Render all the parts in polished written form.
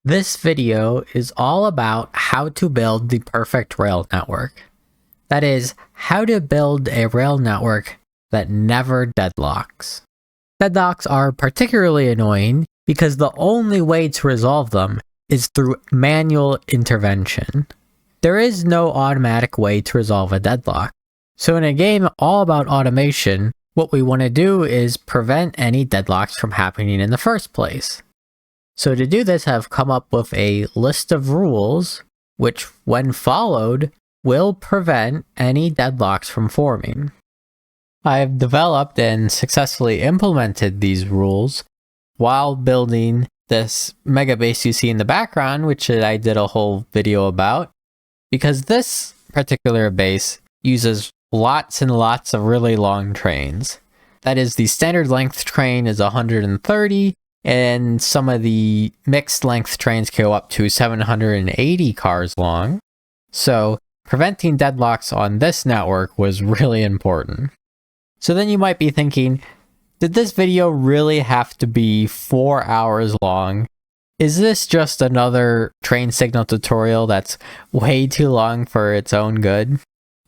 This video is all about how to build the perfect rail network. That is, how to build a rail network that never deadlocks. Deadlocks are particularly annoying because the only way to resolve them is through manual intervention. There is no automatic way to resolve a deadlock. So in a game all about automation, what we want to do is prevent any deadlocks from happening in the first place. So to do this, I've come up with a list of rules, which when followed, will prevent any deadlocks from forming. I've developed and successfully implemented these rules while building this mega base you see in the background, which I did a whole video about, because this particular base uses lots and lots of really long trains. That is, the standard length train is 130, and some of the mixed length trains go up to 780 cars long. So preventing deadlocks on this network was really important. So then you might be thinking, did this video really have to be 4 hours long? Is this just another train signal tutorial that's way too long for its own good?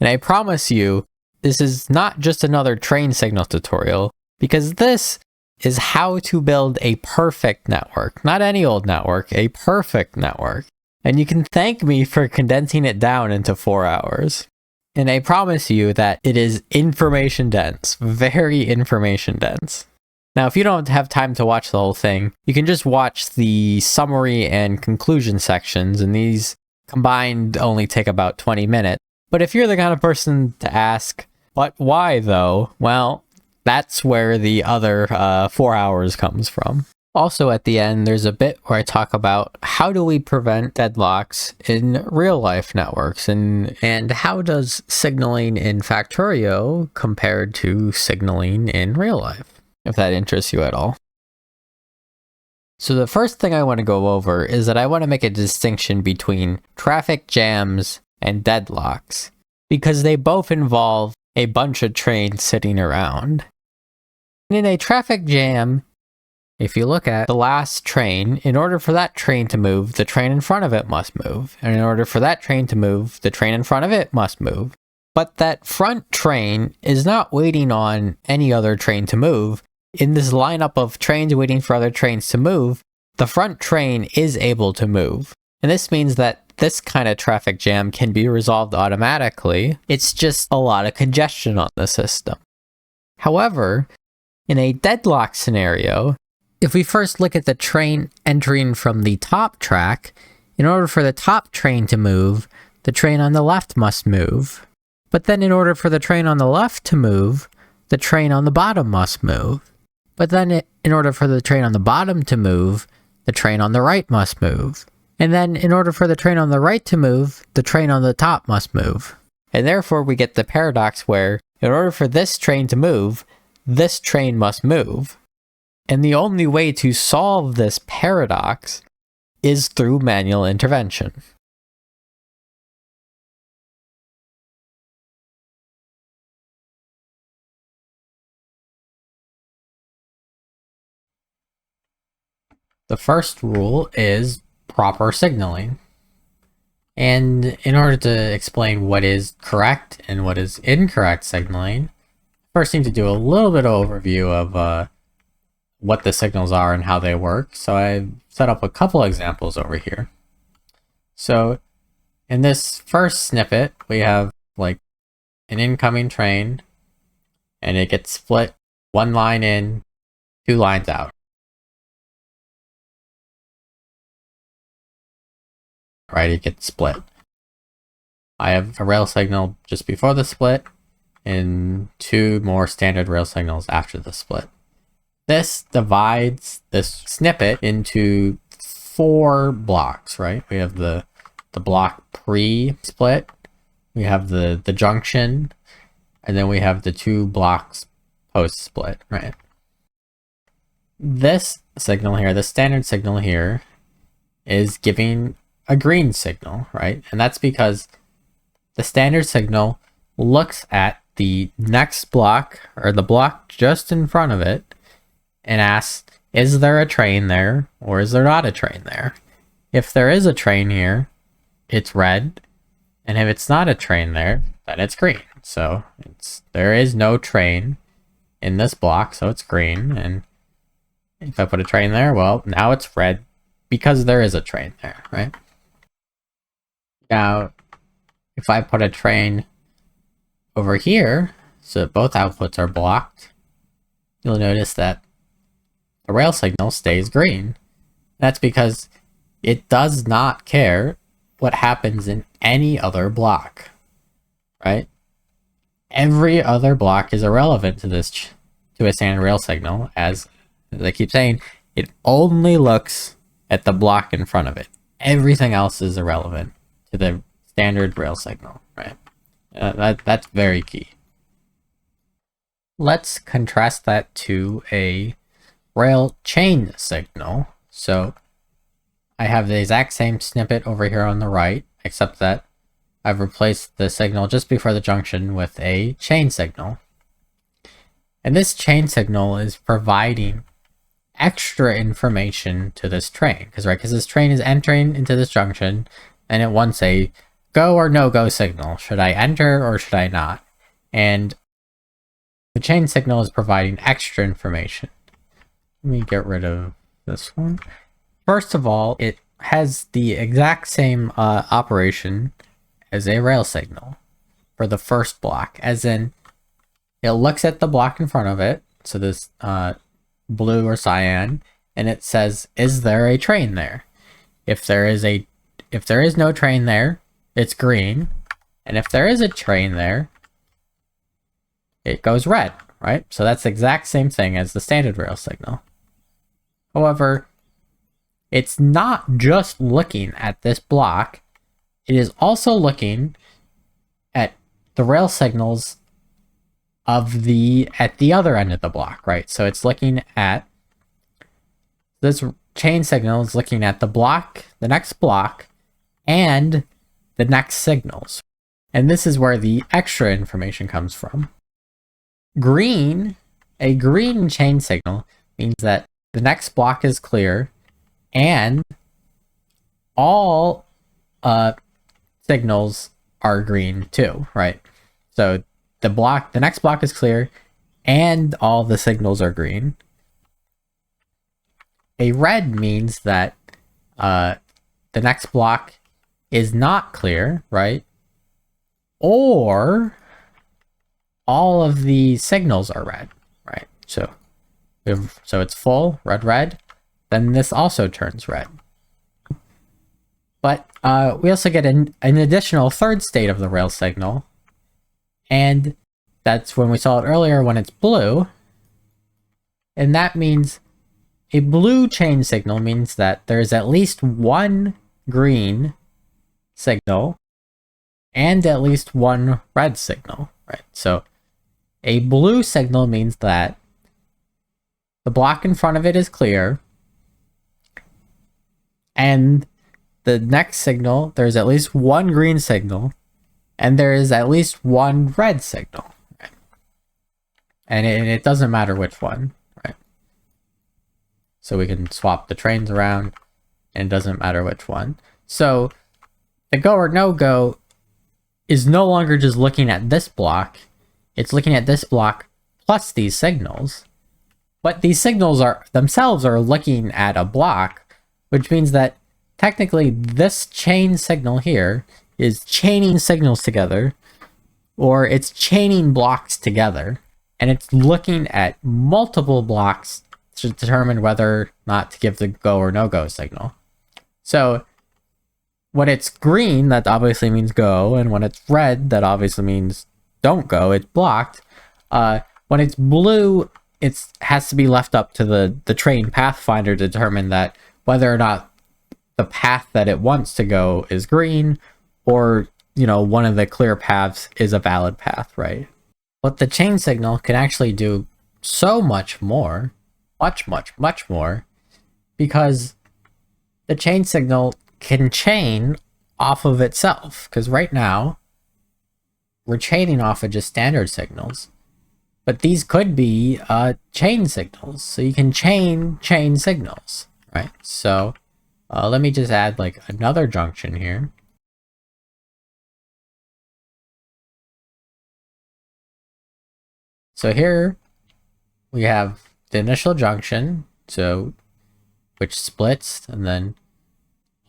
And I promise you, this is not just another train signal tutorial, because this is how to build a perfect network. Not any old network, a perfect network. And you can thank me for condensing it down into 4 hours. And I promise you that it is information dense, very information dense. Now, if you don't have time to watch the whole thing, you can just watch the summary and conclusion sections, and these combined only take about 20 minutes. But if you're the kind of person to ask, but why though? Well, that's where the other 4 hours comes from. Also at the end, there's a bit where I talk about how do we prevent deadlocks in real life networks, and how does signaling in Factorio compared to signaling in real life, if that interests you at all. So the first thing I want to go over is that I want to make a distinction between traffic jams and deadlocks, because they both involve a bunch of trains sitting around. In a traffic jam, if you look at the last train, in order for that train to move, the train in front of it must move. And in order for that train to move, the train in front of it must move. But that front train is not waiting on any other train to move. In this lineup of trains waiting for other trains to move, the front train is able to move. And this means that this kind of traffic jam can be resolved automatically. It's just a lot of congestion on the system. However, in a deadlock scenario, if we first look at the train entering from the top track, in order for the top train to move, the train on the left must move. But then in order for the train on the left to move, the train on the bottom must move. But then in order for the train on the bottom to move, the train on the right must move. And then in order for the train on the right to move, the train on the top must move. And therefore we get the paradox where, in order for this train to move, this train must move. And the only way to solve this paradox is through manual intervention. The first rule is proper signaling. And in order to explain what is correct and what is incorrect signaling, first need to do a little bit of overview of what the signals are and how they work. So I set up a couple examples over here. So in this first snippet, we have like an incoming train, and it gets split 1 line in, 2 lines out. Right, it gets split. I have a rail signal just before the split and 2 more standard rail signals after the split. This divides this snippet into 4 blocks, right? We have the block pre-split, we have the junction, and then we have the 2 blocks post-split, right? This signal here, the standard signal here, is giving a green signal, right? And that's because the standard signal looks at the next block, or the block just in front of it, and asks, is there a train there, or is there not a train there? if there is a train here, it's red, and if it's not a train there, then it's green. So there is no train in this block, so it's green, and if I put a train there, well, now it's red because there is a train there, right? Now, if I put a train over here, so both outputs are blocked, you'll notice that the rail signal stays green. That's because it does not care what happens in any other block, right? Every other block is irrelevant to this, to a standard rail signal, as I keep saying, it only looks at the block in front of it. Everything else is irrelevant to the standard rail signal, right? That's very key. Let's contrast that to a rail chain signal. So I have the exact same snippet over here on the right, except that I've replaced the signal just before the junction with a chain signal. And this chain signal is providing extra information to this train, because this train is entering into this junction and it wants a go or no go signal. Should I enter or should I not? And the chain signal is providing extra information. Let me get rid of this one. First of all, it has the exact same operation as a rail signal for the first block, as in it looks at the block in front of it, so this blue or cyan, and it says, is there a train there? If there is no train there, it's green, and if there is a train there, it goes red, right? So that's the exact same thing as the standard rail signal. However, it's not just looking at this block, it is also looking at the rail signals at the other end of the block, right? So it's looking at this chain signal is looking at the block, the next block, and the next signals. And this is where the extra information comes from. A green chain signal means that the next block is clear and all signals are green too, right? So the next block is clear and all the signals are green. A red means that the next block is not clear, right? Or all of the signals are red, right? So it's full, red, red. Then this also turns red. But we also get an additional third state of the rail signal, and that's when we saw it earlier when it's blue. And that means a blue chain signal means that there's at least one green signal and at least one red signal, right? So a blue signal means that the block in front of it is clear, and the next signal, there's at least one green signal, and there is at least one red signal, right? And it doesn't matter which one, right? So we can swap the trains around, and it doesn't matter which one. So the go or no go is no longer just looking at this block, it's looking at this block plus these signals. But these signals themselves are looking at a block, which means that technically this chain signal here is chaining signals together, or it's chaining blocks together, and it's looking at multiple blocks to determine whether or not to give the go or no go signal. So when it's green, that obviously means go, and when it's red, that obviously means don't go, it's blocked. When it's blue, it has to be left up to the train pathfinder to determine that whether or not the path that it wants to go is green, or, you know, one of the clear paths is a valid path, right? But the chain signal can actually do so much more, much more, because the chain signal can chain off of itself. Because right now, we're chaining off of just standard signals, but these could be chain signals. So you can chain signals, right? So Let me just add like another junction here. So here we have the initial junction, so which splits, and then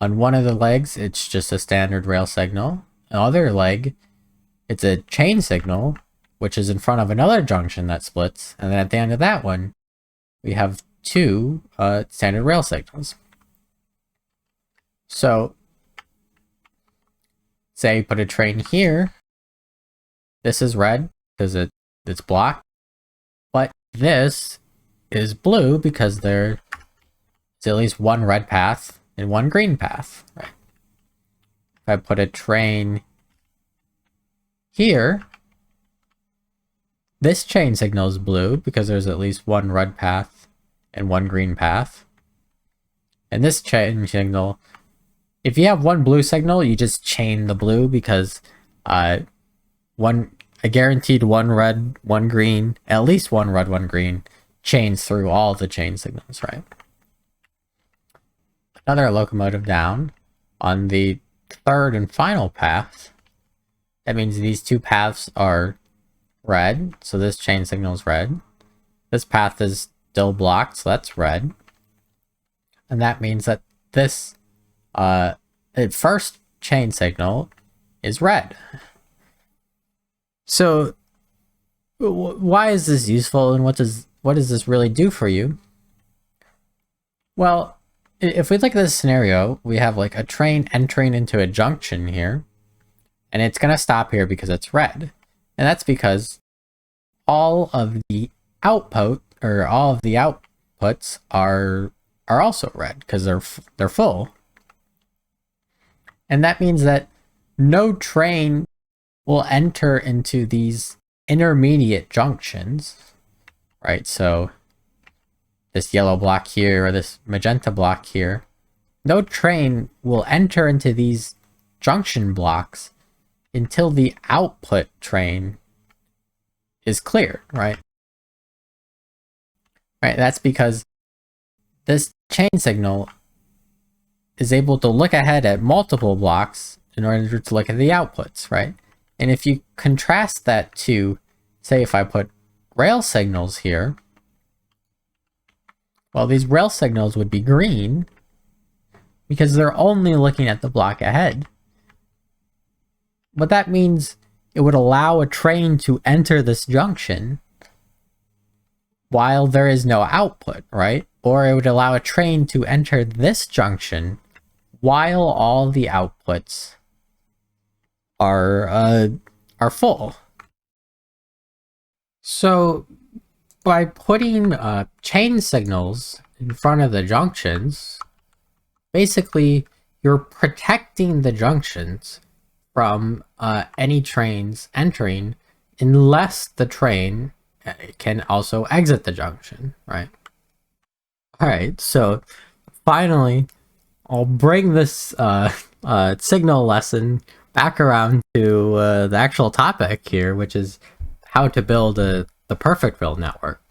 on one of the legs it's just a standard rail signal. The other leg, it's a chain signal, which is in front of another junction that splits, and then at the end of that one, we have two standard rail signals. So, say you put a train here, this is red because it's blocked, but this is blue because there's at least one red path and one green path. Right? If I put a train here, this chain signal is blue because there's at least one red path and one green path. And this chain signal, if you have one blue signal, you just chain the blue because a guaranteed one red, one green, at least one red, one green, chains through all the chain signals, right? Another locomotive down on the third and final path. That means these two paths are red, so this chain signal is red. This path is still blocked, so that's red. And that means that this first chain signal is red. So why is this useful, and what does this really do for you? Well, if we look at this scenario, we have like a train entering into a junction here, and it's going to stop here because it's red. And that's because all of the outputs are also red because they're full. And that means that no train will enter into these intermediate junctions, right? So this yellow block here or this magenta block here, no train will enter into these junction blocks until the output train is cleared, right? Right, that's because this chain signal is able to look ahead at multiple blocks in order to look at the outputs, right? And if you contrast that to, say, if I put rail signals here, well, these rail signals would be green because they're only looking at the block ahead. But that means it would allow a train to enter this junction while there is no output, right? Or it would allow a train to enter this junction while all the outputs are full. So by putting chain signals in front of the junctions, basically you're protecting the junctions from any trains entering unless the train can also exit the junction, right? All right, so finally, I'll bring this signal lesson back around to the actual topic here, which is how to build the perfect rail network.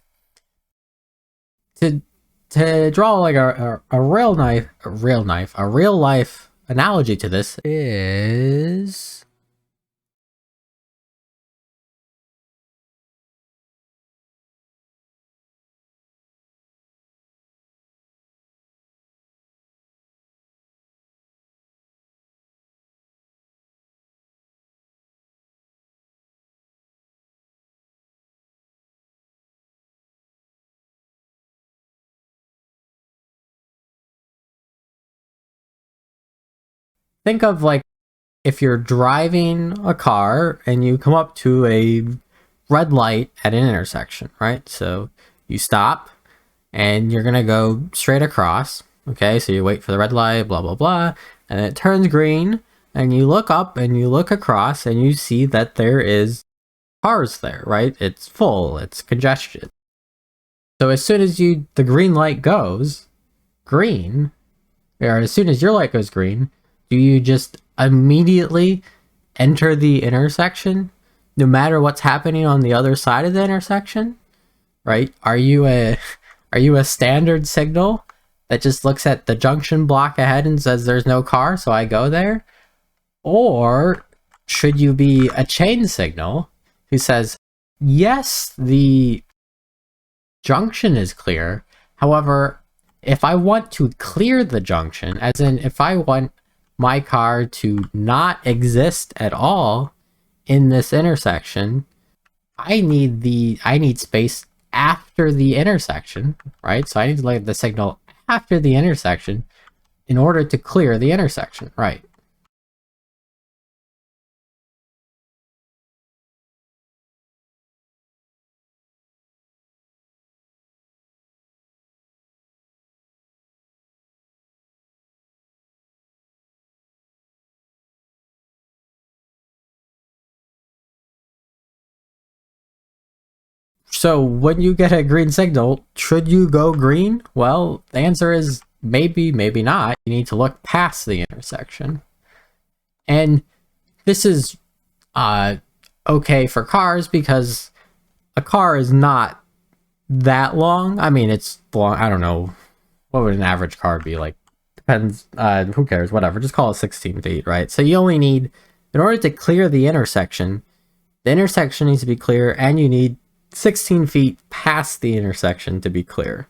To draw like a real life analogy to this is think of like if you're driving a car and you come up to a red light at an intersection, right? So you stop and you're gonna go straight across. Okay, so you wait for the red light, blah blah blah, and it turns green, and you look up and you look across and you see that there is cars there, right? It's full, it's congestion. So as soon as the green light goes green, or as soon as your light goes green, do you just immediately enter the intersection no matter what's happening on the other side of the intersection? Right? Are you a standard signal that just looks at the junction block ahead and says there's no car, so I go there? Or should you be a chain signal who says, yes, the junction is clear. However, if I want to clear the junction, as in if I want my car to not exist at all in this intersection, I need space after the intersection, right? So I need to let the signal after the intersection in order to clear the intersection, right? So when you get a green signal, should you go green? Well, the answer is maybe, maybe not. You need to look past the intersection. And this is okay for cars because a car is not that long. I mean, it's long. I don't know. What would an average car be like? Depends. Who cares? Whatever. Just call it 16 feet, right? So you only need, in order to clear the intersection needs to be clear, and you need 16 feet past the intersection to be clear.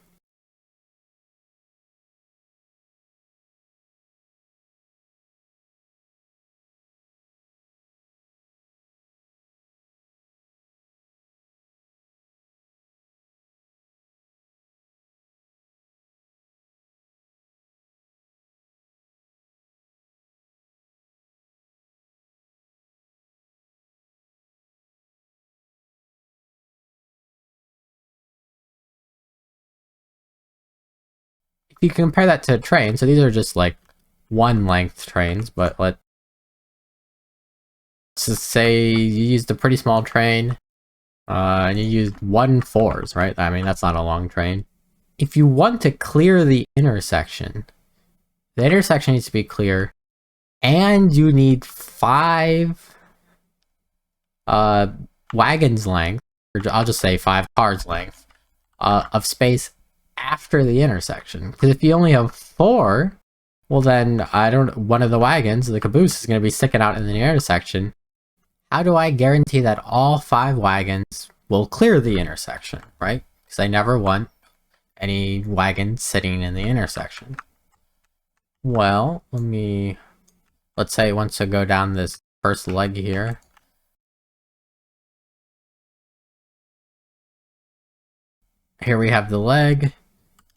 If you compare that to a train, so these are just like one length trains, but let's just say you used a pretty small train, and you used 1/4s, right? I mean, that's not a long train. If you want to clear the intersection needs to be clear, and you need 5 wagons length, or I'll just say 5 cars length, of space after the intersection. Because if you only have 4, well then one of the wagons, the caboose, is going to be sticking out in the intersection. How do I guarantee that all 5 wagons will clear the intersection, right? Because I never want any wagons sitting in the intersection. Well, let's say it wants to go down this first leg here. Here we have the leg.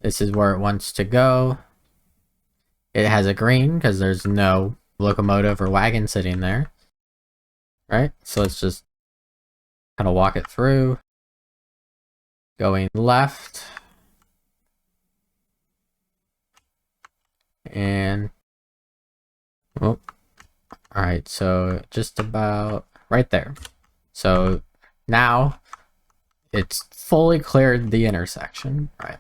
This is where it wants to go. It has a green because there's no locomotive or wagon sitting there. Right? So let's just kind of walk it through. Going left. And oh, alright, so just about right there. So now it's fully cleared the intersection, right?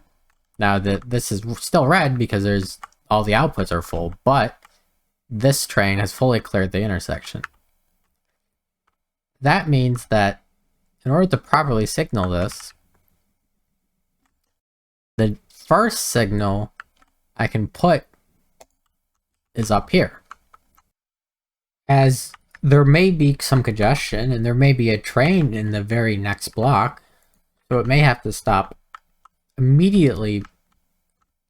Now this is still red because there's all the outputs are full, but this train has fully cleared the intersection. That means that in order to properly signal this, the first signal I can put is up here. As there may be some congestion and there may be a train in the very next block, so it may have to stop immediately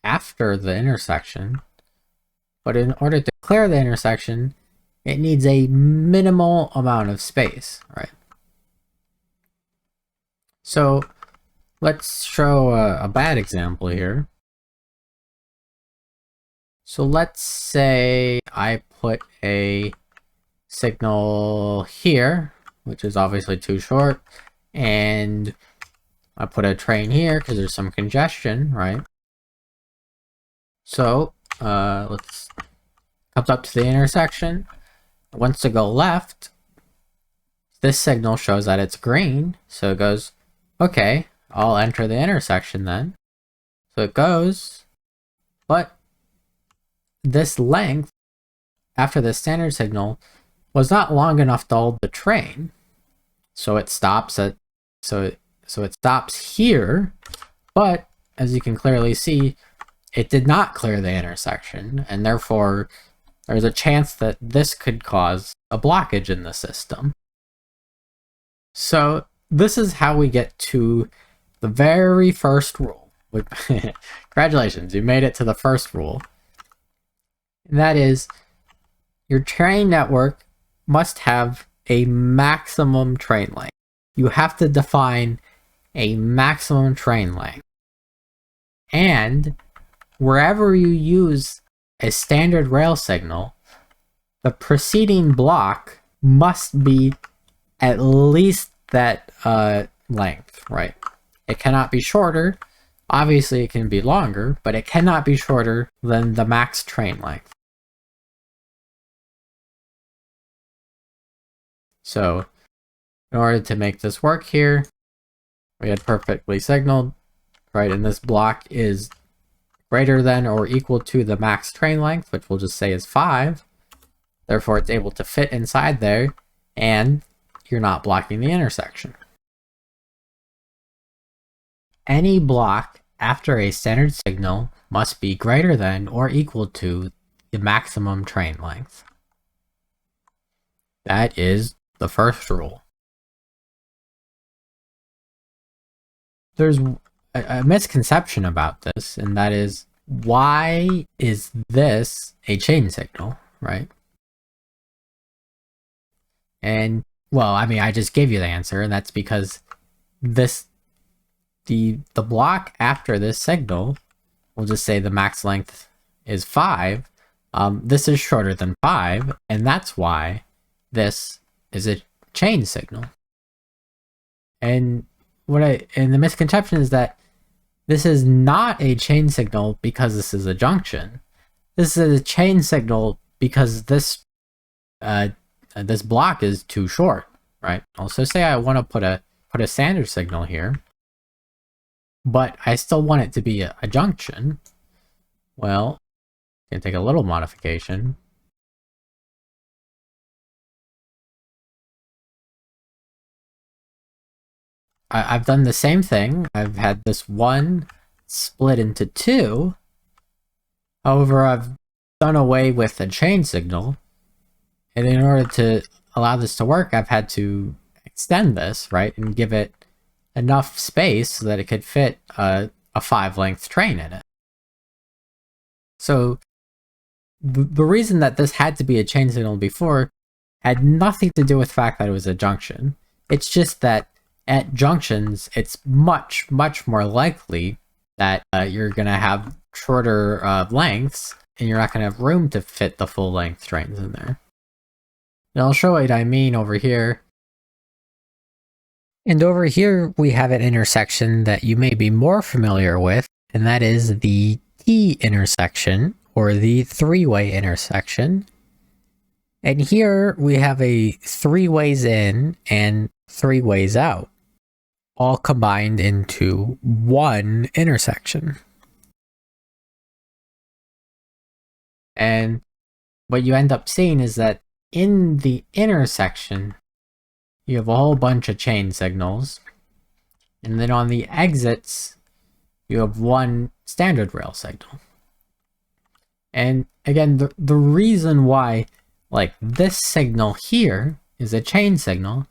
after the intersection. But in order to clear the intersection, it needs a minimal amount of space, right? So let's show a bad example here. So let's say I put a signal here, which is obviously too short, and I put a train here because there's some congestion, right? So let's comes up to the intersection. It wants to go left. This signal shows that it's green, so it goes, okay, I'll enter the intersection then. So it goes, but this length after the standard signal was not long enough to hold the train, so it stops at so it stops here. But as you can clearly see, it did not clear the intersection, and therefore there's a chance that this could cause a blockage in the system. So this is how we get to the very first rule. Congratulations, you made it to the first rule. And that is, your train network must have a maximum train length. You have to define a maximum train length. And wherever you use a standard rail signal, the preceding block must be at least that length, right? It cannot be shorter. Obviously, it can be longer, but it cannot be shorter than the max train length. So, in order to make this work here, we had perfectly signaled, right? And this block is greater than or equal to the max train length, which we'll just say is 5. Therefore, it's able to fit inside there, and you're not blocking the intersection. Any block after a standard signal must be greater than or equal to the maximum train length. That is the first rule. There's a misconception about this, and that is, why is this a chain signal, right? And, well, I mean, I just gave you the answer, and that's because the block after this signal, we'll just say the max length is 5. This is shorter than 5, and that's why this is a chain signal. And the misconception is that this is not a chain signal because this is a junction. This is a chain signal because this block is too short, right? Also, say I want to put a standard signal here, but I still want it to be a junction. Well, I can take a little modification. I've done the same thing. I've had this 1 split into 2. However, I've done away with the chain signal. And in order to allow this to work, I've had to extend this, right? And give it enough space so that it could fit a 5-length train in it. So the reason that this had to be a chain signal before had nothing to do with the fact that it was a junction. It's just that at junctions, it's much, much more likely that you're going to have shorter lengths, and you're not going to have room to fit the full-length trains in there. And I'll show what I mean over here. And over here, we have an intersection that you may be more familiar with, and that is the T intersection, or the 3-way intersection. And here we have a 3 ways in and 3 ways out, all combined into one intersection. And what you end up seeing is that in the intersection, you have a whole bunch of chain signals, and then on the exits, you have 1 standard rail signal. And again, the reason why, like, this signal here is a chain signal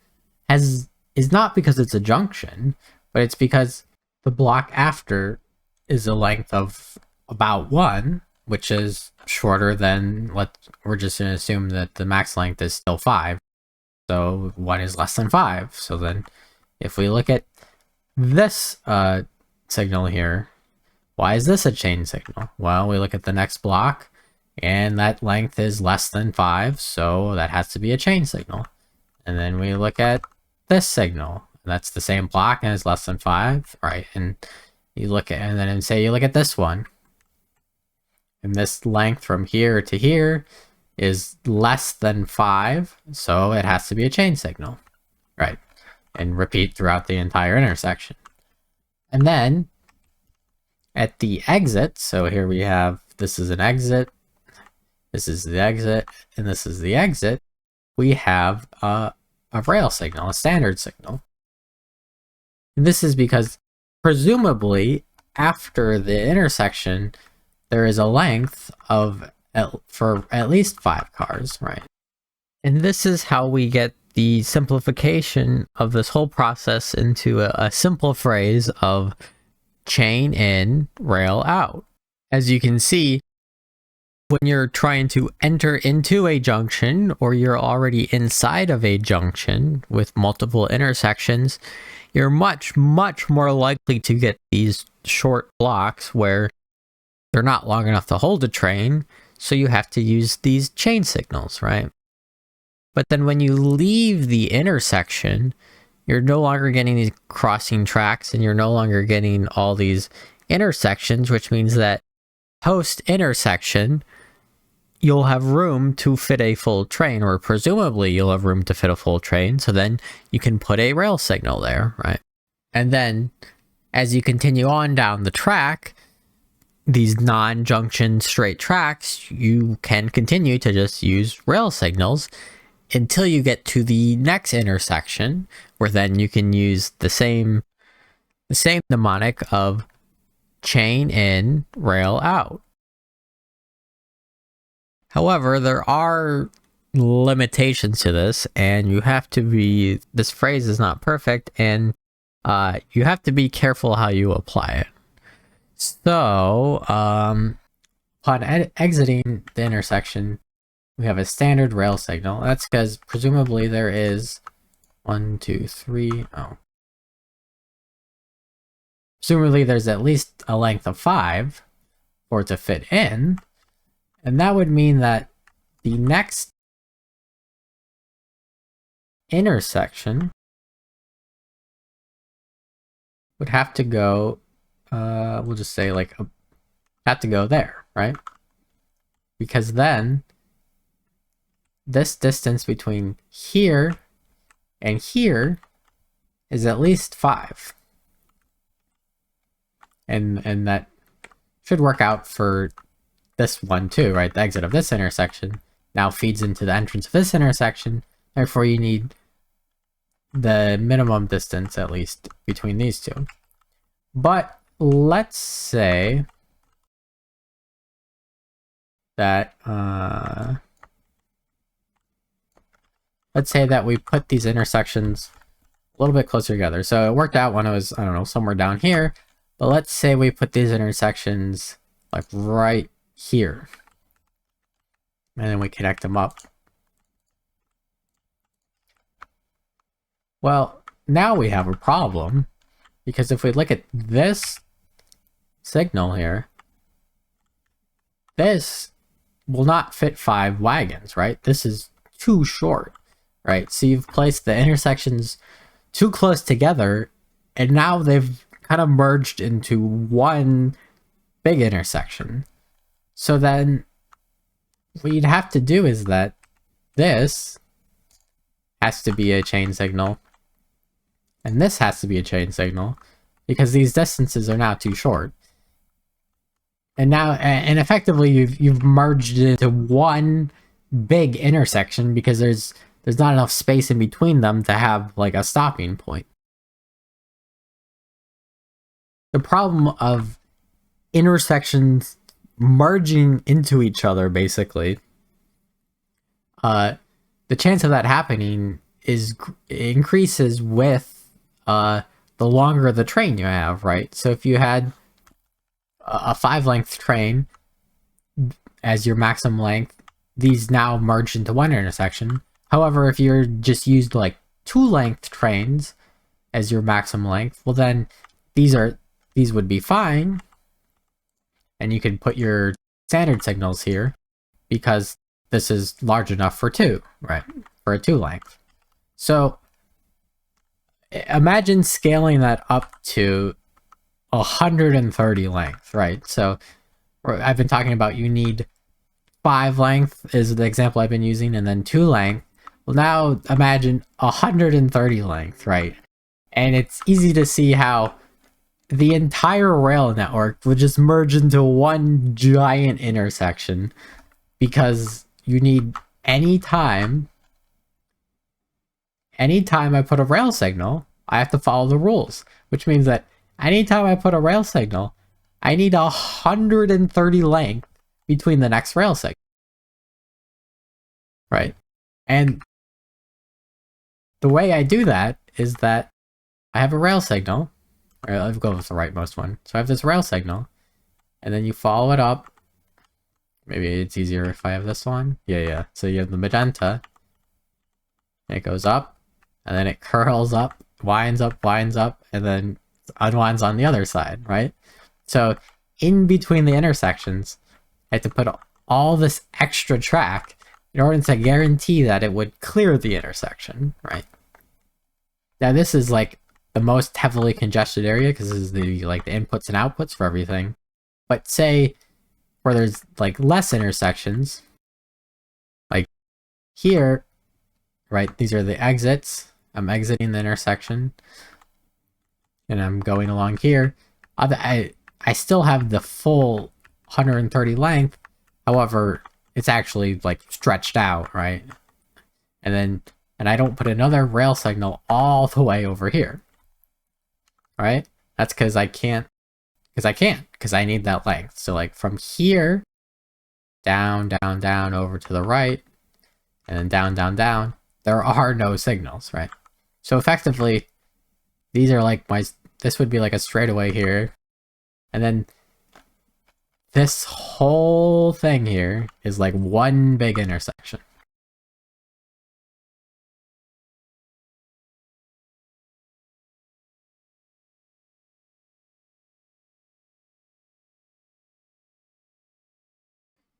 is not because it's a junction, but it's because the block after is a length of about 1, which is shorter than, we're just going to assume that the max length is still 5. So 1 is less than 5. So then if we look at this signal here, why is this a chain signal? Well, we look at the next block, and that length is less than 5, so that has to be a chain signal. And then we look at this signal, that's the same block and it's less than 5, right? And you look at, and then say you look at this one, and this length from here to here is less than 5, so it has to be a chain signal, right? And repeat throughout the entire intersection. And then at the exit, so here we have, this is an exit, this is the exit, and this is the exit, we have a rail signal, a standard signal. And this is because presumably after the intersection, there is a length of for at least 5 cars, right? And this is how we get the simplification of this whole process into a simple phrase of chain in, rail out. As you can see, when you're trying to enter into a junction, or you're already inside of a junction with multiple intersections, you're much more likely to get these short blocks where they're not long enough to hold a train, so you have to use these chain signals, right? But then when you leave the intersection, you're no longer getting these crossing tracks, and you're no longer getting all these intersections, which means that post intersection, you'll have room to fit a full train, or presumably you'll have room to fit a full train, so then you can put a rail signal there, right? And then as you continue on down the track, these non-junction straight tracks, you can continue to just use rail signals until you get to the next intersection, where then you can use the same mnemonic of chain in, rail out. However, there are limitations to this, and this phrase is not perfect, and you have to be careful how you apply it. So, upon exiting the intersection, we have a standard rail signal. That's because presumably there is 1, 2, 3, presumably there's at least a length of 5 for it to fit in. And that would mean that the next intersection would have to go, we'll just say have to go there, right? Because then this distance between here and here is at least 5. And that should work out for this one too, right? The exit of this intersection now feeds into the entrance of this intersection. Therefore, you need the minimum distance, at least, between these two. But let's say that we put these intersections a little bit closer together. So it worked out when it was, I don't know, somewhere down here. But let's say we put these intersections like right here, and then we connect them up. Well, now we have a problem, because if we look at this signal here, this will not fit 5 wagons, right? This is too short, right? So you've placed the intersections too close together, and now they've kind of merged into one big intersection. So then what you'd have to do is that this has to be a chain signal, and this has to be a chain signal, because these distances are now too short. And now, and effectively, you've merged it into one big intersection, because there's not enough space in between them to have like a stopping point. The problem of intersections merging into each other, basically, the chance of that happening increases with the longer the train you have, right? So if you had a 5-length train as your maximum length, these now merge into one intersection. However, if you're just used like 2-length trains as your maximum length, well then these would be fine, and you can put your standard signals here, because this is large enough for 2, right? For a 2-length. So imagine scaling that up to 130 length, right? So I've been talking about you need 5 length is the example I've been using, and then 2 length. Well, now imagine 130 length, right? And it's easy to see how the entire rail network would just merge into one giant intersection, because you need anytime I put a rail signal, I have to follow the rules, which means that anytime I put a rail signal, I need 130 length between the next rail segment. Right? And the way I do that is that I have a rail signal. Or let's go with the rightmost one. So I have this rail signal, and then you follow it up. Maybe it's easier if I have this one. Yeah. So you have the magenta. It goes up, and then it curls up, winds up, and then unwinds on the other side, right? So in between the intersections, I had to put all this extra track in order to guarantee that it would clear the intersection, right? Now this is like the most heavily congested area because this is the like the inputs and outputs for everything. But say where there's like less intersections, like here, right? These are the exits. I'm exiting the intersection, and I'm going along here. I still have the full 130 length. However, it's actually like stretched out, right? And I don't put another rail signal all the way over here, right? That's because I need that length. So like from here, down, over to the right, and then down, there are no signals, right? So effectively, these are like this would be like a straightaway here. And then this whole thing here is like one big intersection.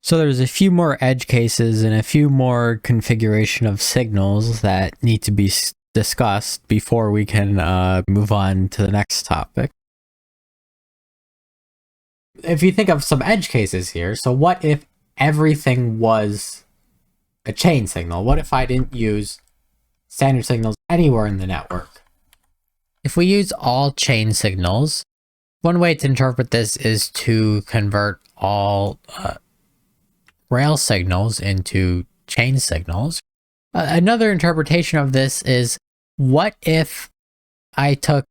So there's a few more edge cases and a few more configuration of signals that need to be discussed before we can move on to the next topic. If you think of some edge cases here, so what if everything was a chain signal? What if I didn't use standard signals anywhere in the network? If we use all chain signals, one way to interpret this is to convert all rail signals into chain signals. Another interpretation of this is, what if I took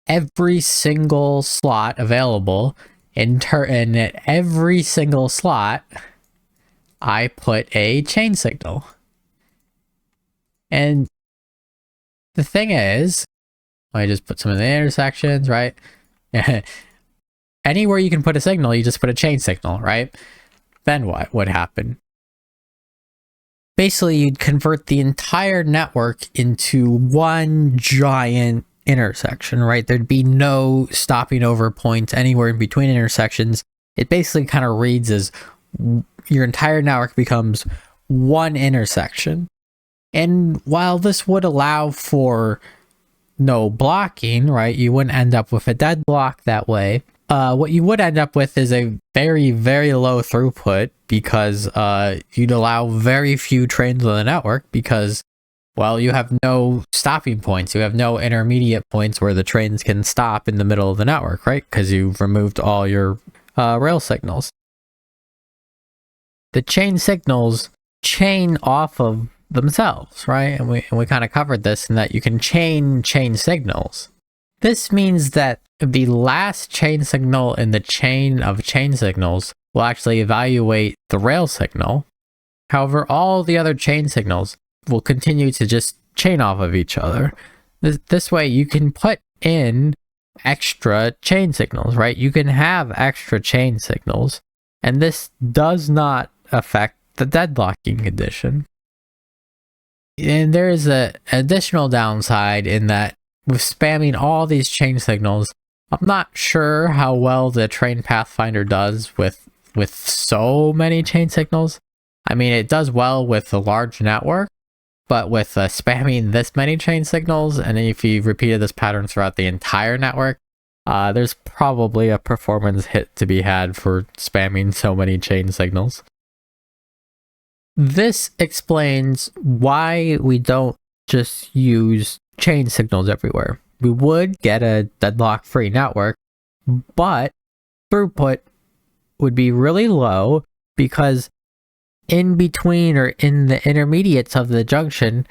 every single slot available and at every single slot I put a chain signal? And the thing is, I just put some of the intersections, right? Anywhere you can put a signal, you just put a chain signal, right? Then what would happen? Basically, you'd convert the entire network into one giant intersection, right? There'd be no stopping over points anywhere in between intersections. It basically kind of reads as your entire network becomes one intersection. And while this would allow for no blocking, right? You wouldn't end up with a deadlock that way. What you would end up with is a very, very low throughput because you'd allow very few trains on the network because, well, you have no stopping points. You have no intermediate points where the trains can stop in the middle of the network, right? Because you've removed all your rail signals. The chain signals chain off of themselves, right? And we kind of covered this in that you can chain signals. This means that the last chain signal in the chain of chain signals will actually evaluate the rail signal. However, all the other chain signals will continue to just chain off of each other. This way you can put in extra chain signals, right? You can have extra chain signals, and this does not affect the deadlocking condition. And there is an additional downside in that with spamming all these chain signals, I'm not sure how well the Train Pathfinder does with so many chain signals. I mean, it does well with a large network, but with spamming this many chain signals, and if you repeated this pattern throughout the entire network, there's probably a performance hit to be had for spamming so many chain signals. This explains why we don't just use chain signals everywhere. We would get a deadlock-free network, but throughput would be really low because in between or in the intermediates of the junction,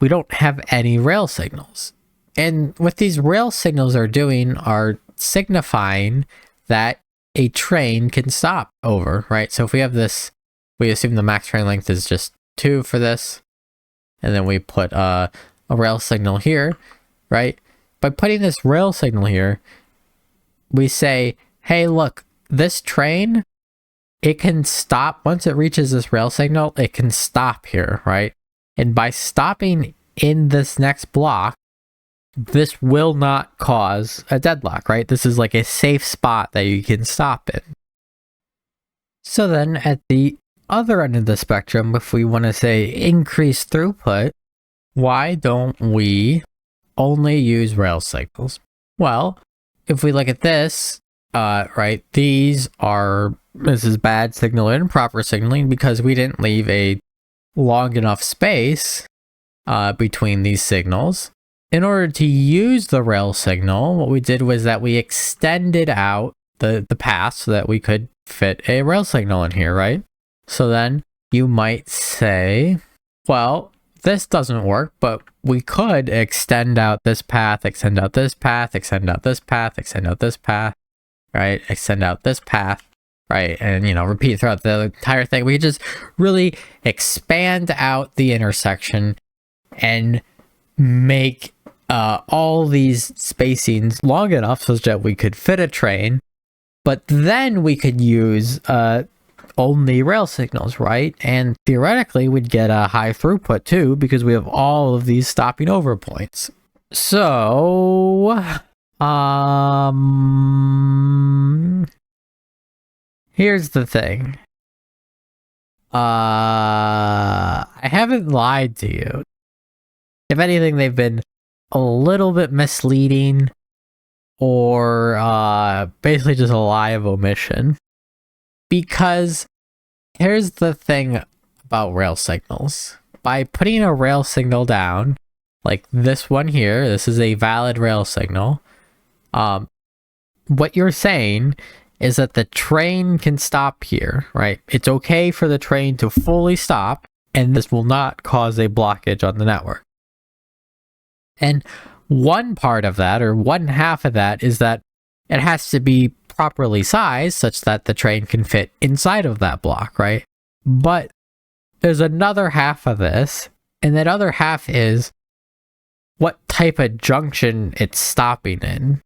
we don't have any rail signals. And what these rail signals are doing are signifying that a train can stop over, right? So if we have this, we assume the max train length is just 2 for this, and then we put a rail signal here, right? By putting this rail signal here, we say, hey, look, this train, it can stop, once it reaches this rail signal, it can stop here, right? And by stopping in this next block, this will not cause a deadlock, right? This is like a safe spot that you can stop in. So then at the other end of the spectrum, if we want to say increase throughput, why don't we only use rail signals? Well, if we look at this, right, this is bad signaling and proper signaling because we didn't leave a long enough space between these signals. In order to use the rail signal, what we did was that we extended out the path so that we could fit a rail signal in here, right? So then you might say, well, this doesn't work, but we could extend out this path, extend out this path, extend out this path, extend out this path, right? Extend out this path, right? And, repeat throughout the entire thing. We could just really expand out the intersection and make all these spacings long enough so that we could fit a train, but then we could use only rail signals, right? And theoretically, we'd get a high throughput too, because we have all of these stopping over points. So, here's the thing. I haven't lied to you. If anything, they've been a little bit misleading or basically just a lie of omission. Because here's the thing about rail signals. By putting a rail signal down, like this one here, this is a valid rail signal. What you're saying is that the train can stop here, right? It's okay for the train to fully stop, and this will not cause a blockage on the network. And one part of that, or one half of that, is that it has to be properly sized such that the train can fit inside of that block, right? But there's another half of this, and that other half is what type of junction it's stopping in.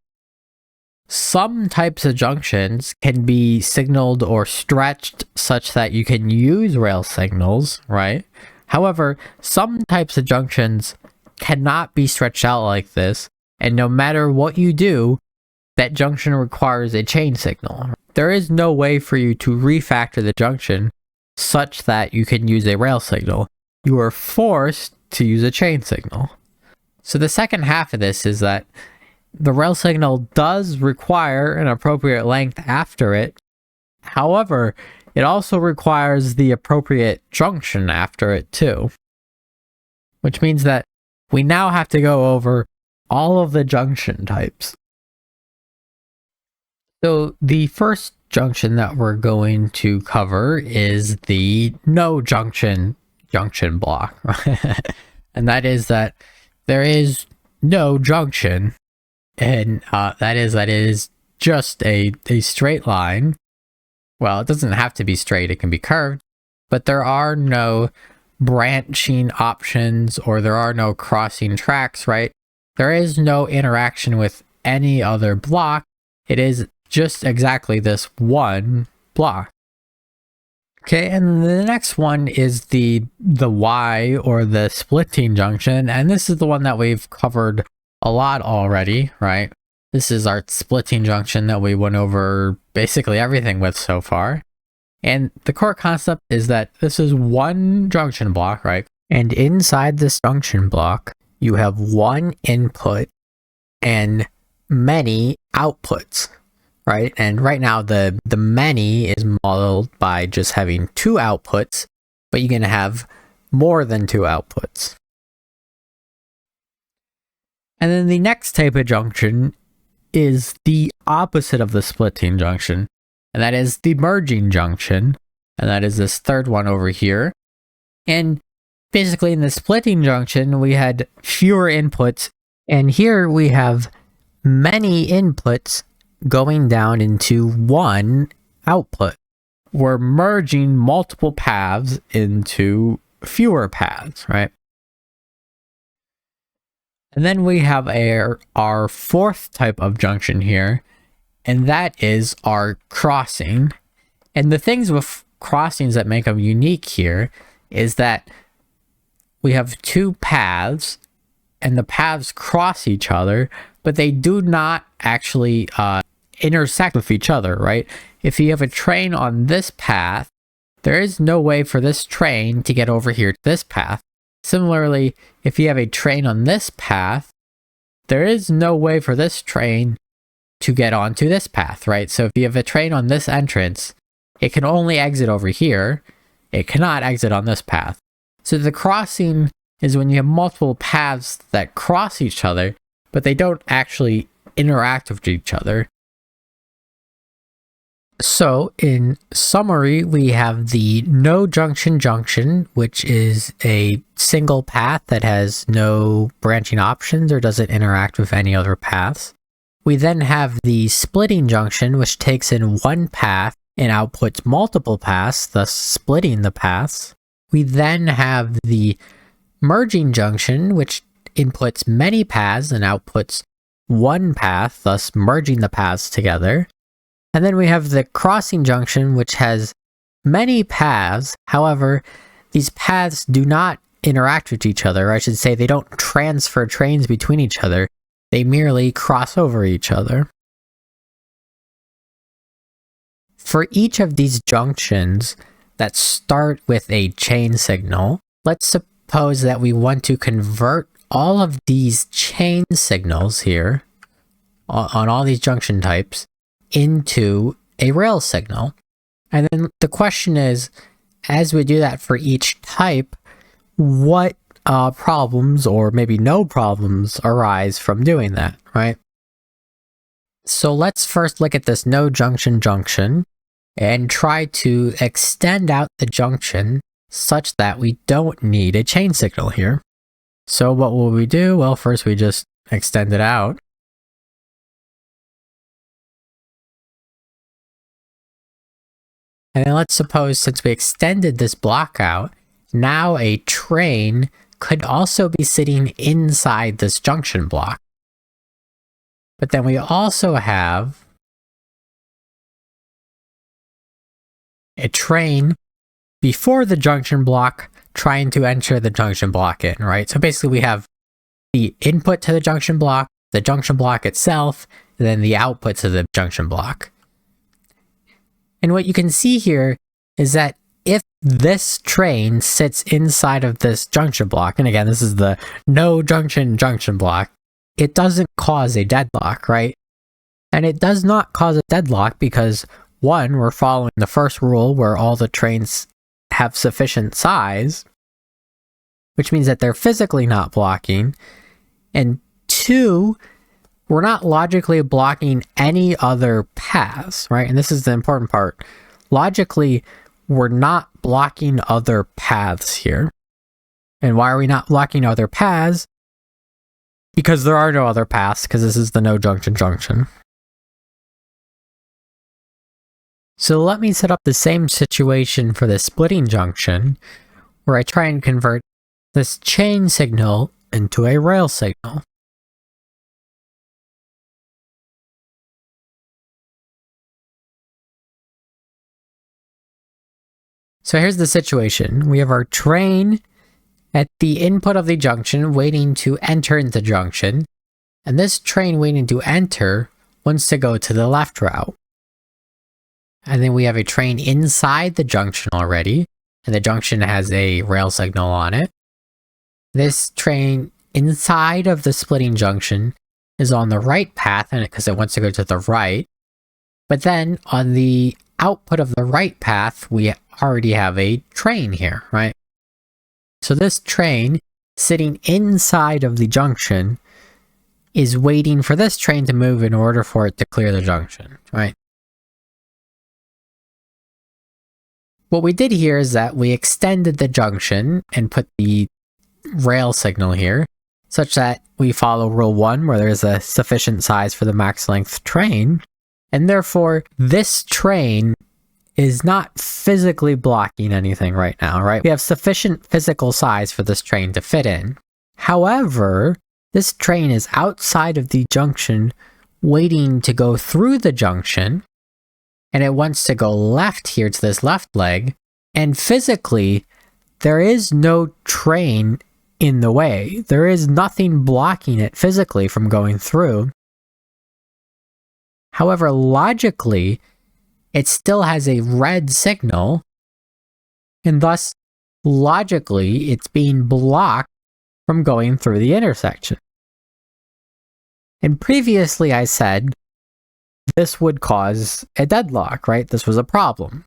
Some types of junctions can be signaled or stretched such that you can use rail signals, right? However, some types of junctions cannot be stretched out like this, and no matter what you do, that junction requires a chain signal. There is no way for you to refactor the junction such that you can use a rail signal. You are forced to use a chain signal. So the second half of this is that the rail signal does require an appropriate length after it. However, it also requires the appropriate junction after it too. Which means that we now have to go over all of the junction types. So the first junction that we're going to cover is the no junction block. And that is that there is no junction, and that is just a straight line. Well, it doesn't have to be straight, it can be curved, but there are no branching options or there are no crossing tracks, right? There is no interaction with any other block. It is just exactly this one block. Okay, and the next one is the Y, or the splitting junction, and this is the one that we've covered a lot already, right? This is our splitting junction that we went over basically everything with so far. And the core concept is that this is one junction block, right? And inside this junction block, you have one input and many outputs, right? And right now the many is modeled by just having 2 outputs, but you're going to have more than 2 outputs. And then the next type of junction is the opposite of the splitting junction, and that is the merging junction, and that is this third one over here. And basically in the splitting junction, we had fewer inputs, and here we have many inputs going down into one output. We're merging multiple paths into fewer paths, right? And then we have our fourth type of junction here, and that is our crossing. And the things with crossings that make them unique here is that we have two paths, and the paths cross each other, but they do not actually intersect with each other, right? If you have a train on this path, there is no way for this train to get over here to this path. Similarly, if you have a train on this path, there is no way for this train to get onto this path, right? So if you have a train on this entrance, it can only exit over here. It cannot exit on this path. So the crossing is when you have multiple paths that cross each other, but they don't actually interact with each other. So in summary, we have the no junction junction, which is a single path that has no branching options or doesn't interact with any other paths. We then have the splitting junction, which takes in one path and outputs multiple paths, thus splitting the paths. We then have the merging junction, which inputs many paths and outputs one path, thus merging the paths together. And then we have the crossing junction, which has many paths. However, these paths do not interact with each other. Or I should say they don't transfer trains between each other. They merely cross over each other. For each of these junctions that start with a chain signal, let's suppose that we want to convert all of these chain signals here on all these junction types into a rail signal. And then the question is, as we do that for each type, what problems or maybe no problems arise from doing that, right? So let's first look at this no junction junction and try to extend out the junction such that we don't need a chain signal here. So what will we do? Well, first we just extend it out. And then let's suppose, since we extended this block out, now a train could also be sitting inside this junction block. But then we also have a train before the junction block trying to enter the junction block in, right? So basically we have the input to the junction block itself, and then the output to the junction block. And what you can see here is that if this train sits inside of this junction block, and again, this is the no junction junction block, it doesn't cause a deadlock, right? And it does not cause a deadlock because, one, we're following the first rule where all the trains have sufficient size, which means that they're physically not blocking, and two, we're not logically blocking any other paths, right? And this is the important part. Logically, we're not blocking other paths here. And why are we not blocking other paths? Because there are no other paths, because this is the no junction junction. So let me set up the same situation for the splitting junction, where I try and convert this chain signal into a rail signal. So here's the situation. We have our train at the input of the junction waiting to enter into the junction, and this train waiting to enter wants to go to the left route. And then we have a train inside the junction already, and the junction has a rail signal on it. This train inside of the splitting junction is on the right path, and because it wants to go to the right. But then on the output of the right path, we already have a train here, right? So this train sitting inside of the junction is waiting for this train to move in order for it to clear the junction, right? What we did here is that we extended the junction and put the rail signal here, such that we follow rule 1, where there is a sufficient size for the max length train. And therefore, this train is not physically blocking anything right now, right? We have sufficient physical size for this train to fit in. However, this train is outside of the junction waiting to go through the junction, and it wants to go left here to this left leg, and physically, there is no train in the way. There is nothing blocking it physically from going through. However, logically, it still has a red signal, and thus, logically, it's being blocked from going through the intersection. And previously I said this would cause a deadlock, right? This was a problem.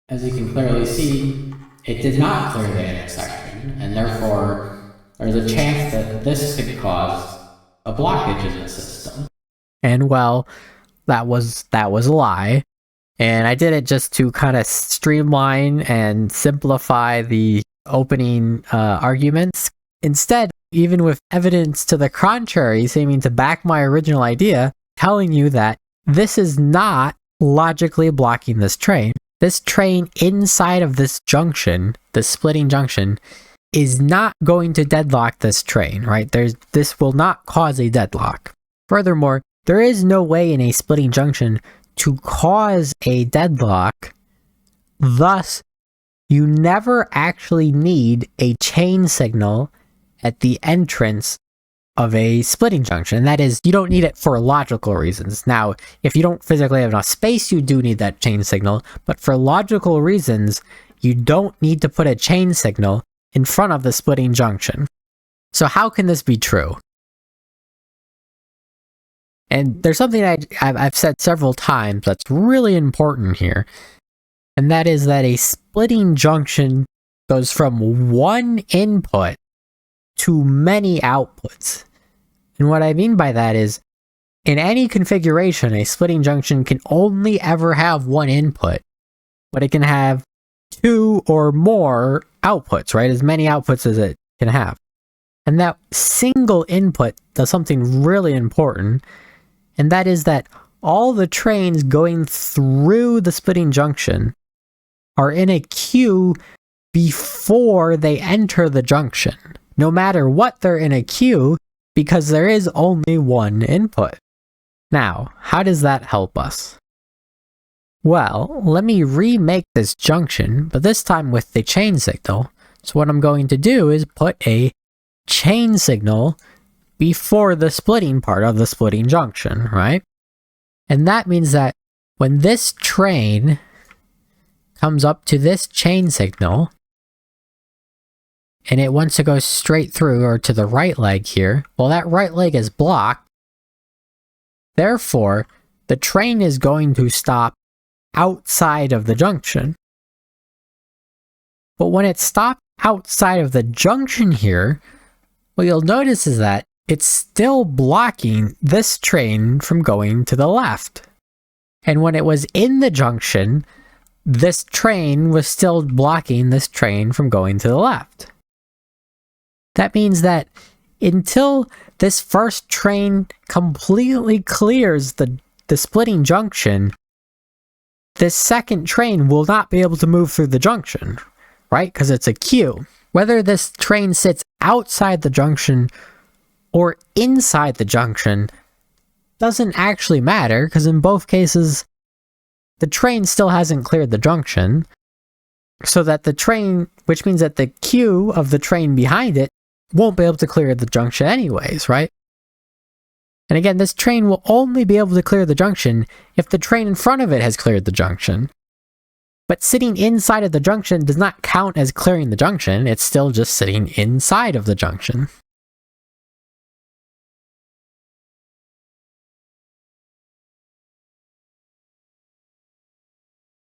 As you can clearly see, it did not clear the intersection, and therefore there's a chance that this could cause a blockage in the system. And well, that was a lie. And I did it just to kind of streamline and simplify the opening arguments. Instead, even with evidence to the contrary seeming to back my original idea, telling you that this is not logically blocking this train. This train inside of this junction, this splitting junction, is not going to deadlock this train, right? This will not cause a deadlock. Furthermore, there is no way in a splitting junction to cause a deadlock. Thus, you never actually need a chain signal at the entrance of a splitting junction. And that is, you don't need it for logical reasons. Now, if you don't physically have enough space, you do need that chain signal. But for logical reasons, you don't need to put a chain signal in front of the splitting junction. So how can this be true? And there's something I've said several times that's really important here, and that is that a splitting junction goes from one input to many outputs. And what I mean by that is, in any configuration, a splitting junction can only ever have one input, but it can have two or more outputs, right? As many outputs as it can have. And that single input does something really important, and that is that all the trains going through the splitting junction are in a queue before they enter the junction. No matter what, they're in a queue because there is only one input. Now, how does that help us? Well, let me remake this junction, but this time with the chain signal. So what I'm going to do is put a chain signal before the splitting part of the splitting junction, right? And that means that when this train comes up to this chain signal, and it wants to go straight through or to the right leg here, well, that right leg is blocked. Therefore, the train is going to stop outside of the junction. But when it stopped outside of the junction here, what you'll notice is that it's still blocking this train from going to the left. And when it was in the junction, this train was still blocking this train from going to the left. That means that until this first train completely clears the splitting junction, this second train will not be able to move through the junction, right? Because it's a queue. Whether this train sits outside the junction or inside the junction doesn't actually matter, because in both cases, the train still hasn't cleared the junction, so that the train, which means that the queue of the train behind it won't be able to clear the junction anyways, right? And again, this train will only be able to clear the junction if the train in front of it has cleared the junction. But sitting inside of the junction does not count as clearing the junction, it's still just sitting inside of the junction.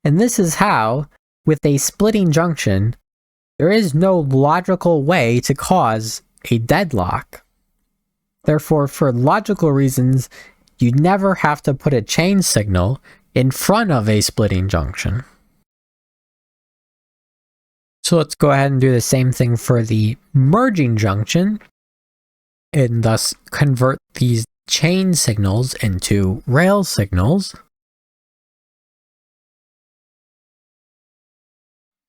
And this is how, with a splitting junction, there is no logical way to cause a deadlock. Therefore, for logical reasons, you never have to put a chain signal in front of a splitting junction. So let's go ahead and do the same thing for the merging junction, and thus convert these chain signals into rail signals.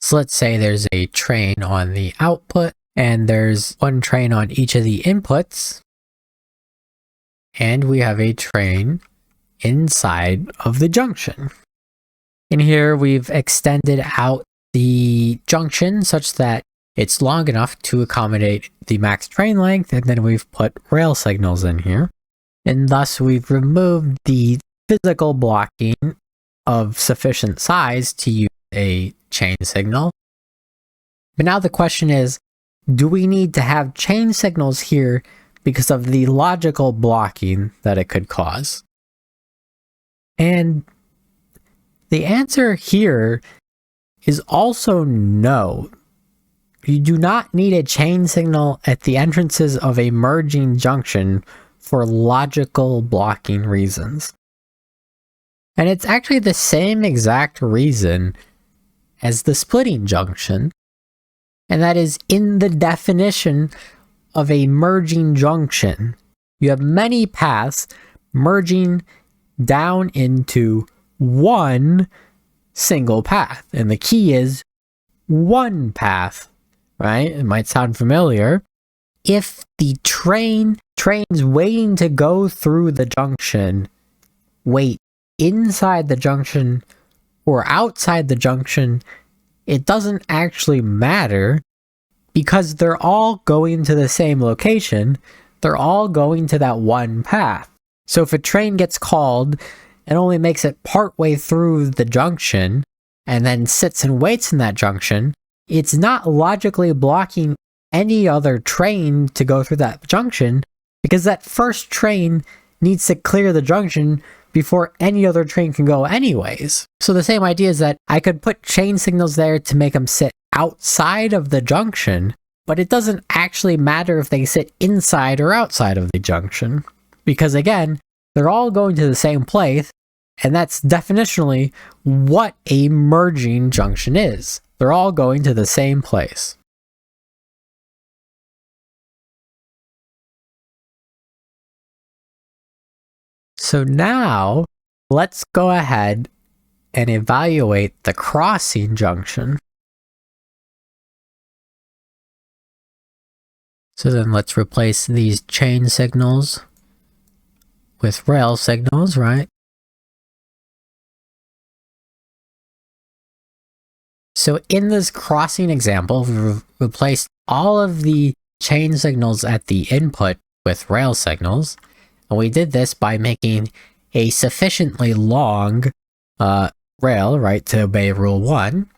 So let's say there's a train on the output, and there's one train on each of the inputs, and we have a train inside of the junction. In here, we've extended out the junction such that it's long enough to accommodate the max train length, and then we've put rail signals in here. And thus, we've removed the physical blocking of sufficient size to use a chain signal. But now the question is, do we need to have chain signals here because of the logical blocking that it could cause? And the answer here is also no. You do not need a chain signal at the entrances of a merging junction for logical blocking reasons. And it's actually the same exact reason as the splitting junction, and that is in the definition of a merging junction. You have many paths merging down into one single path, and the key is one path, right? It might sound familiar. If the trains waiting to go through the junction wait inside the junction or outside the junction, it doesn't actually matter because they're all going to the same location. They're all going to that one path. So if a train gets called and only makes it partway through the junction and then sits and waits in that junction, it's not logically blocking any other train to go through that junction because that first train needs to clear the junction before any other train can go anyways. So the same idea is that I could put chain signals there to make them sit outside of the junction, but it doesn't actually matter if they sit inside or outside of the junction. Because again, they're all going to the same place, and that's definitionally what a merging junction is. They're all going to the same place. So now, let's go ahead and evaluate the crossing junction. So then let's replace these chain signals with rail signals, right? So in this crossing example, we've replaced all of the chain signals at the input with rail signals. And we did this by making a sufficiently long rail, right, to obey rule 1.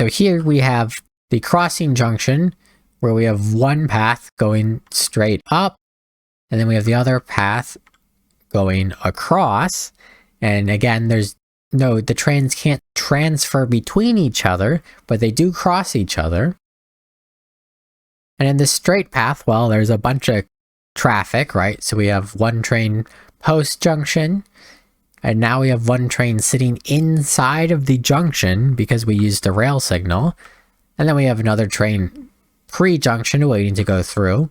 So here we have the crossing junction where we have one path going straight up, and then we have the other path going across. And again, the trains can't transfer between each other, but they do cross each other. And in this straight path, well, there's a bunch of traffic, right? So we have one train post-junction, and now we have one train sitting inside of the junction because we used a rail signal, and then we have another train pre-junction waiting to go through.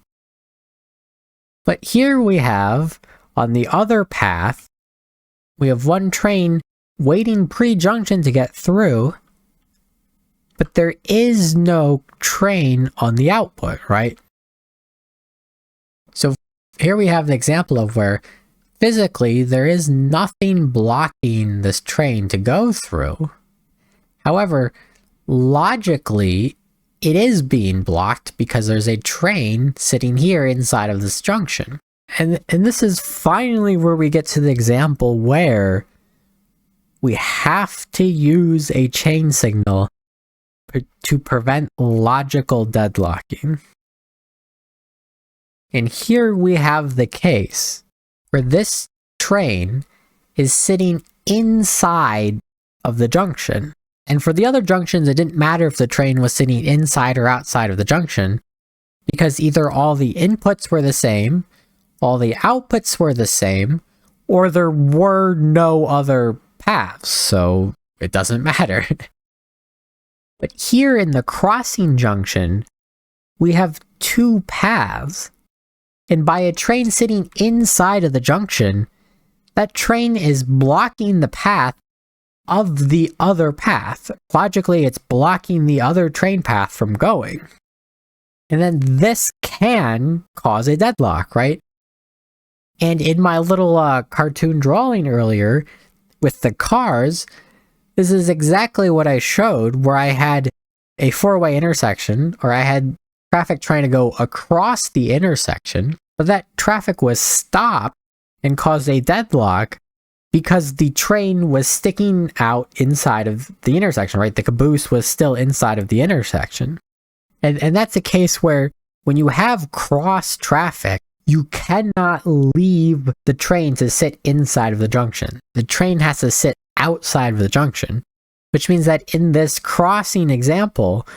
But here we have, on the other path, we have one train waiting pre-junction to get through, but there is no train on the output, right? So here we have an example of where physically there is nothing blocking this train to go through. However, logically, it is being blocked because there's a train sitting here inside of this junction. And this is finally where we get to the example where we have to use a chain signal to prevent logical deadlocking. And here we have the case where this train is sitting inside of the junction. And for the other junctions, it didn't matter if the train was sitting inside or outside of the junction, because either all the inputs were the same, all the outputs were the same, or there were no other paths, so it doesn't matter. But here in the crossing junction, we have two paths. And by a train sitting inside of the junction, that train is blocking the path of the other path. Logically, it's blocking the other train path from going. And then this can cause a deadlock, right? And in my little cartoon drawing earlier with the cars, this is exactly what I showed, where I had a four-way intersection, or I had traffic trying to go across the intersection, but that traffic was stopped and caused a deadlock because the train was sticking out inside of the intersection, right? The caboose was still inside of the intersection. And that's a case where when you have cross traffic, you cannot leave the train to sit inside of the junction. The train has to sit outside of the junction, which means that in this crossing example,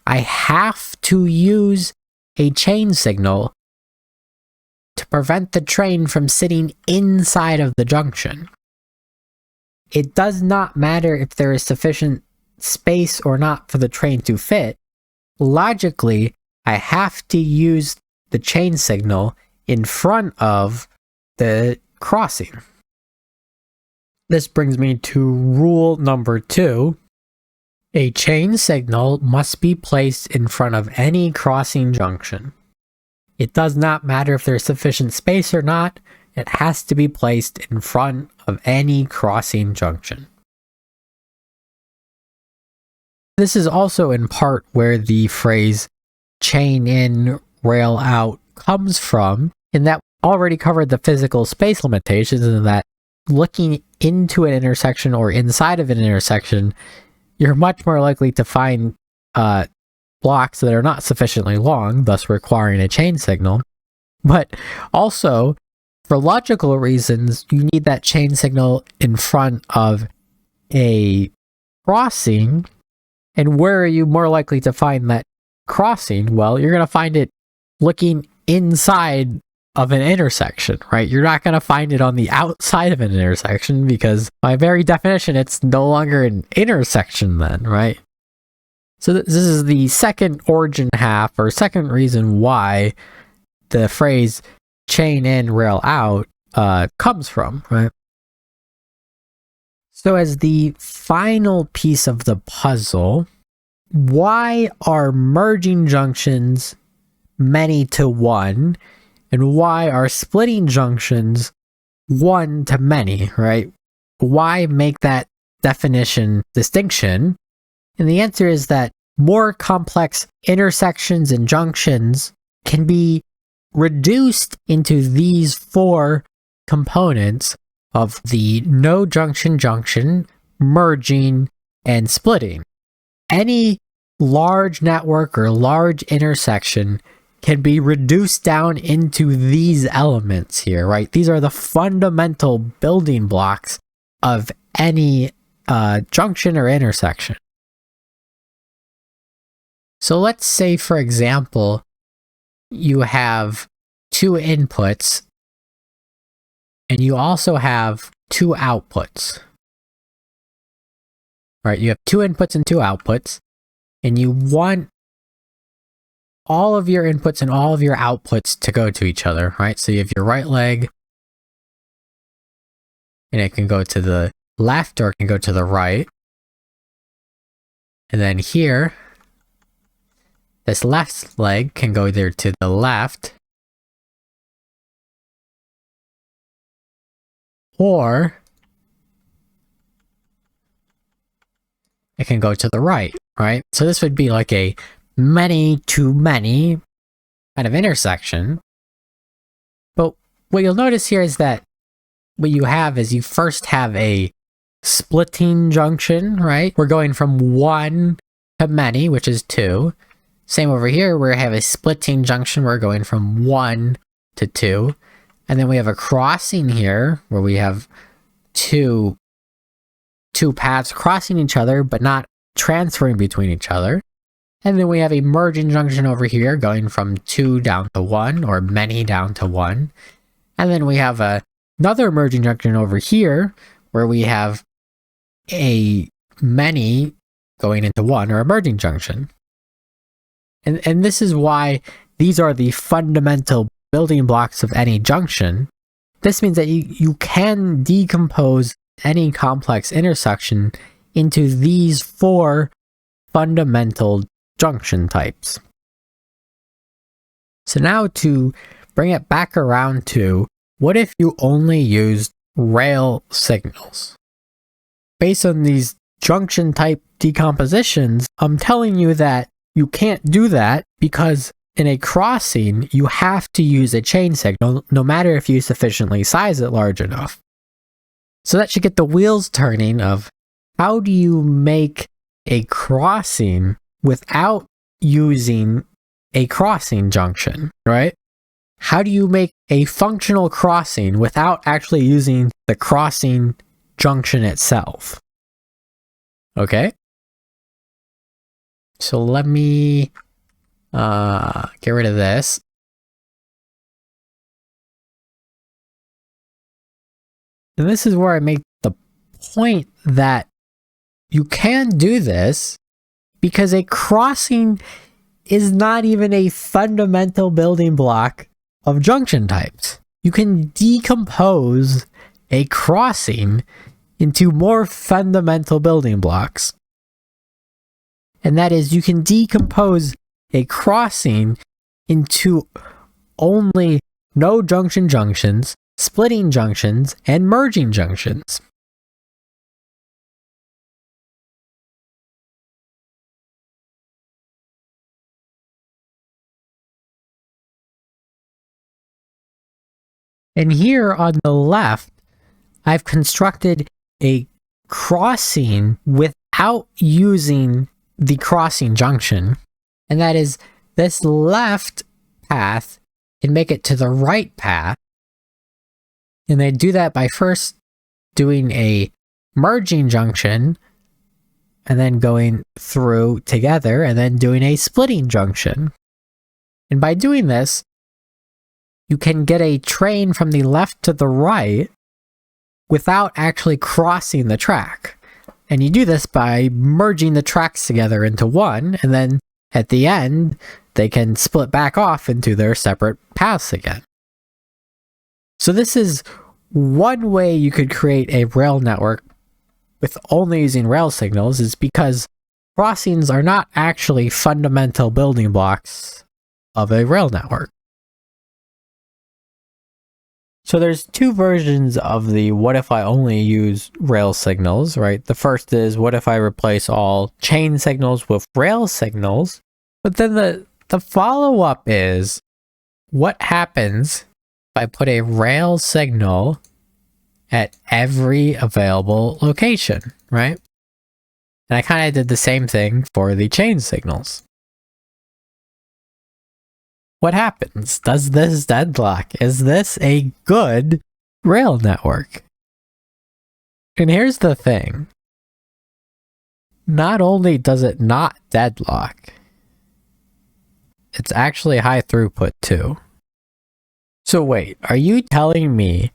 I have to use a chain signal to prevent the train from sitting inside of the junction. It does not matter if there is sufficient space or not for the train to fit. Logically, I have to use the chain signal in front of the crossing. This brings me to rule number 2. A chain signal must be placed in front of any crossing junction. It does not matter if there's sufficient space or not, it has to be placed in front of any crossing junction. This is also in part where the phrase chain in, rail out comes from, in that we already covered the physical space limitations, and that looking into an intersection or inside of an intersection, you're much more likely to find blocks that are not sufficiently long, thus requiring a chain signal. But also, for logical reasons, you need that chain signal in front of a crossing. And where are you more likely to find that crossing? Well, you're going to find it looking inside of an intersection, right? You're not going to find it on the outside of an intersection, because by very definition, it's no longer an intersection then, right? So this is the second origin half, or second reason why the phrase chain in, rail out comes from, right? So as the final piece of the puzzle, why are merging junctions many to one, and why are splitting junctions one to many, right? Why make that definition distinction? And the answer is that more complex intersections and junctions can be reduced into these 4 components of the no junction junction, merging, and splitting. Any large network or large intersection can be reduced down into these elements here, right? These are the fundamental building blocks of any junction or intersection. So let's say, for example, you have 2 inputs and you also have 2 outputs. Right, you have 2 inputs and 2 outputs, and you want all of your inputs and all of your outputs to go to each other, right? So you have your right leg, and it can go to the left or it can go to the right. And then here, this left leg can go either to the left or it can go to the right, right? So this would be like a many to many kind of intersection. But what you'll notice here is that what you have is you first have a splitting junction, right? We're going from 1 to many, which is 2. Same over here, where we have a splitting junction, we're going from 1 to 2. And then we have a crossing here, where we have two paths crossing each other, but not transferring between each other. And then we have a merging junction over here, going from 2 down to 1, or many down to 1. And then we have another merging junction over here, where we have a many going into 1, or a merging junction. And this is why these are the fundamental building blocks of any junction. This means that you can decompose any complex intersection into these 4 fundamental junction types. So now to bring it back around to, what if you only used rail signals? Based on these junction type decompositions, I'm telling you that you can't do that because in a crossing, you have to use a chain signal no matter if you sufficiently size it large enough. So that should get the wheels turning of how do you make a crossing without using a crossing junction, right? How do you make a functional crossing without actually using the crossing junction itself? Okay. So let me get rid of this. And this is where I make the point that you can do this because a crossing is not even a fundamental building block of junction types. You can decompose a crossing into more fundamental building blocks. And that is, you can decompose a crossing into only no junction junctions, splitting junctions, and merging junctions. And here on the left, I've constructed a crossing without using the crossing junction. And that is, this left path can make it to the right path. And they do that by first doing a merging junction and then going through together and then doing a splitting junction. And by doing this, you can get a train from the left to the right without actually crossing the track. And you do this by merging the tracks together into one, and then at the end, they can split back off into their separate paths again. So this is one way you could create a rail network with only using rail signals, is because crossings are not actually fundamental building blocks of a rail network. So there's 2 versions of the what if I only use rail signals, right? The first is what if I replace all chain signals with rail signals? But then the follow-up is, what happens if I put a rail signal at every available location, right? And I kind of did the same thing for the chain signals. What happens? Does this deadlock? Is this a good rail network? And here's the thing. Not only does it not deadlock, it's actually high throughput too. So wait, are you telling me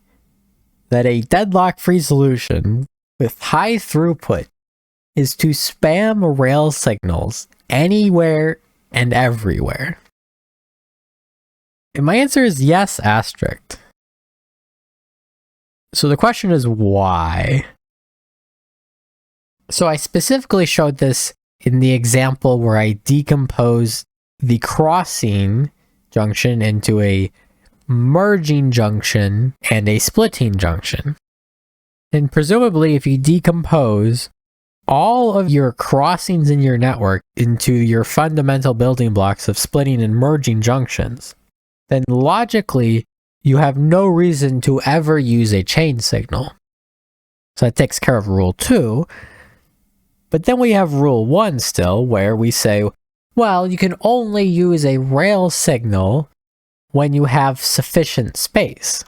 that a deadlock-free solution with high throughput is to spam rail signals anywhere and everywhere? And my answer is yes, Asterisk. So the question is why? So I specifically showed this in the example where I decomposed the crossing junction into a merging junction and a splitting junction. And presumably if you decompose all of your crossings in your network into your fundamental building blocks of splitting and merging junctions, then logically, you have no reason to ever use a chain signal. So that takes care of rule 2. But then we have rule 1 still, where we say, well, you can only use a rail signal when you have sufficient space.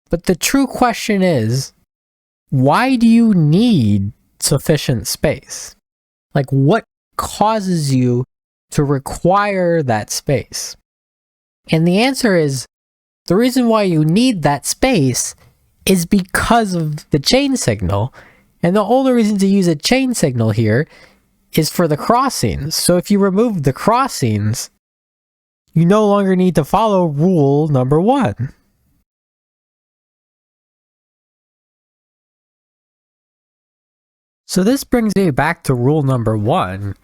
But the true question is, why do you need sufficient space? Like, what causes you to require that space? And the answer is, the reason why you need that space is because of the chain signal. And the only reason to use a chain signal here is for the crossings. So if you remove the crossings, you no longer need to follow rule number 1. So this brings me back to rule number 1,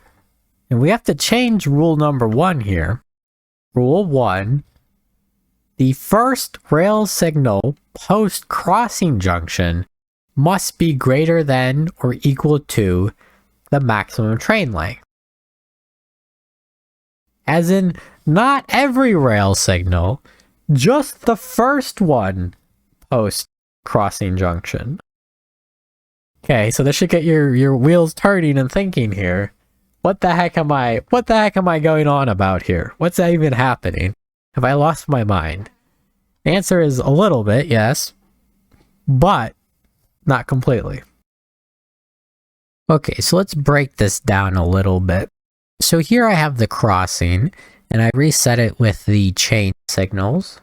and we have to change rule number 1 here. Rule 1, the first rail signal post-crossing junction must be greater than or equal to the maximum train length. As in, not every rail signal, just the first one post-crossing junction. Okay, so this should get your wheels turning and thinking here. What the heck am I going on about here? What's even happening? Have I lost my mind? The answer is a little bit, yes, but not completely. Okay, so let's break this down a little bit. So here I have the crossing, and I reset it with the chain signals.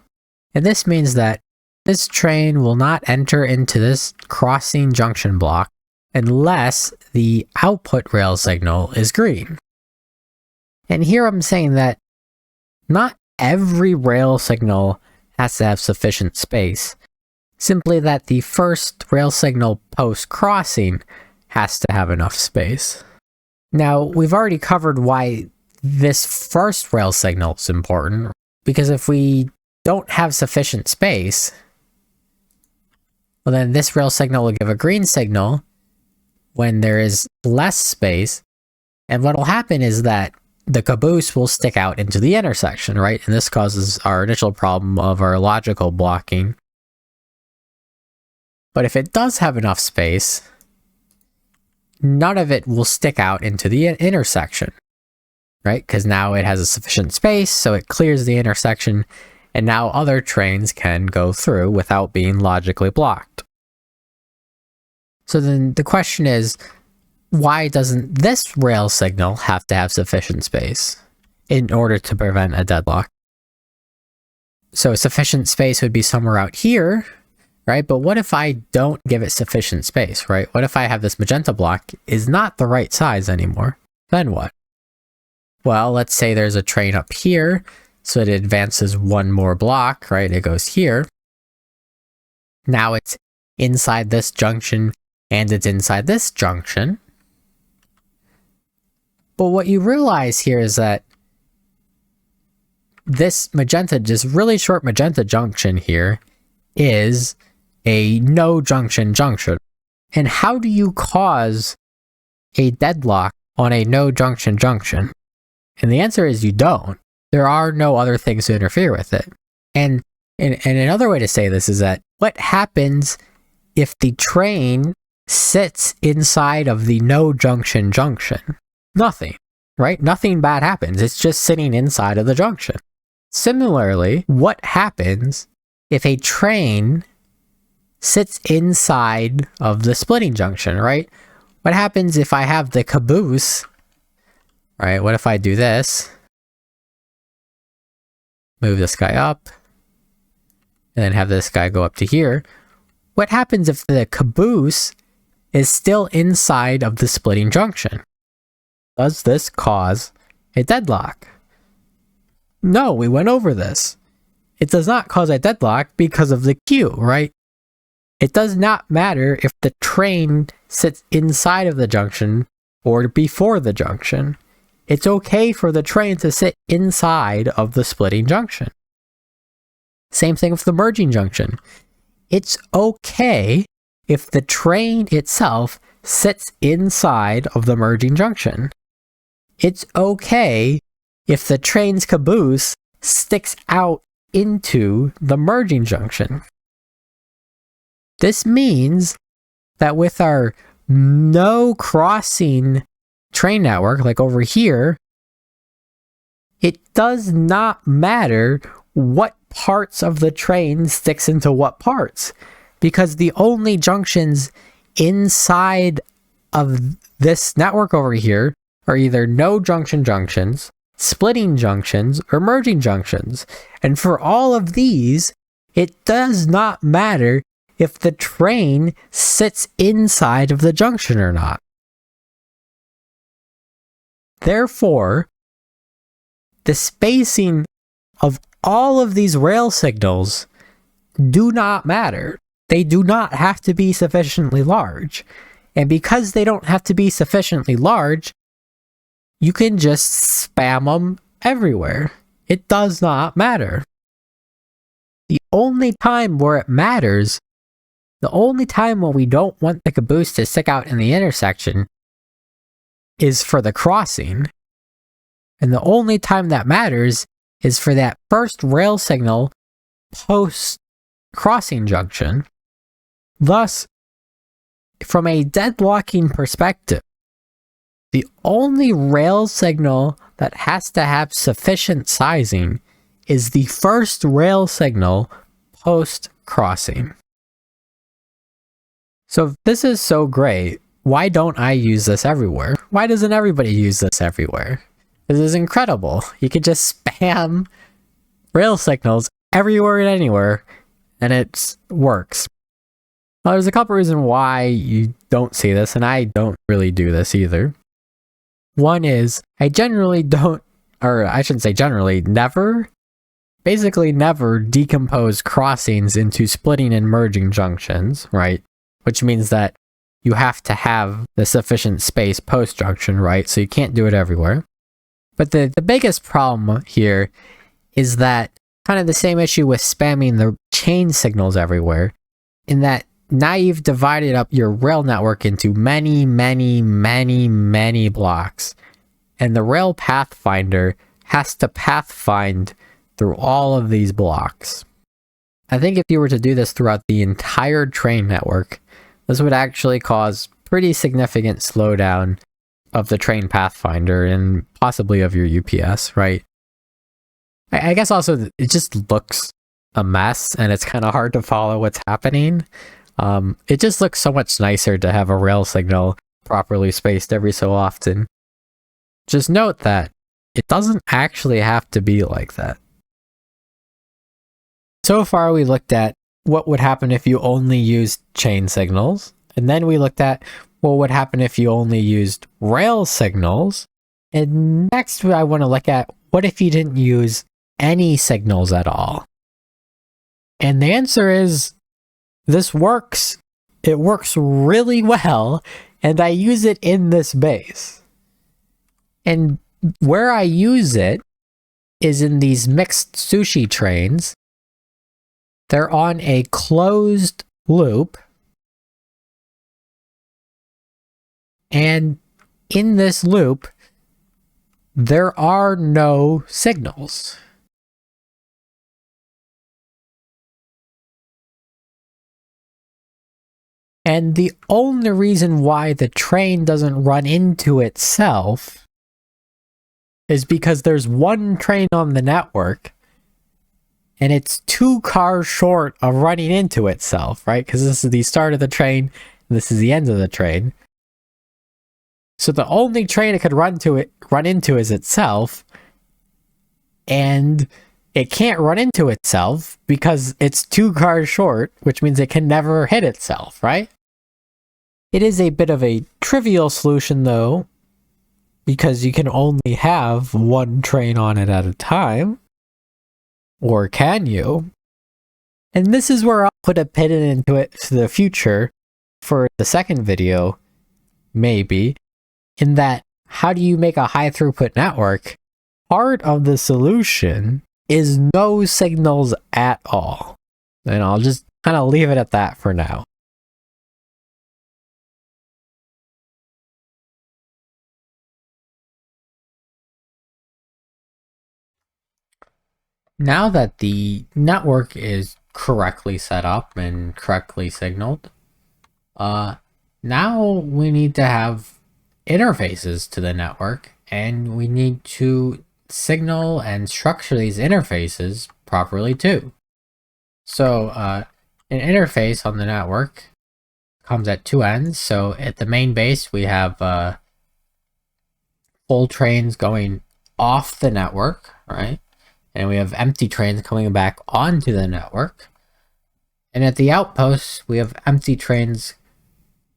And this means that this train will not enter into this crossing junction block unless the output rail signal is green. And here I'm saying that not every rail signal has to have sufficient space, simply that the first rail signal post-crossing has to have enough space. Now, we've already covered why this first rail signal is important, because if we don't have sufficient space, well then this rail signal will give a green signal when there is less space, and what will happen is that the caboose will stick out into the intersection, right? And this causes our initial problem of our logical blocking. But if it does have enough space, none of it will stick out into the intersection, right? Because now it has a sufficient space, so it clears the intersection, and now other trains can go through without being logically blocked. So then the question is, why doesn't this rail signal have to have sufficient space in order to prevent a deadlock? So sufficient space would be somewhere out here, right? But what if I don't give it sufficient space, right? What if I have this magenta block is not the right size anymore? Then what? Well, let's say there's a train up here, so it advances one more block, right? It goes here. Now it's inside this junction, and it's inside this junction. But what you realize here is that this really short magenta junction here is a no junction junction. And how do you cause a deadlock on a no junction junction? And the answer is you don't. There are no other things to interfere with it. And another way to say this is that what happens if the train sits inside of the no junction junction? Nothing, right? Nothing bad happens. It's just sitting inside of the junction. Similarly, what happens if a train sits inside of the splitting junction, right? What happens if I have the caboose, right? What if I do this? Move this guy up, and then have this guy go up to here. What happens if the caboose is still inside of the splitting junction? Does this cause a deadlock? No, we went over this. It does not cause a deadlock because of the queue, right? It does not matter if the train sits inside of the junction or before the junction. It's okay for the train to sit inside of the splitting junction. Same thing with the merging junction. It's okay if the train itself sits inside of the merging junction. It's okay if the train's caboose sticks out into the merging junction. This means that with our no crossing train network, like over here, it does not matter what parts of the train sticks into what parts, because the only junctions inside of this network over here are either no junction junctions, splitting junctions, or merging junctions. And for all of these, it does not matter if the train sits inside of the junction or not. Therefore, the spacing of all of these rail signals do not matter. They do not have to be sufficiently large. And because they don't have to be sufficiently large, you can just spam them everywhere. It does not matter. The only time where it matters, the only time when we don't want the caboose to stick out in the intersection is for the crossing. And the only time that matters is for that first rail signal post-crossing junction. Thus, from a deadlocking perspective, the only rail signal that has to have sufficient sizing is the first rail signal post-crossing. So if this is so great, why don't I use this everywhere? Why doesn't everybody use this everywhere? This is incredible. You could just spam rail signals everywhere and anywhere, and it works. Well, there's a couple reasons why you don't see this, and I don't really do this either. One is, I generally don't, or I shouldn't say generally, basically never decompose crossings into splitting and merging junctions, right? Which means that you have to have the sufficient space post-junction, right? So you can't do it everywhere. But the biggest problem here is that kind of the same issue with spamming the chain signals everywhere, in that now you've divided up your rail network into many, many, many, many blocks. And the rail pathfinder has to pathfind through all of these blocks. I think if you were to do this throughout the entire train network, this would actually cause pretty significant slowdown of the train pathfinder and possibly of your UPS, right? I guess also it just looks a mess and it's kind of hard to follow what's happening. It just looks so much nicer to have a rail signal properly spaced every so often. Just note that it doesn't actually have to be like that. So far we looked at what would happen if you only used chain signals, and then we looked at what would happen if you only used rail signals, and next I want to look at what if you didn't use any signals at all. And the answer is, this works. It works really well, and I use it in this base. And where I use it is in these mixed sushi trains. They're on a closed loop. And in this loop, there are no signals. And the only reason why the train doesn't run into itself is because there's one train on the network and it's 2 cars short of running into itself, right? Because this is the start of the train, and this is the end of the train. So the only train it could run into is itself, and it can't run into itself because it's 2 cars short, which means it can never hit itself, right? It is a bit of a trivial solution though, because you can only have one train on it at a time. Or can you? And this is where I'll put a pin into it to the future for the second video, maybe, in that how do you make a high throughput network? Part of the solution is no signals at all. And I'll just kind of leave it at that for now. Now that the network is correctly set up and correctly signaled, now we need to have interfaces to the network, and we need to signal and structure these interfaces properly too. So an interface on the network comes at 2 ends. So at the main base, we have full trains going off the network, right? And we have empty trains coming back onto the network. And at the outposts, we have empty trains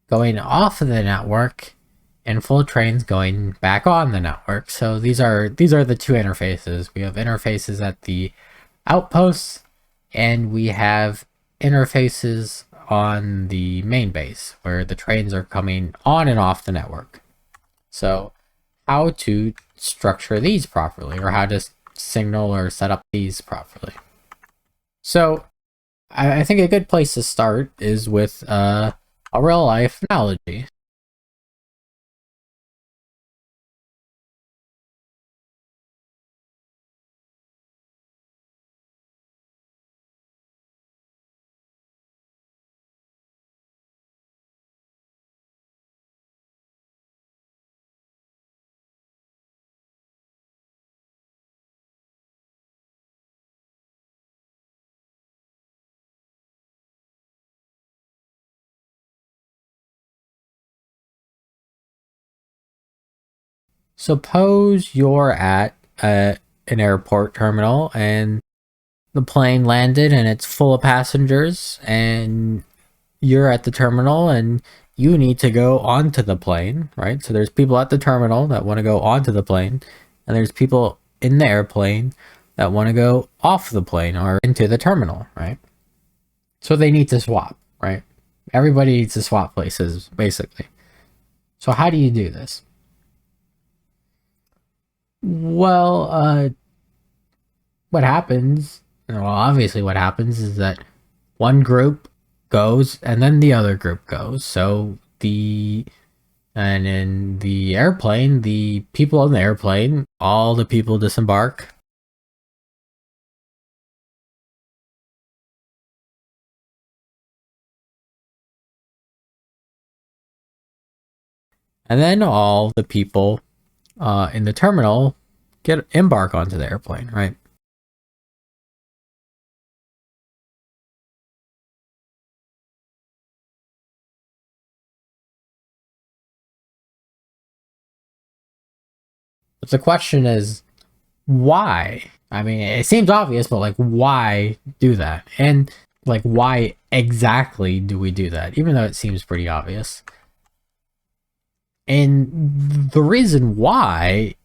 going off of the network and full trains going back on the network. So these are the 2 interfaces. We have interfaces at the outposts, and we have interfaces on the main base where the trains are coming on and off the network. So how to structure these properly, or how to signal or set up these properly. So I think a good place to start is with a real life analogy. Suppose you're at an airport terminal and the plane landed and it's full of passengers, and you're at the terminal and you need to go onto the plane, right? So there's people at the terminal that want to go onto the plane, and there's people in the airplane that want to go off the plane or into the terminal, right? So they need to swap, right? Everybody needs to swap places, basically. So how do you do this? Well, what happens, well, obviously what happens is that one group goes and then the other group goes. So and in the airplane, the people in the airplane, all the people disembark. And then all the people in the terminal embark onto the airplane, right? But the question is, why? I mean, it seems obvious, but like, why do that? And like, why exactly do we do that? Even though it seems pretty obvious. And the reason why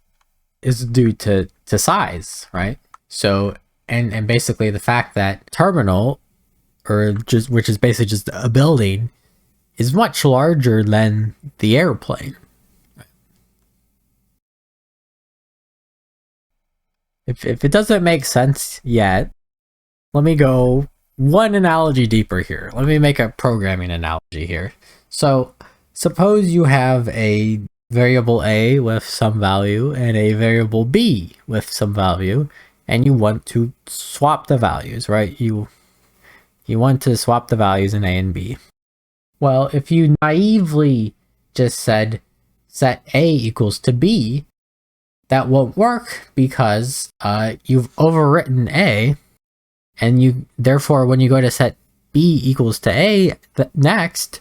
is due to size, right? So, and basically the fact that terminal, or just, which is basically just a building, is much larger than the airplane. If it doesn't make sense yet, let me go one analogy deeper here. Let me make a programming analogy here. So suppose you have a variable a with some value and a variable b with some value, and you want to swap the values, right? You want to swap the values in a and b. Well, if you naively just said set a equals to b, that won't work because you've overwritten a, and you therefore when you go to set b equals to a next,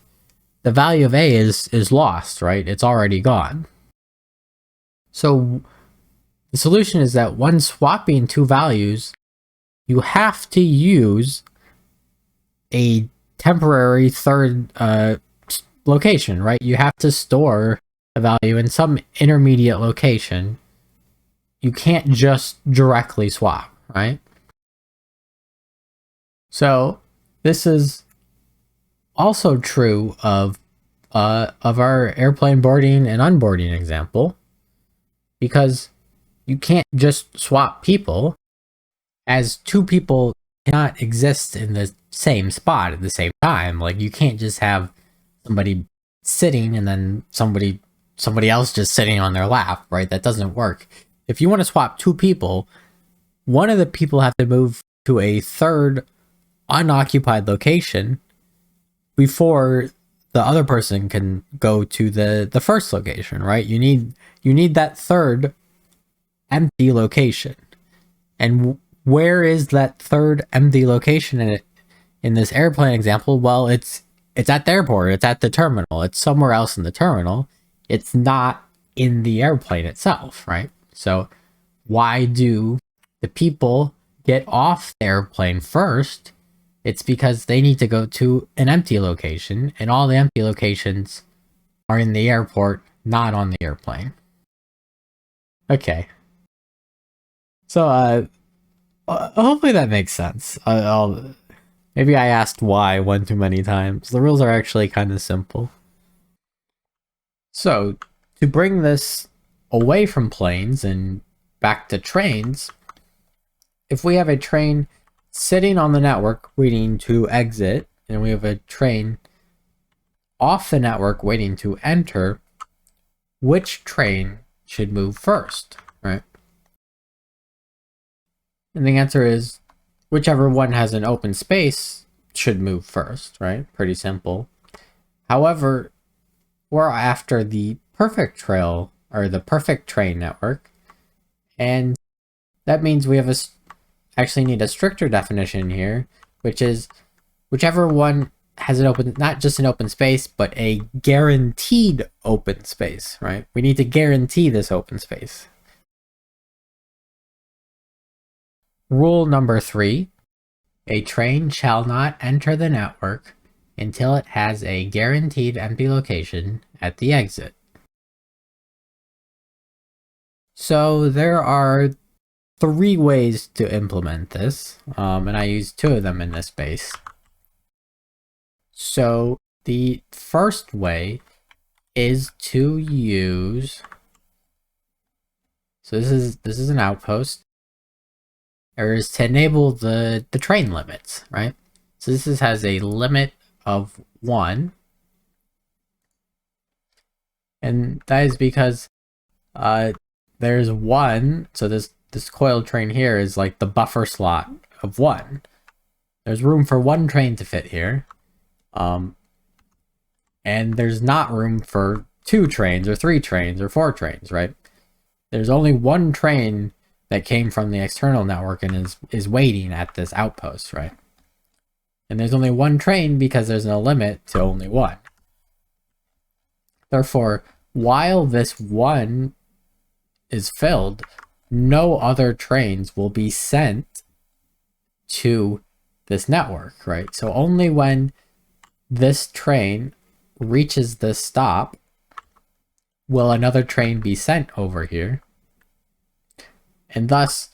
the value of a is lost, right? It's already gone. So the solution is that when swapping two values, you have to use a temporary third location, right? You have to store the value in some intermediate location. You can't just directly swap, right? So this is also true of our airplane boarding and unboarding example, because you can't just swap people, as two people cannot exist in the same spot at the same time. Like, you can't just have somebody sitting and then somebody else just sitting on their lap, right? That doesn't work. If you want to swap two people, one of the people have to move to a third unoccupied location before the other person can go to the first location, right? You need that third empty location. And where is that third empty location in this airplane example? Well, it's at the airport, it's at the terminal, it's somewhere else in the terminal. It's not in the airplane itself, right? So why do the people get off the airplane first? It's because they need to go to an empty location, and all the empty locations are in the airport, not on the airplane. Okay. So hopefully that makes sense. Maybe I asked why one too many times. The rules are actually kind of simple. So, to bring this away from planes and back to trains, if we have a train sitting on the network waiting to exit, and we have a train off the network waiting to enter, which train should move first, right? And the answer is whichever one has an open space should move first, right? Pretty simple. However, we're after the perfect trail or the perfect train network, and that means we have actually need a stricter definition here, which is whichever one has an open, not just an open space, but a guaranteed open space, right? We need to guarantee this open space. Rule number 3, a train shall not enter the network until it has a guaranteed empty location at the exit. So there are 3 ways to implement this, and I use 2 of them in this case. So the first way is to use, so this is an outpost, or is to enable the train limits, right? So this has a limit of 1, and that is because there's 1, so this coiled train here is like the buffer slot of 1. There's room for 1 train to fit here, and there's not room for 2 trains or 3 trains or 4 trains, right? There's only 1 train that came from the external network and is waiting at this outpost, right? And there's only 1 train because there's no limit to only 1. Therefore, while this 1 is filled, no other trains will be sent to this network, right? So only when this train reaches the stop will another train be sent over here. And thus,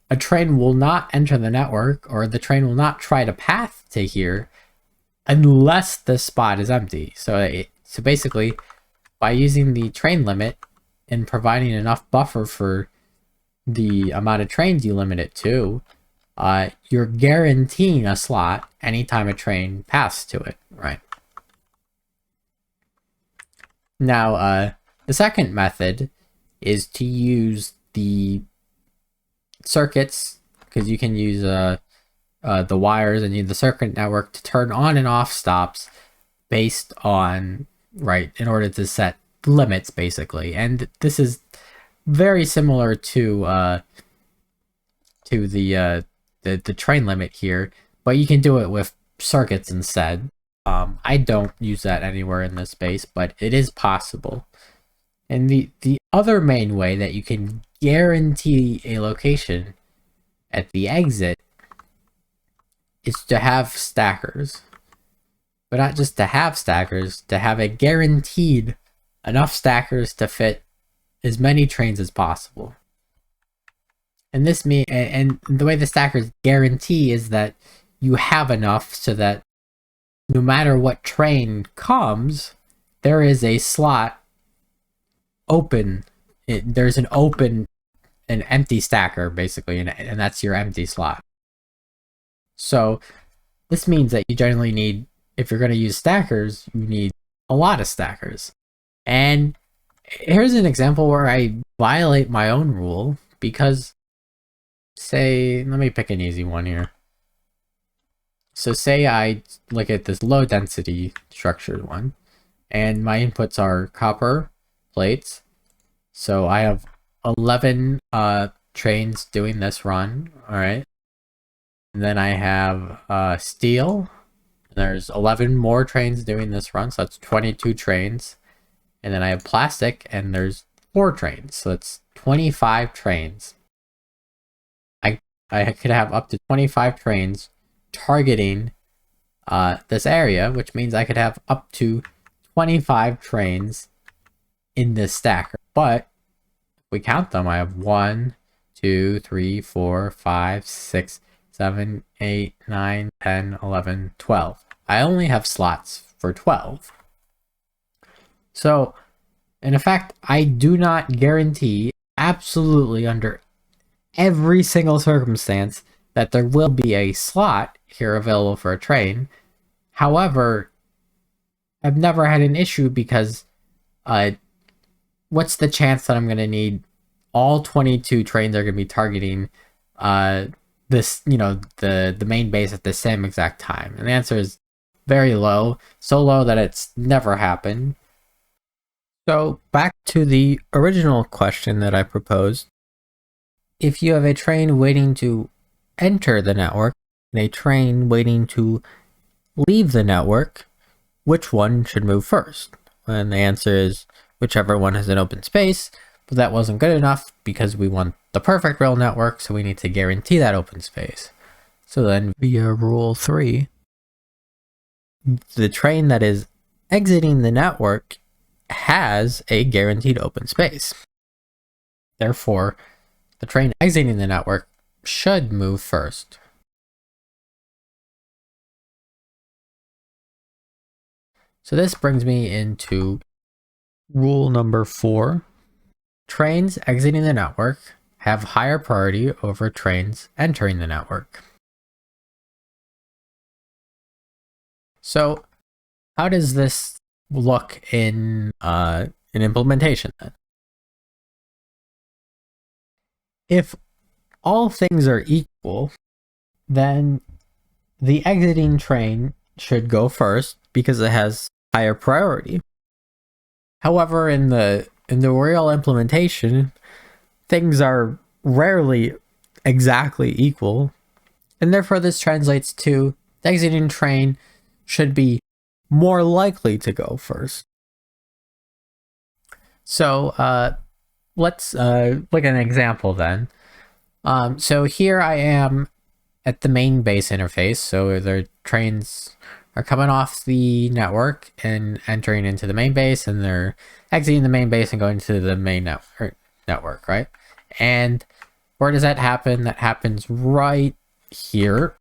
a train will not enter the network, or the train will not try to path to here unless the spot is empty. So basically, by using the train limit and providing enough buffer for the amount of trains you limit it to, you're guaranteeing a slot anytime a train passes to it, right? Now, the second method is to use the circuits, because you can use the wires and use the circuit network to turn on and off stops based on, right, in order to set limits, basically. And this is very similar to the train limit here, but you can do it with circuits instead. I don't use that anywhere in this space, but it is possible. And the other main way that you can guarantee a location at the exit is to have stackers. But not just to have stackers, to have a guaranteed enough stackers to fit as many trains as possible. And and the way the stackers guarantee is that you have enough so that no matter what train comes, there is a slot open. There's an empty stacker, basically, and that's your empty slot. So this means that you generally need, if you're going to use stackers, you need a lot of stackers. And here's an example where I violate my own rule, because say, let me pick an easy one here. So say I look at this low density structured one, and my inputs are copper plates. So I have 11 trains doing this run, all right? And then I have steel. There's 11 more trains doing this run, so that's 22 trains. And then I have plastic, and there's 4 trains, so it's 25 trains. I could have up to 25 trains targeting this area, which means I could have up to 25 trains in this stacker. But if we count them, I have 1, 2, 3, 4, 5, 6, 7, 8, 9, 10, 11, 12. I only have slots for 12. So, in effect, I do not guarantee absolutely under every single circumstance that there will be a slot here available for a train. However, I've never had an issue because what's the chance that I'm going to need all 22 trains are going to be targeting this, the main base at the same exact time? And the answer is very low, so low that it's never happened. So back to the original question that I proposed. If you have a train waiting to enter the network and a train waiting to leave the network, which one should move first? And the answer is whichever one has an open space, but that wasn't good enough because we want the perfect rail network, so we need to guarantee that open space. So then via rule 3, the train that is exiting the network has a guaranteed open space. Therefore, the train exiting the network should move first. So this brings me into rule number 4. Trains exiting the network have higher priority over trains entering the network. So how does this look in implementation then? If all things are equal, then the exiting train should go first because it has higher priority. However, in the real implementation, things are rarely exactly equal, and therefore this translates to the exiting train should be more likely to go first. So let's look at an example then. So here I am at the main base interface, so the trains are coming off the network and entering into the main base, and they're exiting the main base and going to the main network, right? And where does that happen? That happens right here.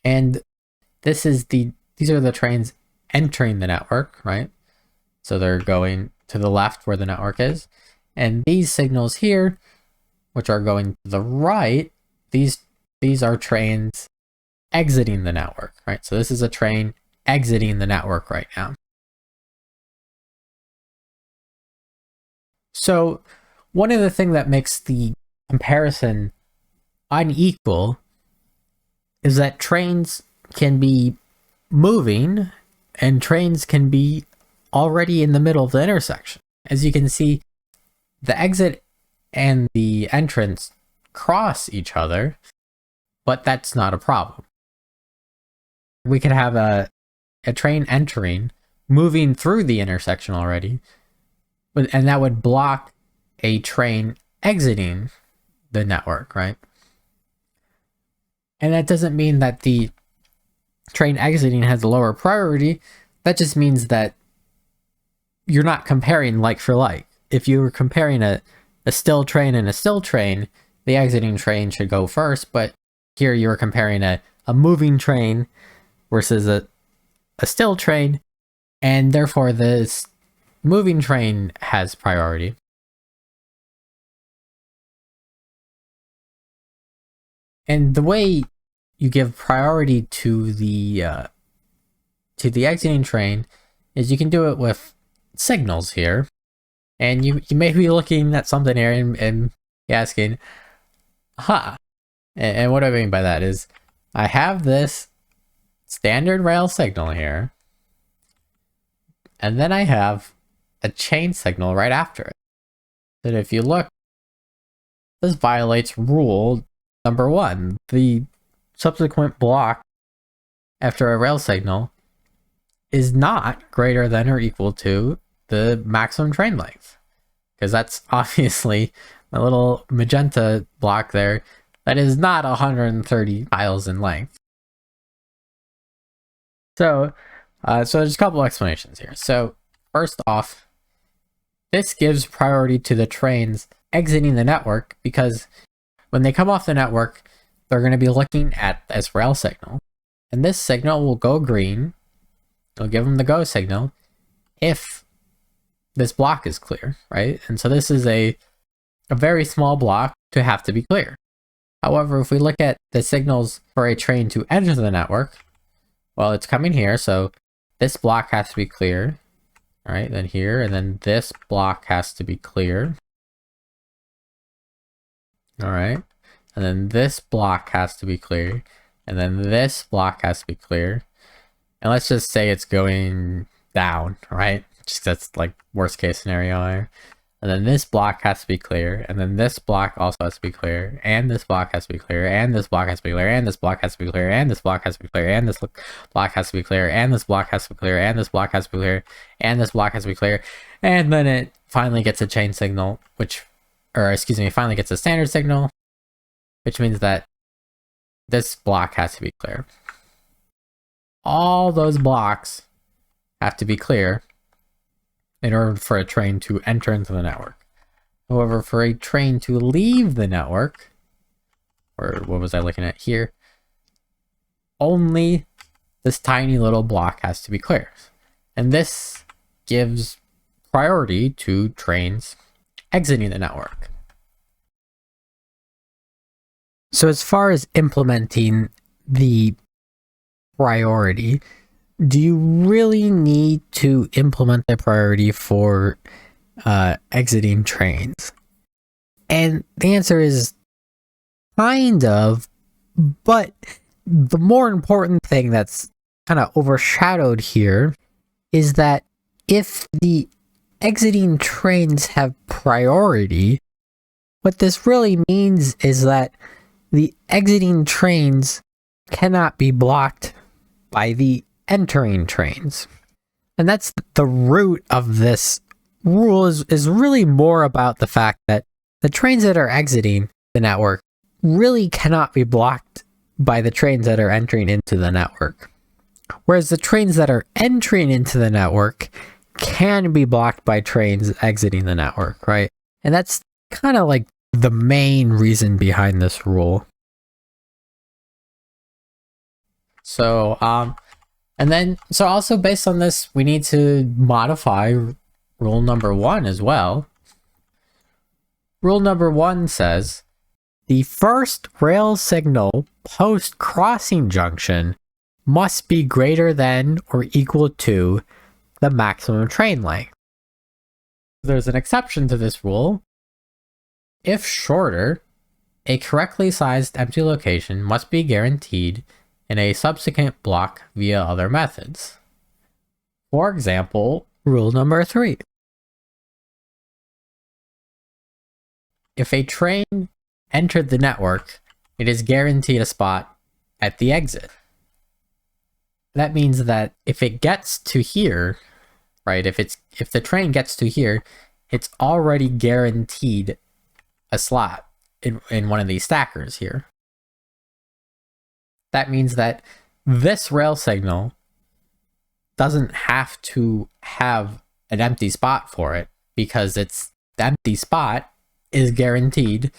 And these are the trains entering the network, right? So they're going to the left where the network is. And these signals here, which are going to the right, these are trains exiting the network, right? So this is a train exiting the network right now. So one of the things that makes the comparison unequal is that trains can be moving and trains can be already in the middle of the intersection. As you can see, the exit and the entrance cross each other, but that's not a problem. We could have a train entering, moving through the intersection already, and that would block a train exiting the network, right? And that doesn't mean that the train exiting has a lower priority. That just means that you're not comparing like for like. If you were comparing a still train and a still train, the exiting train should go first, but here you were comparing a moving train versus a still train, and therefore this moving train has priority. And the way you give priority to the exiting train is you can do it with signals here. And you may be looking at something here and asking, and what I mean by that is I have this standard rail signal here, and then I have a chain signal right after it. That if you look, this violates rule number 1. The subsequent block after a rail signal is not greater than or equal to the maximum train length, because that's obviously a little magenta block there that is not 130 miles in length. So there's a couple of explanations here. So first off, this gives priority to the trains exiting the network because when they come off the network, they're going to be looking at this rail signal. And this signal will go green. It'll give them the go signal if this block is clear, right? And so this is a very small block to have to be clear. However, if we look at the signals for a train to enter the network, well, it's coming here, so this block has to be clear, right? Then here, and then this block has to be clear. All right, and then this block has to be clear, and then this block has to be clear. And let's just say it's going down, right? Just that's like worst case scenario here. And then this block has to be clear, and then this block also has to be clear, and this block has to be clear, and this block has to be clear, and this block has to be clear, and this block has to be clear, and this block has to be clear, and this block has to be clear, and this block has to be clear, and this block has to be clear, and then it finally gets a chain signal, finally gets a standard signal, which means that this block has to be clear. All those blocks have to be clear in order for a train to enter into the network. However, for a train to leave the network, or what was I looking at here? Only this tiny little block has to be clear. And this gives priority to trains exiting the network. So as far as implementing the priority, do you really need to implement the priority for exiting trains? And the answer is kind of, but the more important thing that's kind of overshadowed here is that if the exiting trains have priority, what this really means is that the exiting trains cannot be blocked by the entering trains. And that's the root of this rule is really more about the fact that the trains that are exiting the network really cannot be blocked by the trains that are entering into the network. Whereas the trains that are entering into the network can be blocked by trains exiting the network, right? And that's kind of like the main reason behind this rule. So, so also based on this, we need to modify rule number 1 as well. Rule number 1 says, the first rail signal post-crossing junction must be greater than or equal to the maximum train length. There's an exception to this rule. If shorter, a correctly sized empty location must be guaranteed in a subsequent block via other methods. For example, rule number 3. If a train entered the network, it is guaranteed a spot at the exit. That means that if it gets to here, right, if the train gets to here, it's already guaranteed a slot in one of these stackers here. That means that this rail signal doesn't have to have an empty spot for it, because the empty spot is guaranteed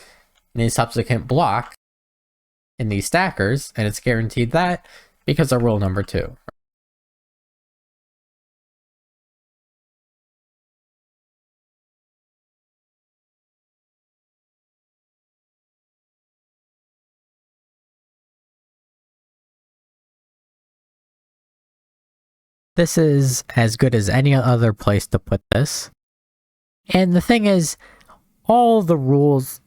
in a subsequent block in these stackers, and it's guaranteed that because of rule number 2. This is as good as any other place to put this. And the thing is, all the rules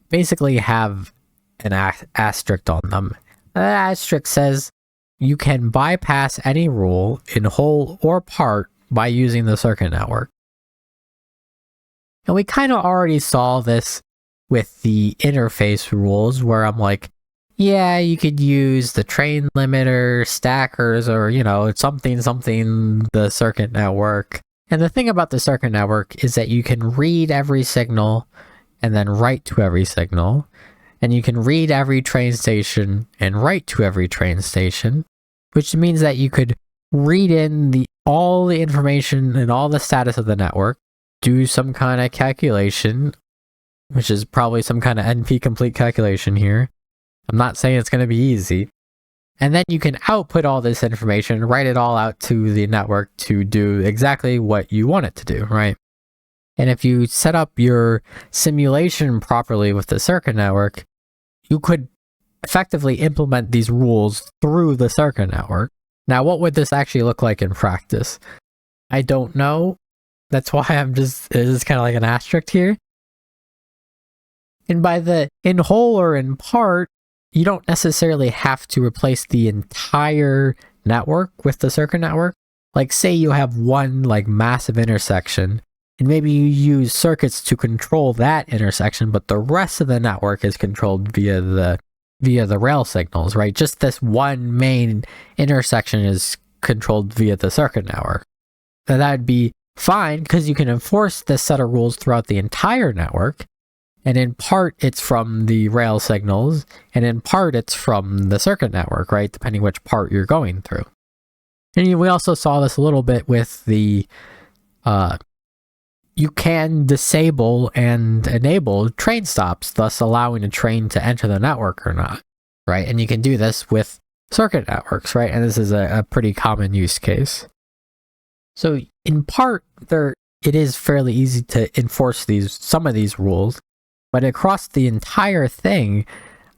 basically have an asterisk on them. That asterisk says you can bypass any rule in whole or part by using the circuit network. And we kind of already saw this with the interface rules, where I'm like, yeah, you could use the train limiter, stackers, or, something, the circuit network. And the thing about the circuit network is that you can read every signal and then write to every signal. And you can read every train station and write to every train station, which means that you could read in all the information and all the status of the network, do some kind of calculation, which is probably some kind of NP complete calculation here, I'm not saying it's going to be easy. And then you can output all this information, write it all out to the network to do exactly what you want it to do, right? And if you set up your simulation properly with the circuit network, you could effectively implement these rules through the circuit network. Now, what would this actually look like in practice? I don't know. That's why it is kind of like an asterisk here. And by the in whole or in part, you don't necessarily have to replace the entire network with the circuit network. Like, say you have one like massive intersection, and maybe you use circuits to control that intersection, but the rest of the network is controlled via the rail signals, right? Just this one main intersection is controlled via the circuit network. Now, that'd be fine because you can enforce this set of rules throughout the entire network. And in part, it's from the rail signals, and in part, it's from the circuit network, right? Depending which part you're going through. And we also saw this a little bit with the, you can disable and enable train stops, thus allowing a train to enter the network or not, right? And you can do this with circuit networks, right? And this is a pretty common use case. So in part, it is fairly easy to enforce some of these rules. But across the entire thing,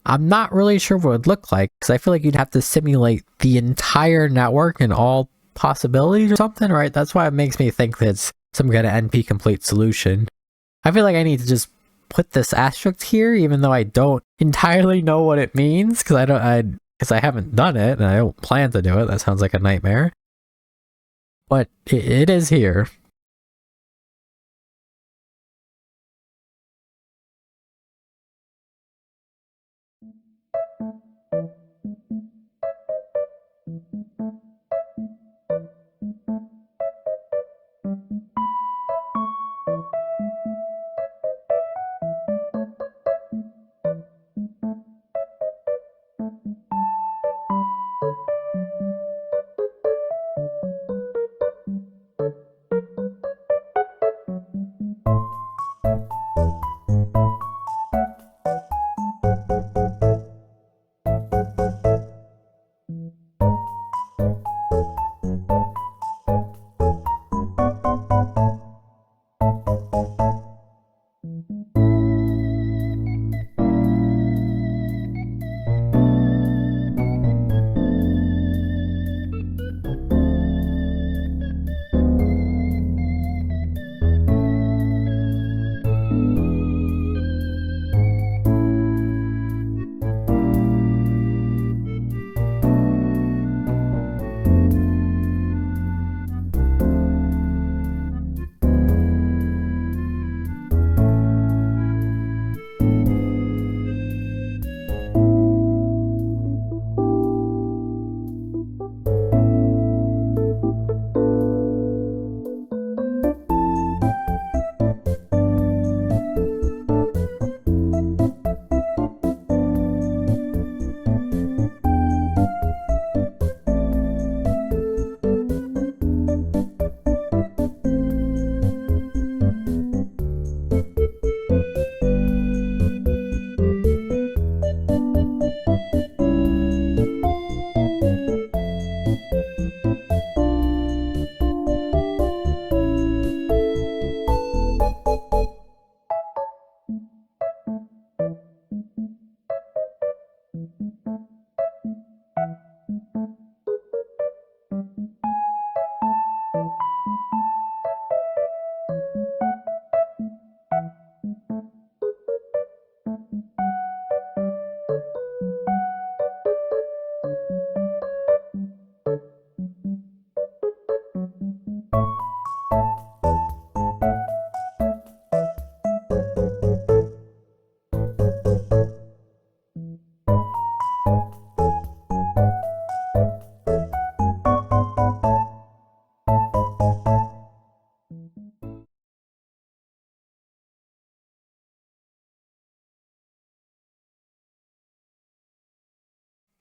I'm not really sure what it would look like, because I feel like you'd have to simulate the entire network and all possibilities or something, right? That's why it makes me think that it's some kind of NP-complete solution. I feel like I need to just put this asterisk here, even though I don't entirely know what it means, because I haven't done it, and I don't plan to do it. That sounds like a nightmare. But it is here.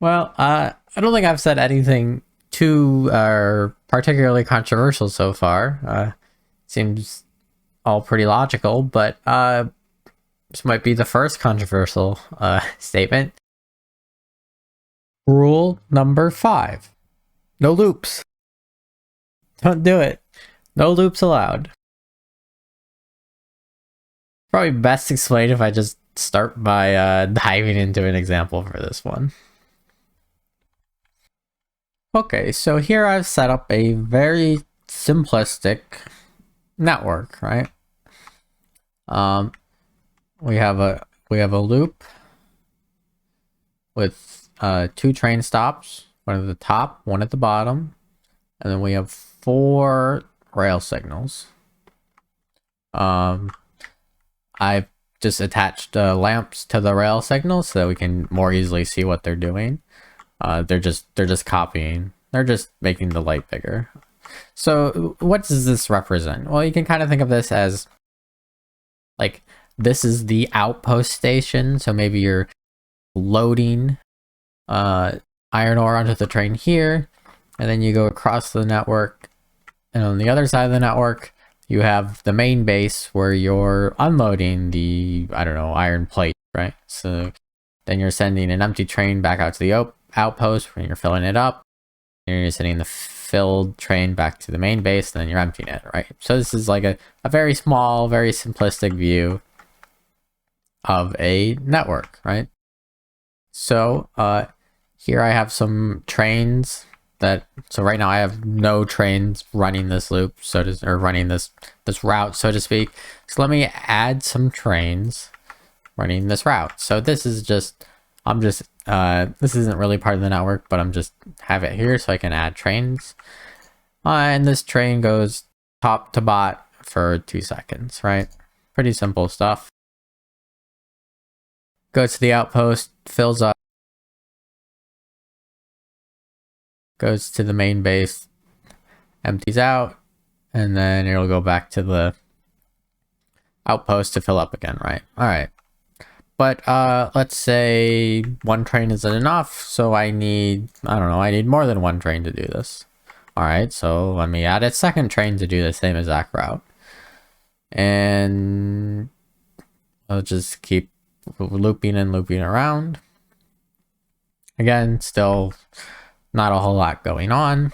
Well, I don't think I've said anything too particularly controversial so far. Seems all pretty logical, but this might be the first controversial statement. Rule number 5. No loops. Don't do it. No loops allowed. Probably best explained if I just start by diving into an example for this one. Okay, so here I've set up a very simplistic network, right? We have a loop with 2 train stops, one at the top, one at the bottom, and then we have 4 rail signals. I've just attached lamps to the rail signals so that we can more easily see what they're doing. They're just copying. They're just making the light bigger. So what does this represent? Well, you can kind of think of this as like this is the outpost station. So maybe you're loading iron ore onto the train here, and then you go across the network, and on the other side of the network you have the main base where you're unloading the, I don't know, iron plate, right? So then you're sending an empty train back out to the outpost when you're filling it up, and you're sending the filled train back to the main base, and then you're emptying it, right? So this is like a very small, very simplistic view of a network, right? So here I have some trains so right now I have no trains running this loop, or running this route, so to speak. So let me add some trains running this route. So this is just, this isn't really part of the network, but I'm just have it here so I can add trains. And this train goes top to bot for 2 seconds, right? Pretty simple stuff. Goes to the outpost, fills up, goes to the main base, empties out, and then it'll go back to the outpost to fill up again, right? All right. But let's say 1 train isn't enough, so I need more than 1 train to do this. All right, so let me add a 2nd train to do the same exact route. And I'll just keep looping and looping around. Again, still not a whole lot going on.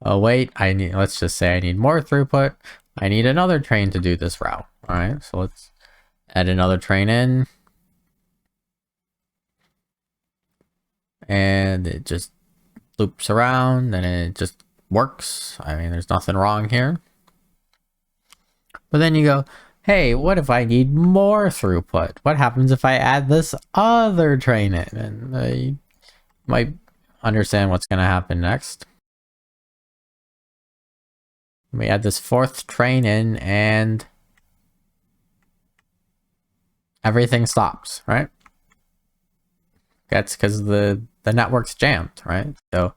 Oh wait, let's just say I need more throughput. I need another train to do this route. All right, so let's add another train in. And it just loops around and it just works. I mean, there's nothing wrong here. But then you go, hey, what if I need more throughput? What happens if I add this other train in? And you might understand what's going to happen next. We add this 4th train in and everything stops, right? That's because the network's jammed, right? So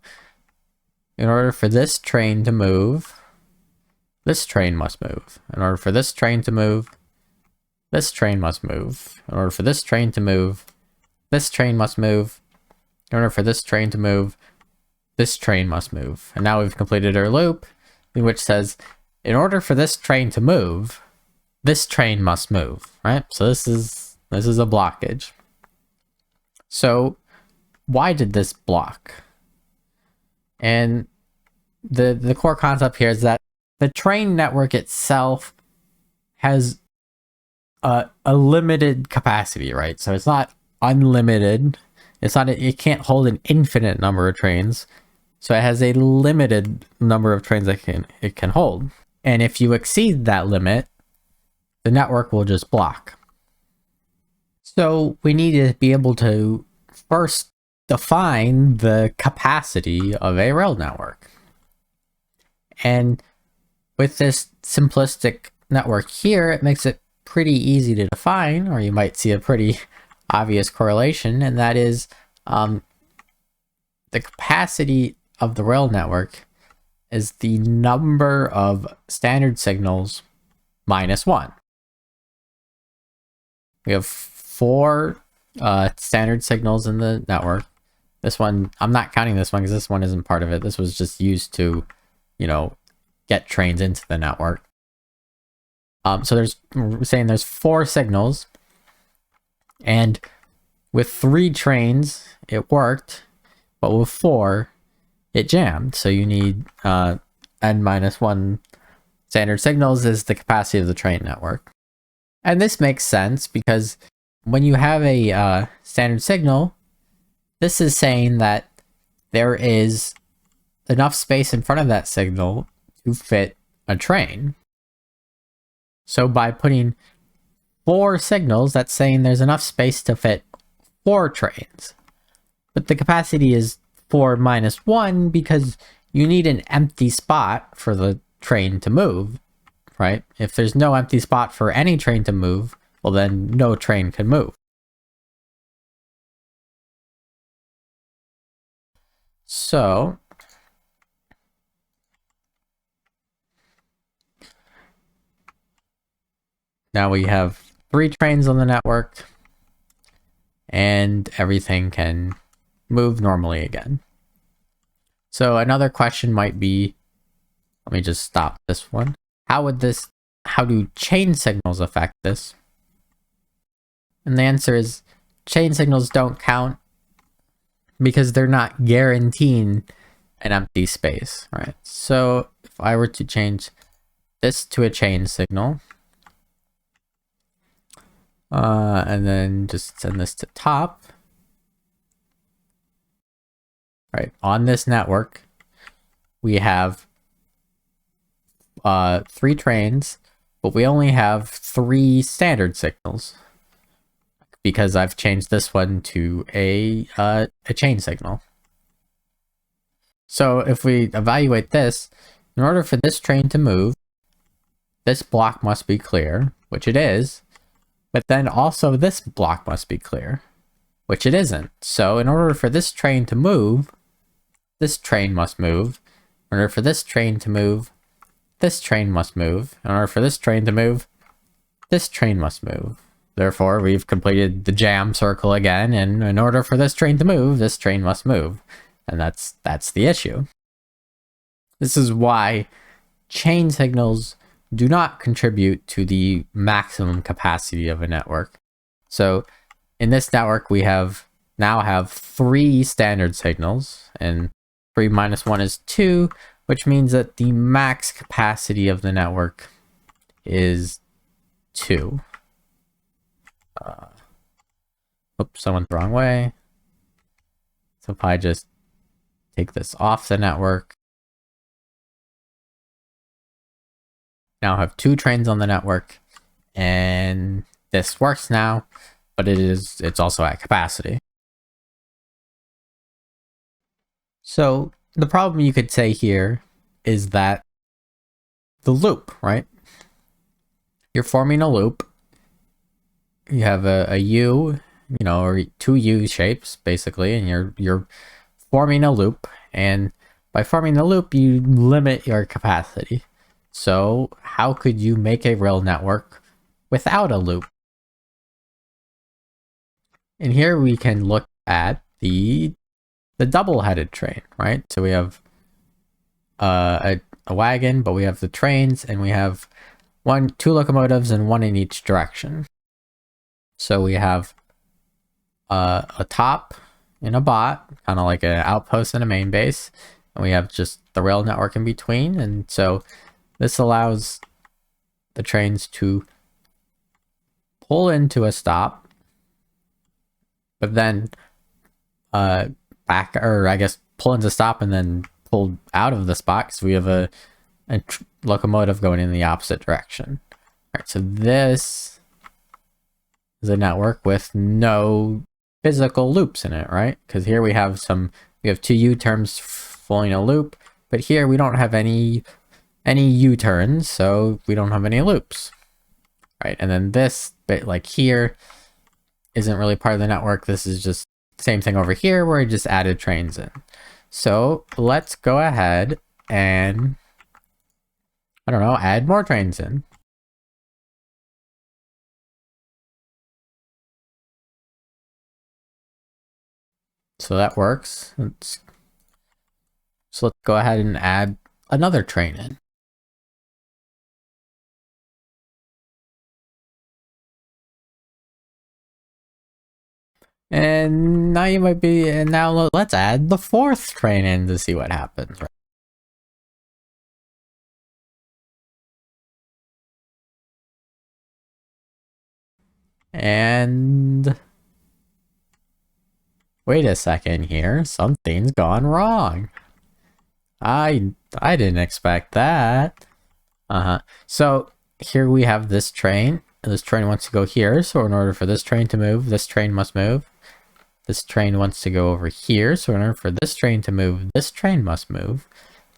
in order for this train to move, this train must move. In order for this train to move, this train must move. In order for this train to move, this train must move. In order for this train to move, this train must move. And now we've completed our loop, in which says, in order for this train to move, this train must move, right? So this is a blockage. So why did this block? And the core concept here is that the train network itself has a limited capacity, right? So it's not unlimited. It can't hold an infinite number of trains. So it has a limited number of trains that it can hold. And if you exceed that limit, the network will just block. So we need to be able to first define the capacity of a rail network. And with this simplistic network here, it makes it pretty easy to define, or you might see a pretty obvious correlation, and that is the capacity of the rail network is the number of standard signals minus 1. We have 4 standard signals in the network. This one, I'm not counting this one because this one isn't part of it. This was just used to, get trains into the network. So we're saying there's 4 signals, and with 3 trains it worked, but with 4, it jammed. So you need n-1 standard signals is the capacity of the train network. And this makes sense because when you have a standard signal, this is saying that there is enough space in front of that signal to fit a train. So by putting 4 signals, that's saying there's enough space to fit 4 trains. But the capacity is 4 minus 1 because you need an empty spot for the train to move, right? If there's no empty spot for any train to move, well then no train can move. So now we have 3 trains on the network and everything can move normally again. So another question might be, let me just stop this one. How do chain signals affect this? And the answer is chain signals don't count because they're not guaranteeing an empty space, right? So if I were to change this to a chain signal, and then just send this to top, right? On this network, we have 3 trains, but we only have 3 standard signals because I've changed this one to a chain signal. So if we evaluate this, in order for this train to move, this block must be clear, which it is, but then also this block must be clear, which it isn't. So in order for this train to move, this train must move. In order for this train to move, this train must move. In order for this train to move, this train must move. Therefore, we've completed the jam circle again, and in order for this train to move, this train must move. And that's the issue. This is why chain signals do not contribute to the maximum capacity of a network. So in this network, we now have 3 standard signals, and 3 minus 1 is 2, which means that the max capacity of the network is 2. Oops, I went the wrong way. So if I just take this off the network, now I have 2 trains on the network, and this works now, but it's also at capacity. So the problem you could say here is that the loop, right? You're forming a loop. You have a U, or 2 U shapes basically, and you're forming a loop, and by forming the loop, you limit your capacity. So how could you make a rail network without a loop? And here we can look at the double-headed train, right? So we have a wagon, but we have the trains, and we have 2 locomotives and 1 in each direction. So we have a top and a bot, kind of like an outpost and a main base, and we have just the rail network in between. And so this allows the trains to pull into a stop, but then pull into stop and then pull out of the spot because we have a locomotive going in the opposite direction. All right, so this is a network with no physical loops in it, right? Because here we have 2 U-turns following a loop, but here we don't have any U-turns, so we don't have any loops, right? And then this bit, like here, isn't really part of the network. This is just the same thing over here where I just added trains in. So let's go ahead and, I don't know, add more trains in. So that works. So let's go ahead and add another train in. And now you might be, and now let's add the fourth train in to see what happens. Right? And wait a second here, something's gone wrong. I didn't expect that. So here we have this train. This train wants to go here, so in order for this train to move, this train must move. This train wants to go over here, so in order for this train to move, this train must move.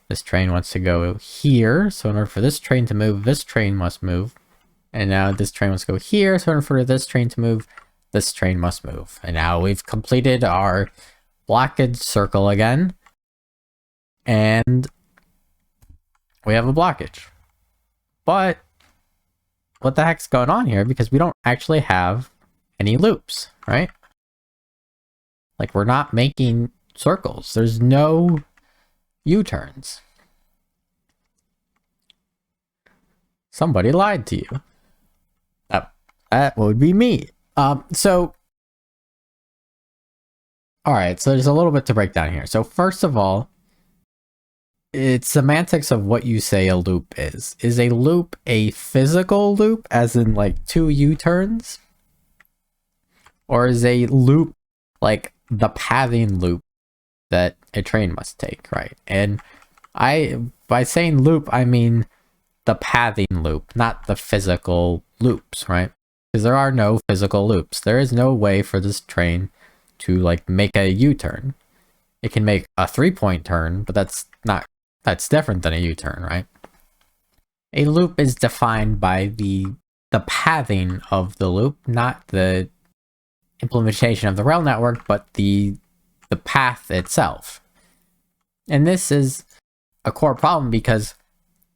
This train wants to go here, so in order for this train to move, this train must move. And now this train wants to go here, so in order for this train to move, this train must move. And now we've completed our blockage circle again. And we have a blockage. But what the heck's going on here? Because we don't actually have any loops, right? Like, we're not making circles. There's no U-turns. Somebody lied to you. That would be me. Alright, so there's a little bit to break down here. So first of all, it's semantics of what you say a loop is. Is a loop a physical loop, as in like 2 U-turns? Or is a loop like the pathing loop that a train must take, right? And by saying loop, I mean the pathing loop, not the physical loops, right? Because there are no physical loops. There is no way for this train to like make a U-turn. It can make a 3-point turn, but that's different than a U-turn, right? A loop is defined by the pathing of the loop, not the implementation of the rail network, but the path itself. And this is a core problem because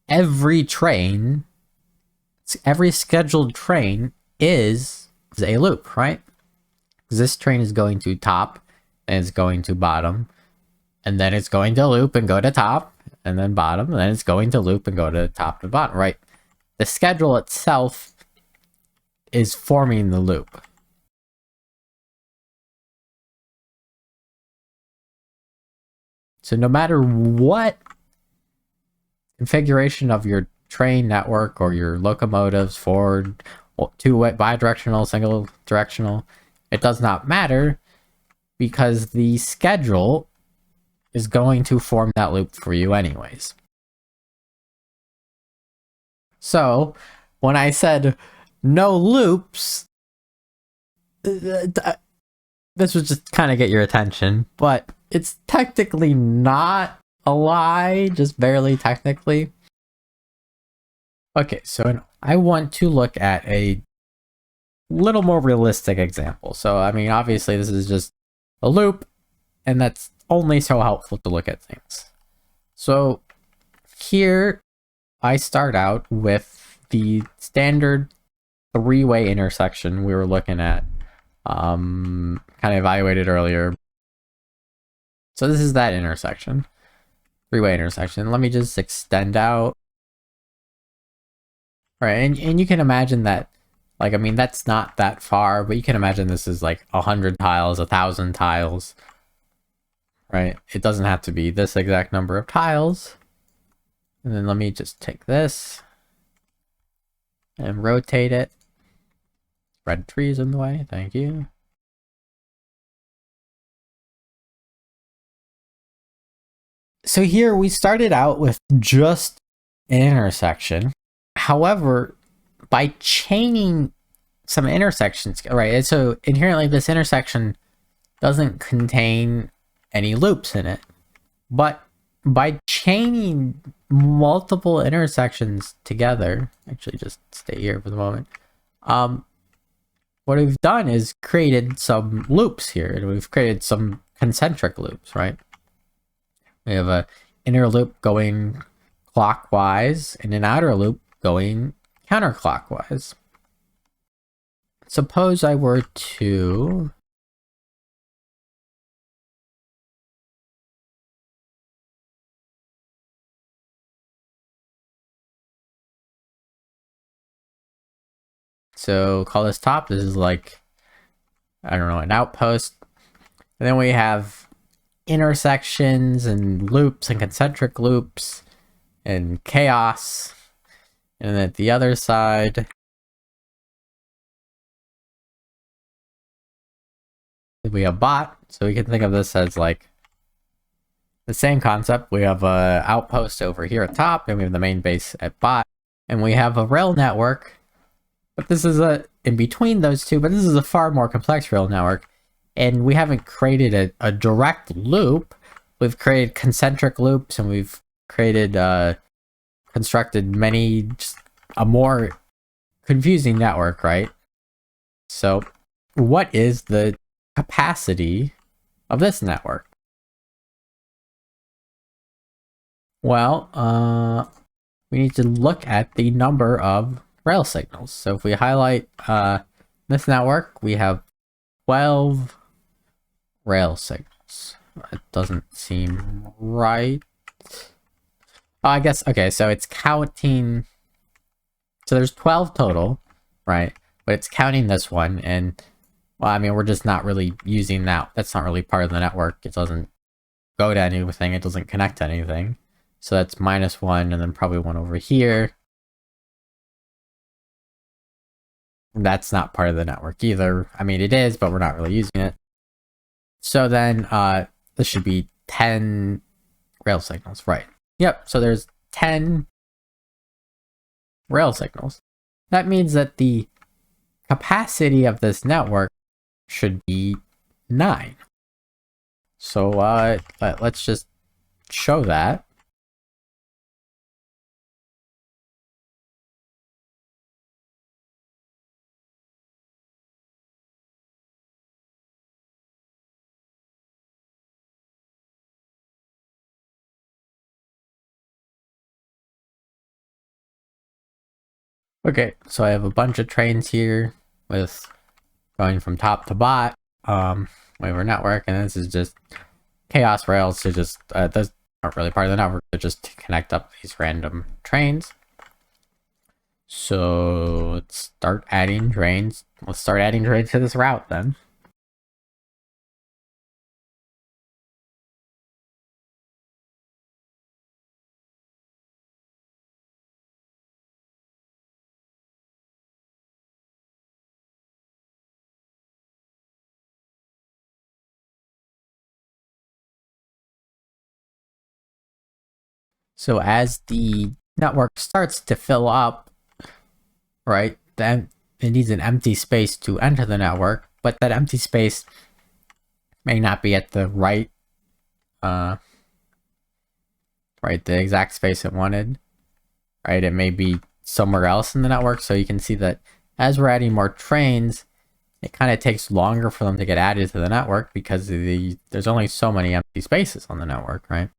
every scheduled train is a loop, right? This train is going to top, and it's going to bottom, and then it's going to loop and go to top, and then bottom, and then it's going to loop and go to top to bottom, right? The schedule itself is forming the loop. So no matter what configuration of your train network or your locomotives, forward, two-way, bi-directional, single directional, it does not matter because the schedule is going to form that loop for you anyways. So when I said no loops, this was just kind of get your attention, but it's technically not a lie, just barely technically. Okay, so I want to look at a little more realistic example. So, I mean, obviously this is just a loop, and that's only so helpful to look at things. So here I start out with the standard 3-way intersection we were looking at, kind of evaluated earlier. So this is that intersection, 3-way intersection. Let me just extend out. Right, and you can imagine that, like, I mean, that's not that far, but you can imagine this is like 100 tiles, 1,000 tiles, right? It doesn't have to be this exact number of tiles. And then let me just take this and rotate it. Red trees in the way, thank you. So here we started out with just an intersection. However, by chaining some intersections, right? So inherently this intersection doesn't contain any loops in it. But by chaining multiple intersections together, actually just stay here for the moment. What we've done is created some loops here, and we've created some concentric loops, right? We have an inner loop going clockwise and an outer loop going counterclockwise. Suppose I were to call this top. This is like I don't know, an outpost. And then we have intersections and loops and concentric loops and chaos. And then at the other side, we have bot. So we can think of this as like the same concept. We have a outpost over here at top, and we have the main base at bot, and we have a rail network. But this is in between those two, but this is a far more complex rail network. And we haven't created a direct loop. We've created concentric loops, and we've created, constructed a more confusing network, right? So what is the capacity of this network? Well, we need to look at the number of rail signals. So if we highlight this network, we have 12 rail signals. It doesn't seem right. Oh, I guess, okay, so it's counting. So there's 12 total, right? But it's counting this one, and, well, I mean, we're just not really using that. That's not really part of the network. It doesn't go to anything. It doesn't connect to anything. So that's -1, and then probably one over here. That's not part of the network either. I mean, it is, but we're not really using it. So then, this should be 10 rail signals, right? Yep, so there's 10 rail signals. That means that the capacity of this network should be 9. So, let's just show that. Okay, so I have a bunch of trains here with going from top to bot, waiver network, and this is just chaos rails to just, those aren't really part of the network, they're just to connect up these random trains. So let's start adding trains. Let's start adding trains to this route then. So as the network starts to fill up, right, then it needs an empty space to enter the network, but that empty space may not be at the right, the exact space it wanted, right? It may be somewhere else in the network. So you can see that as we're adding more trains, it kind of takes longer for them to get added to the network because there's only so many empty spaces on the network, right?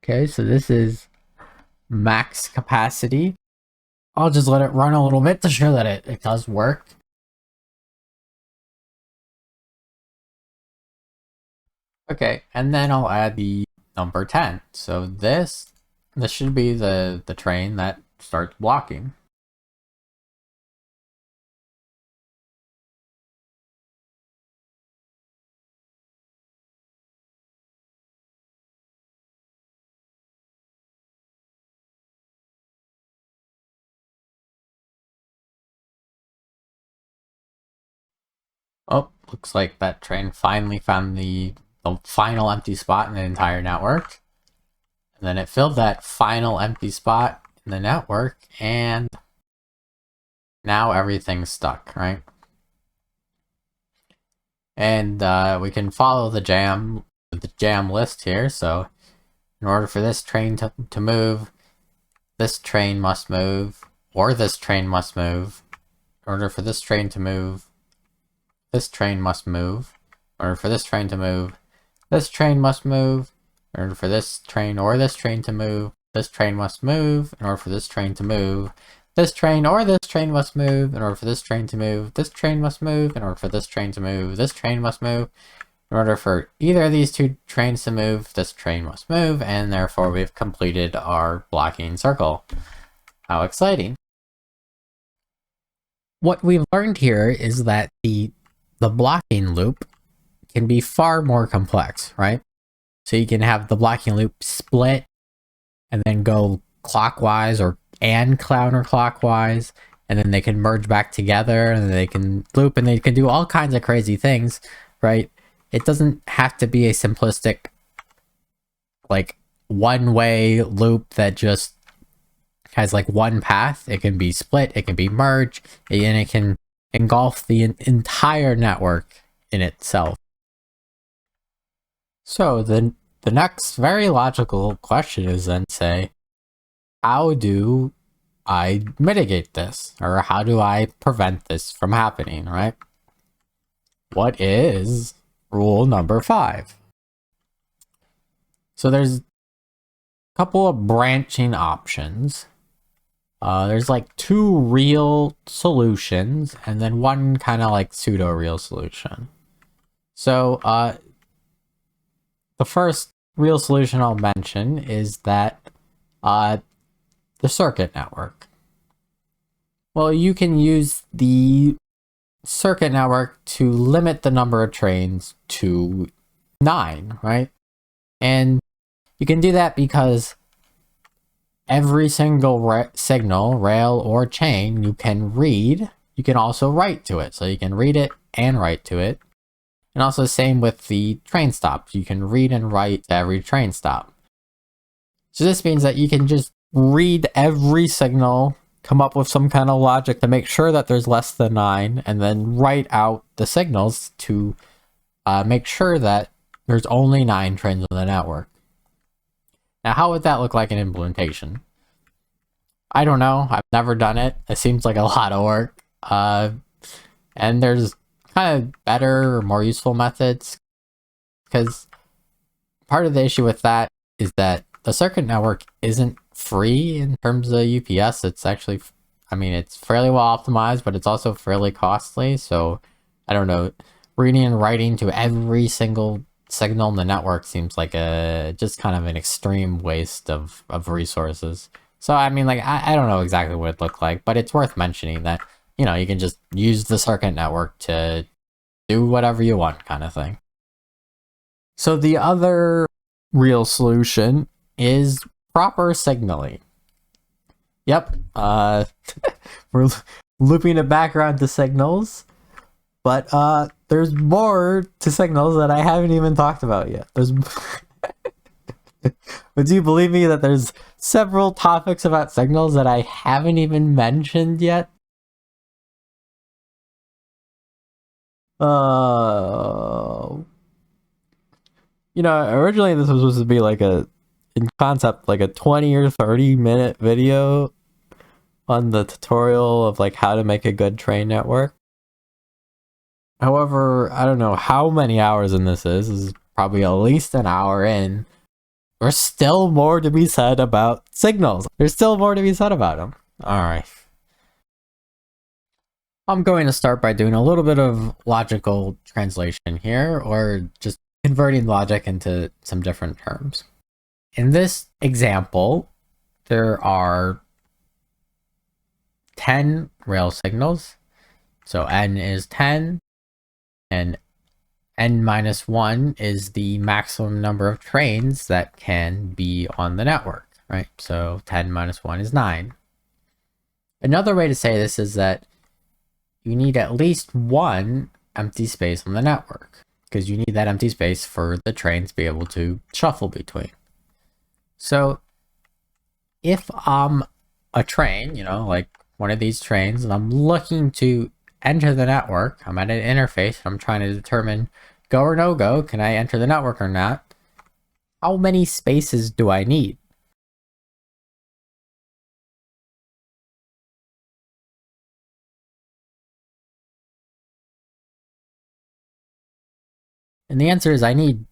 Okay, so this is max capacity. I'll just let it run a little bit to show that it does work. Okay, and then I'll add the number 10. So this should be the train that starts blocking. Oh, looks like that train finally found the final empty spot in the entire network. And then it filled that final empty spot in the network, and now everything's stuck, right? And we can follow the jam list here. So in order for this train to move, this train must move, or this train must move. In order for this train to move, this train must move. In order for this train to move, This train must move. In order for this train or this train to move, this train must move. In order for this train to move, this train or this train must move. In order for this train to move, this train must move. In order for this train to move, this train must move. In order for either of these two trains to move, this train must move, and therefore we've completed our blocking circle. How exciting. What we've learned here is that the blocking loop can be far more complex, right? So you can have the blocking loop split and then go clockwise and counterclockwise, and then they can merge back together, and they can loop, and they can do all kinds of crazy things, right? It doesn't have to be a simplistic, like, one-way loop that just has like one path. It can be split, it can be merged, and it can engulf the entire network in itself. So the next very logical question is then say, how do I mitigate this? Or how do I prevent this from happening, right? What is rule number 5? So there's a couple of branching options. There's like 2 real solutions and then one kind of like pseudo-real solution. So the first real solution I'll mention is that the circuit network. Well, you can use the circuit network to limit the number of trains to 9, right? And you can do that because every single signal, rail, or chain you can read, you can also write to it. So you can read it and write to it. And also the same with the train stops. You can read and write to every train stop. So this means that you can just read every signal, come up with some kind of logic to make sure that there's less than 9, and then write out the signals to make sure that there's only 9 trains on the network. Now, how would that look like in implementation? I don't know. I've never done it. It seems like a lot of work. And there's kind of better or more useful methods, because part of the issue with that is that the circuit network isn't free in terms of UPS. It's actually, I mean, it's fairly well optimized, but it's also fairly costly. So I don't know, reading and writing to every single signal in the network seems like just kind of an extreme waste of resources. So I mean, like, I don't know exactly what it looked like, but it's worth mentioning that, you know, you can just use the circuit network to do whatever you want, kind of thing. So the other real solution is proper signaling. Yep, we're looping it back around to signals, but there's more to signals that I haven't even talked about yet. But do you believe me that there's several topics about signals that I haven't even mentioned yet? You know, originally this was supposed to be like in concept, like a 20 or 30-minute video on the tutorial of like how to make a good train network. However, I don't know how many hours in this is probably at least an hour in. There's still more to be said about signals. There's still more to be said about them. Alright. I'm going to start by doing a little bit of logical translation here, or just converting logic into some different terms. In this example, there are 10 rail signals. So n is 10, and n minus 1 is the maximum number of trains that can be on the network, right? So 10 minus 1 is 9. Another way to say this is that you need at least one empty space on the network, because you need that empty space for the trains to be able to shuffle between. So if I'm a train, you know, like one of these trains, and I'm looking to enter the network, I'm at an interface, I'm trying to determine go or no go, can I enter the network or not? How many spaces do I need? And the answer is I need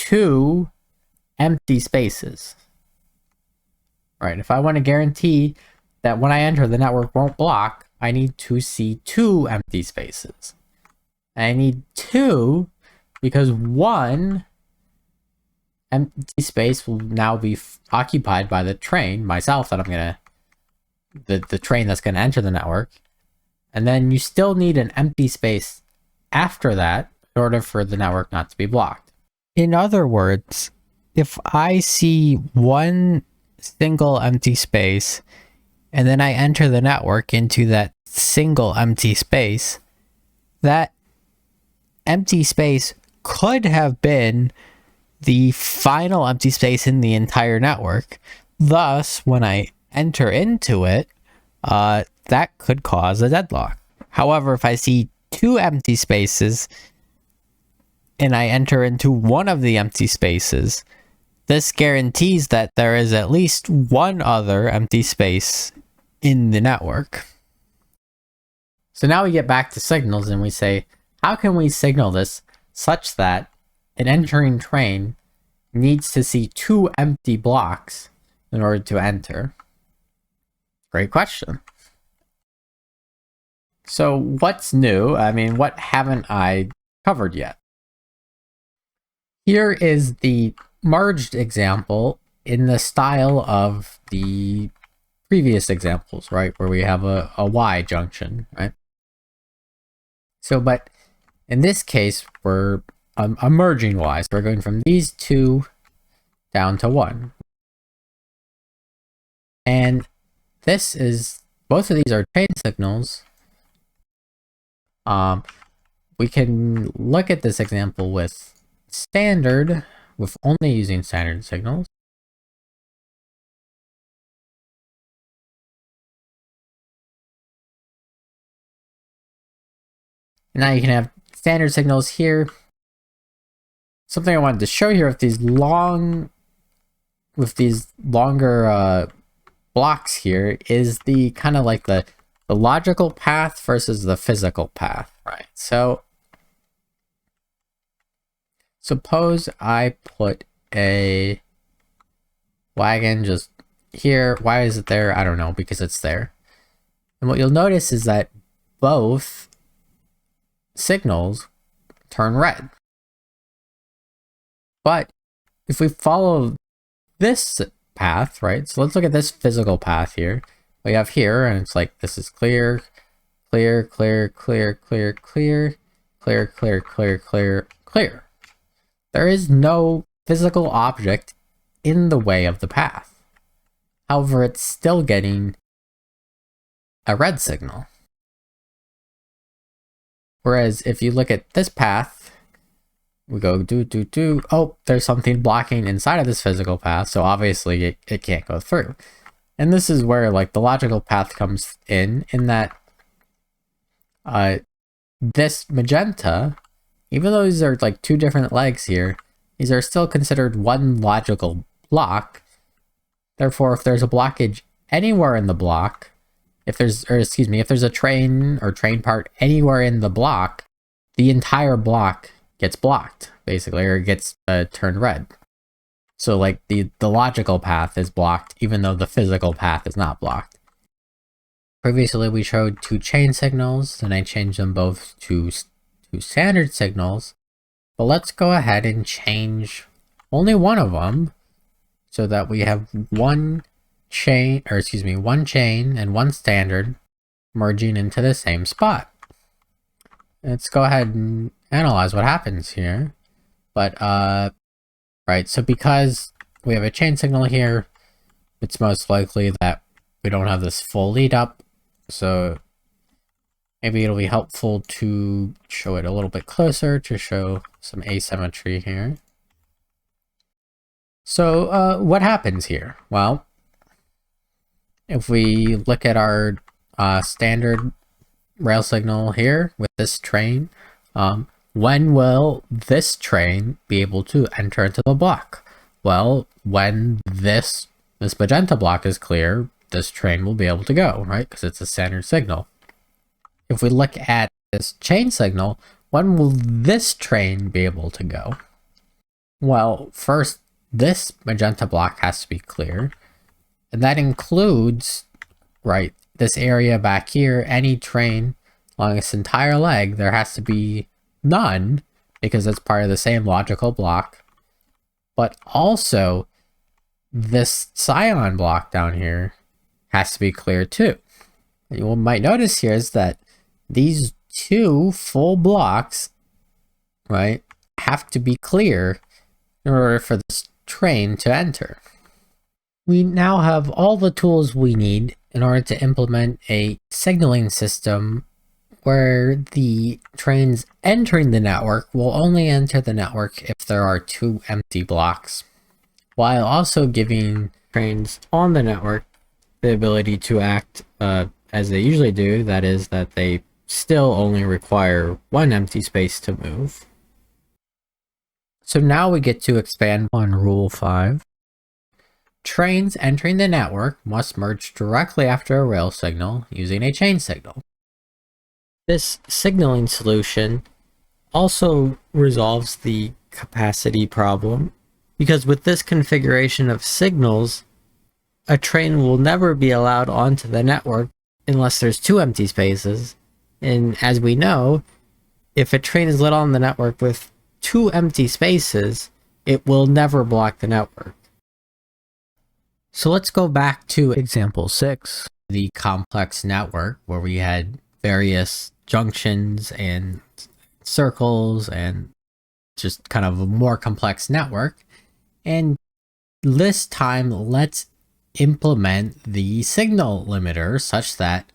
2 empty spaces. Right, if I want to guarantee that when I enter the network won't block, I need to see 2 empty spaces. I need 2 because 1 empty space will now be occupied by the train, myself, that I'm gonna, the train that's gonna enter the network. And then you still need an empty space after that in order for the network not to be blocked. In other words, if I see 1 single empty space and then I enter the network into that single empty space, that empty space could have been the final empty space in the entire network. Thus, when I enter into it, that could cause a deadlock. However, if I see 2 empty spaces and I enter into one of the empty spaces, this guarantees that there is at least one other empty space in the network. So now we get back to signals and we say, how can we signal this such that an entering train needs to see 2 empty blocks in order to enter? Great question. So what's new? I mean, what haven't I covered yet? Here is the merged example in the style of the previous examples, right? Where we have a Y junction, right? So, but in this case, we're merging Y. So we're going from these 2 down to 1. And this is, both of these are chain signals. We can look at this example with standard, with only using standard signals. Now you can have standard signals here. Something I wanted to show here with these longer blocks here is the kind of like the logical path versus the physical path, right? So suppose I put a wagon just here. Why is it there? I don't know, because it's there. And what you'll notice is that both signals turn red. But if we follow this path, right? So let's look at this physical path here. We have here, and it's like, this is clear, clear, clear, clear, clear, clear, clear, clear, clear, clear, clear. There is no physical object in the way of the path. However, it's still getting a red signal. Whereas if you look at this path, we go do. Oh, there's something blocking inside of this physical path, so obviously it can't go through. And this is where like the logical path comes in that this magenta, even though these are like 2 different legs here, these are still considered one logical block. Therefore, if there's a blockage anywhere in the block, if there's a train or train part anywhere in the block, the entire block gets blocked, basically, or gets turned red. So like the logical path is blocked, even though the physical path is not blocked. Previously, we showed 2 chain signals, and I changed them both to standard signals. But let's go ahead and change only one of them so that we have one chain and one standard merging into the same spot. Let's go ahead and analyze what happens here. But right, so because we have a chain signal here, it's most likely that we don't have this full lead up. So maybe it'll be helpful to show it a little bit closer to show some asymmetry here. So what happens here? Well, if we look at our standard rail signal here with this train, when will this train be able to enter into the block? Well, when this magenta block is clear, this train will be able to go, right? Because it's a standard signal. If we look at this chain signal, when will this train be able to go? Well, first, this magenta block has to be clear, and that includes, right, this area back here. Any train along this entire leg, there has to be none, because it's part of the same logical block. But also, this scion block down here has to be clear too. And you might notice here is that these two full blocks, right, have to be clear in order for this train to enter. We now have all the tools we need in order to implement a signaling system where the trains entering the network will only enter the network if there are two empty blocks, while also giving trains on the network the ability to act as they usually do, that is, that they still only require one empty space to move. So now we get to expand on Rule 5. Trains entering the network must merge directly after a rail signal using a chain signal. This signaling solution also resolves the capacity problem, because with this configuration of signals, a train will never be allowed onto the network unless there's two empty spaces. And as we know, if a train is let on the network with two empty spaces, it will never block the network. So let's go back to example 6, the complex network, where we had various junctions and circles and just kind of a more complex network. And this time, let's implement the signal limiter such that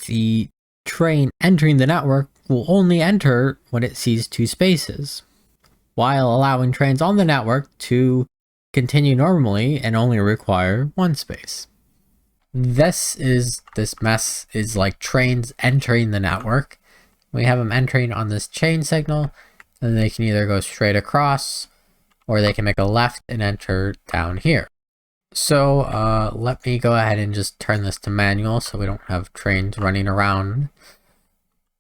the train entering the network will only enter when it sees two spaces, while allowing trains on the network to continue normally and only require one space. This mess is like trains entering the network. We have them entering on this chain signal, and they can either go straight across or they can make a left and enter down here. So let me go ahead and just turn this to manual so we don't have trains running around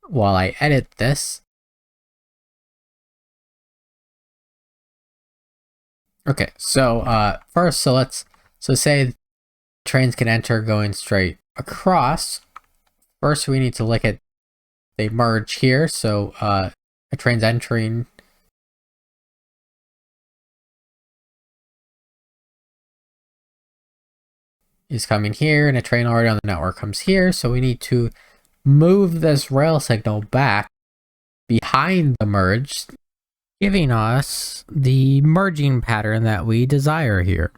while I edit this. Okay, so first, so say trains can enter going straight across. First, we need to look at they merge here. So a train's entering is coming here, and a train already on the network comes here. So we need to move this rail signal back behind the merge, giving us the merging pattern that we desire here.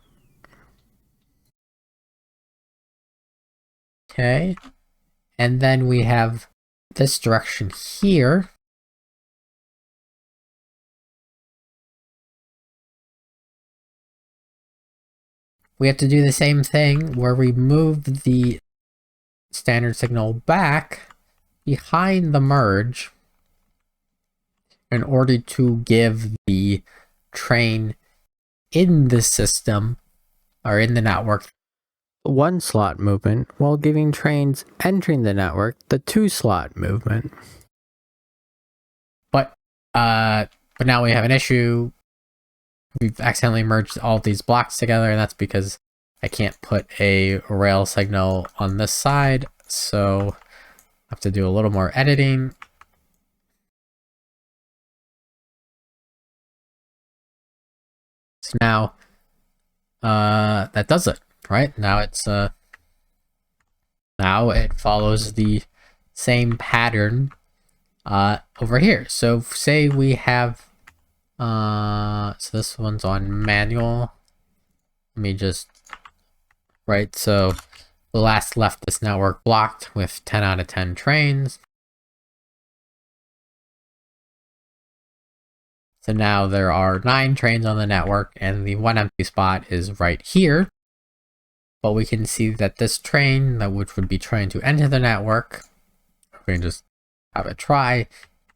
Okay, and then we have this direction here. We have to do the same thing where we move the standard signal back behind the merge in order to give the train in the system or in the network one slot movement, while giving trains entering the network the two slot movement. But now we have an issue. We've accidentally merged all of these blocks together, and that's because I can't put a rail signal on this side, so I have to do a little more editing. So now that does it, right? Now it's now it follows the same pattern over here. So say we have so this one's on manual. Let me just so the last left this network blocked with 10 out of 10 trains. So now there are 9 trains on the network, and the one empty spot is right here. But we can see that this train, which would be trying to enter the network, we can just have it try,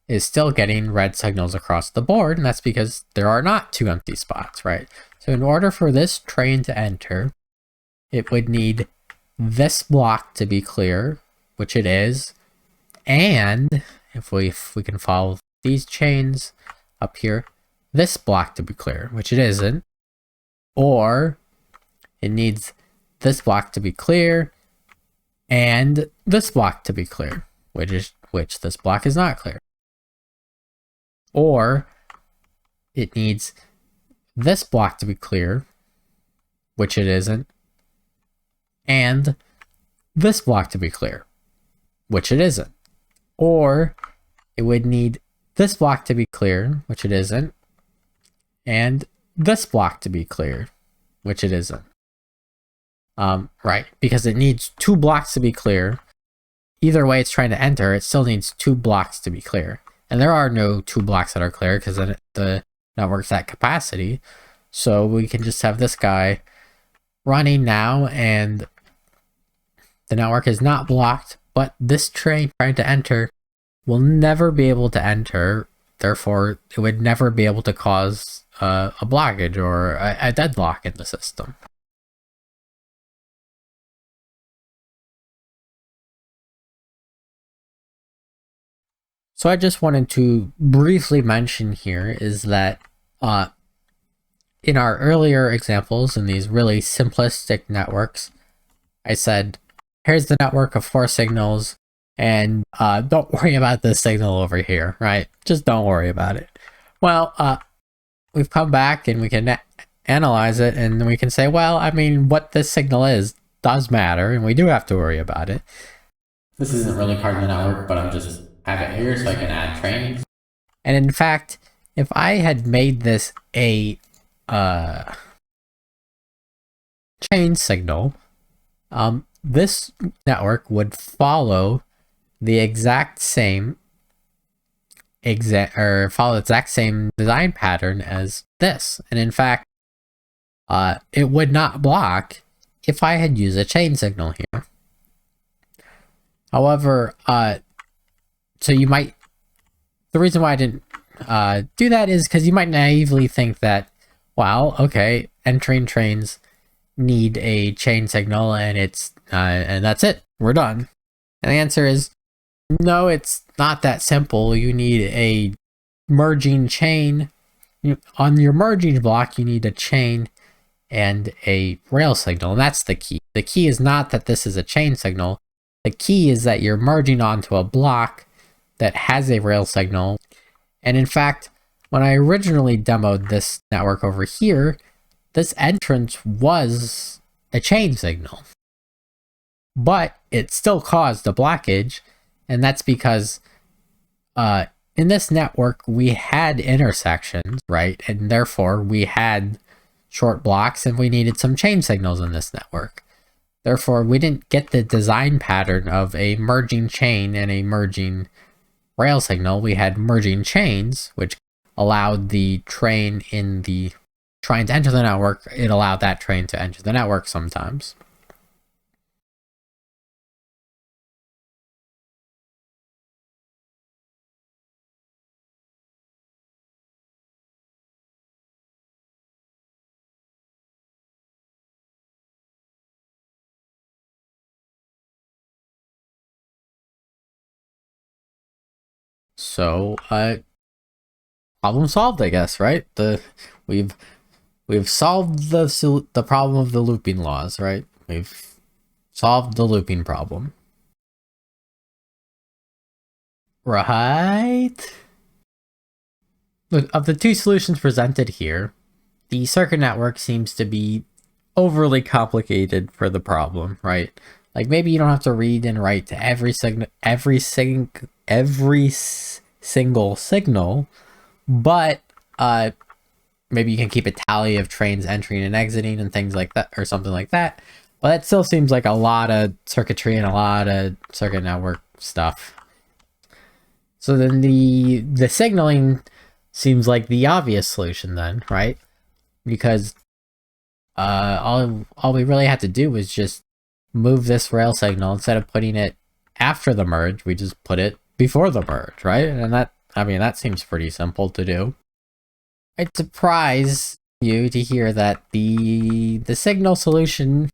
is still getting red signals across the board, and that's because there are not 2 empty spots, right? So in order for this train to enter, it would need this block to be clear, which it is, and if we can follow these chains up here, this block to be clear, which it isn't, or it needs this block to be clear and this block to be clear, which this block is not clear. Or it needs this block to be clear, which it isn't, and this block to be clear, which it isn't. Or it would need this block to be clear, which it isn't, and this block to be clear, which it isn't. Right, because it needs 2 blocks to be clear. Either way it's trying to enter, it still needs 2 blocks to be clear. And there are no 2 blocks that are clear because the network's at capacity. So we can just have this guy running now, and the network is not blocked, but this train trying to enter will never be able to enter. Therefore, it would never be able to cause a blockage or a deadlock in the system. So I just wanted to briefly mention here is that in our earlier examples, in these really simplistic networks, I said, here's the network of 4 signals, and don't worry about this signal over here, right? Just don't worry about it. Well, we've come back and we can analyze it, and we can say, well, I mean, what this signal is does matter, and we do have to worry about it. This isn't really part of the network, but I'm just have it here so I can add trains. And in fact, if I had made this a chain signal, this network would follow the exact same follow the exact same design pattern as this. And in fact, it would not block if I had used a chain signal here. However, so you might, the reason why I didn't do that is because you might naively think that, well, okay, entering trains need a chain signal and it's and that's it, we're done. And the answer is no, it's not that simple. You need a merging chain. On your merging block, you need a chain and a rail signal, and that's the key. The key is not that this is a chain signal. The key is that you're merging onto a block that has a rail signal. And in fact, when I originally demoed this network over here, this entrance was a chain signal, but it still caused a blockage. And that's because in this network, we had intersections, right? And therefore we had short blocks and we needed some chain signals in this network. Therefore, we didn't get the design pattern of a merging chain and a merging rail signal. We had merging chains, which allowed the train in the trying to enter the network, it allowed that train to enter the network sometimes. So, problem solved, I guess, right? We've solved the problem of the looping laws, right? We've solved the looping problem. Right? Look, of the 2 solutions presented here, the circuit network seems to be overly complicated for the problem, right? Like maybe you don't have to read and write to every single signal, but maybe you can keep a tally of trains entering and exiting and things like that, or something like that. But it still seems like a lot of circuitry and a lot of circuit network stuff. So then the signaling seems like the obvious solution then, right? Because all we really had to do was just move this rail signal. Instead of putting it after the merge, we just put it before the merge, right? And that seems pretty simple to do. I'd surprise you to hear that the signal solution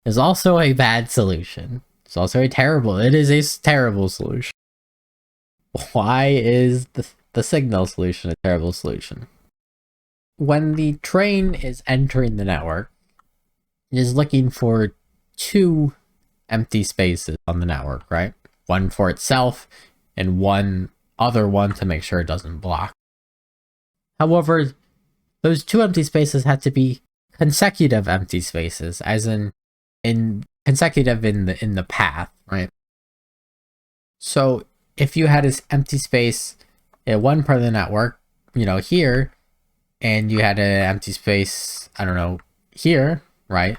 is also a bad solution. It's also it is a terrible solution. Why is the signal solution a terrible solution? when the train is entering the network, it is looking for two empty spaces on the network, right? One for itself and one other one to make sure it doesn't block. However, those two empty spaces have to be consecutive empty spaces, as in consecutive in the path, right? So if you had this empty space at one part of the network, here, and you had an empty space, I don't know, here, right?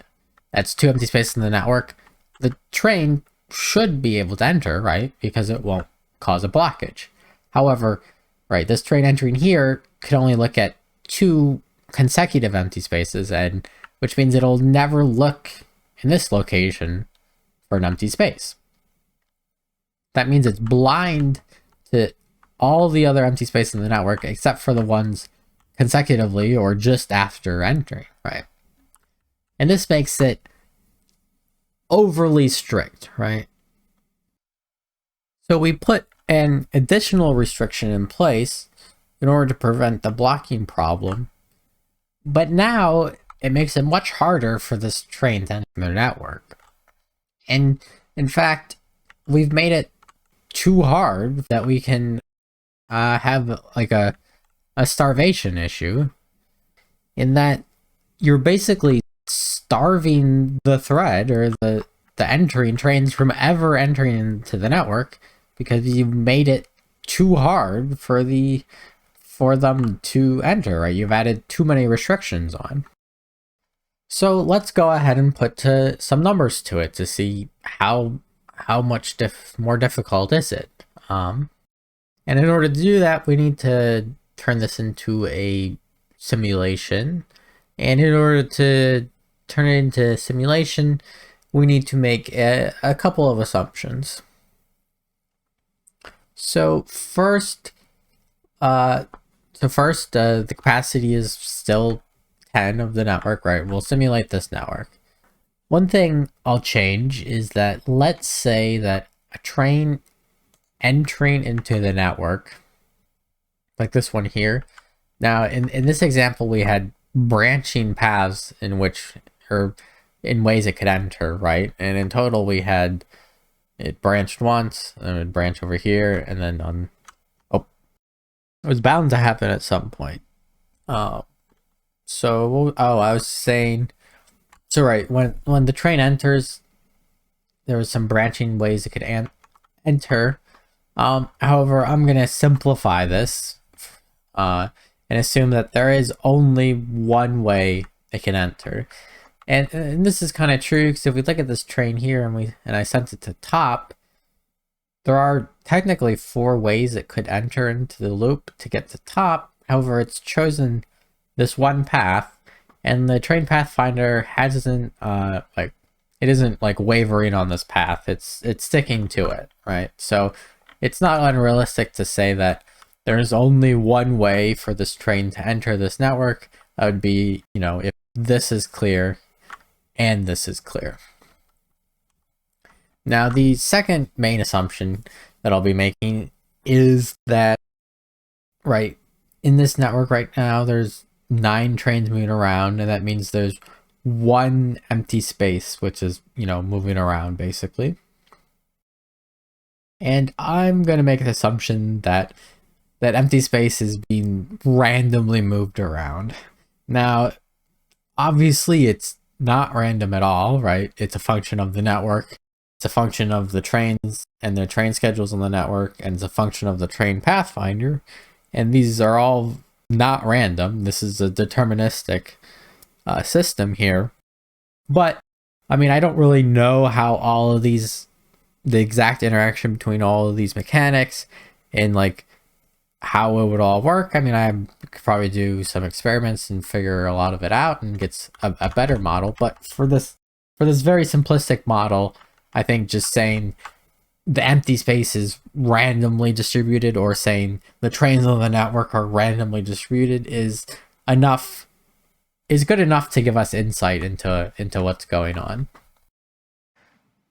That's two empty spaces in the network. The train should be able to enter, right? Because it won't cause a blockage. However, right, this train entering here could only look at two consecutive empty spaces, and which means it'll never look in this location for an empty space. That means it's blind to all the other empty spaces in the network except for the ones consecutively or just after entering, right? And this makes it overly strict, right? So we put an additional restriction in place in order to prevent the blocking problem, but now it makes it much harder for this train to enter the network. And in fact, we've made it too hard that we can have like a starvation issue, in that you're basically starving the thread or the entering trains from ever entering into the network, because you made it too hard for them to enter, right? You've added too many restrictions on. So let's go ahead and put some numbers to it to see how much more difficult is it. And in order to do that, we need to turn this into a simulation. And in order to turn it into a simulation, we need to make a couple of assumptions. So first, the capacity is still 10 of the network, right? We'll simulate this network. One thing I'll change is that, let's say that a train entering into the network, like this one here. Now, in this example, we had branching paths in ways it could enter, right? And in total, we had it branched once, and it would branch over here, and then it was bound to happen at some point. I was saying, so right, when the train enters, there was some branching ways it could enter. However, I'm going to simplify this and assume that there is only one way it can enter. And this is kind of true, because if we look at this train here and I sent it to top, there are technically 4 ways it could enter into the loop to get to top. However, it's chosen this one path, and the train pathfinder hasn't it isn't like wavering on this path. It's sticking to it, right? So it's not unrealistic to say that there's only one way for this train to enter this network. That would be, if this is clear and this is clear. Now, the second main assumption that I'll be making is that, right, in this network right now, there's 9 trains moving around, and that means there's one empty space, which is, moving around basically. And I'm going to make an assumption that that empty space is being randomly moved around. Now, obviously, it's not random at all, right? It's a function of the network. It's a function of the trains and the train schedules on the network, and it's a function of the train pathfinder. And these are all not random. This is a deterministic system here. But, I don't really know how all of these, the exact interaction between all of these mechanics and like how it would all work. I could probably do some experiments and figure a lot of it out and get a better model. But for this very simplistic model, I think just saying the empty space is randomly distributed, or saying the trains on the network are randomly distributed, is good enough to give us insight into what's going on.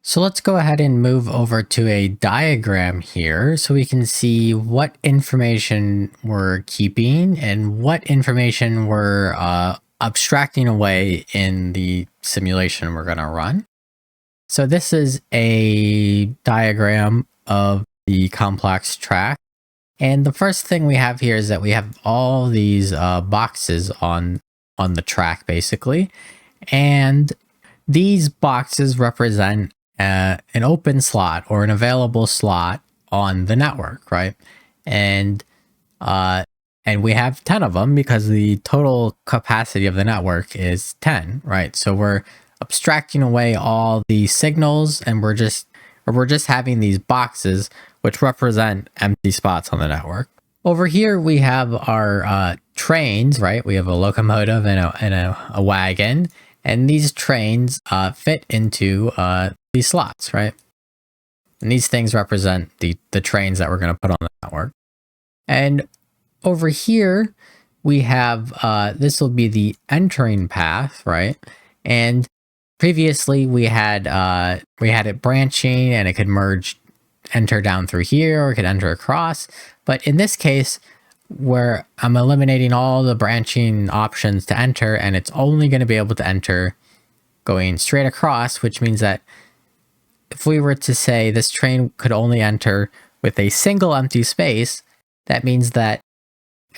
So let's go ahead and move over to a diagram here so we can see what information we're keeping and what information we're abstracting away in the simulation we're going to run. So this is a diagram of the complex track. And the first thing we have here is that we have all these boxes on the track, basically. And these boxes represent an open slot or an available slot on the network, right? And we have 10 of them because the total capacity of the network is 10, right? So we're abstracting away all the signals, and we're just having these boxes which represent empty spots on the network. Over here we have our trains, right? We have a locomotive and a wagon, and these trains fit into these slots, right? And these things represent the trains that we're going to put on the network. And over here we have this will be the entering path, right? And previously we had it branching, and it could enter down through here, or it could enter across. But in this case, where I'm eliminating all the branching options to enter, and it's only going to be able to enter going straight across, which means that if we were to say this train could only enter with a single empty space, that means that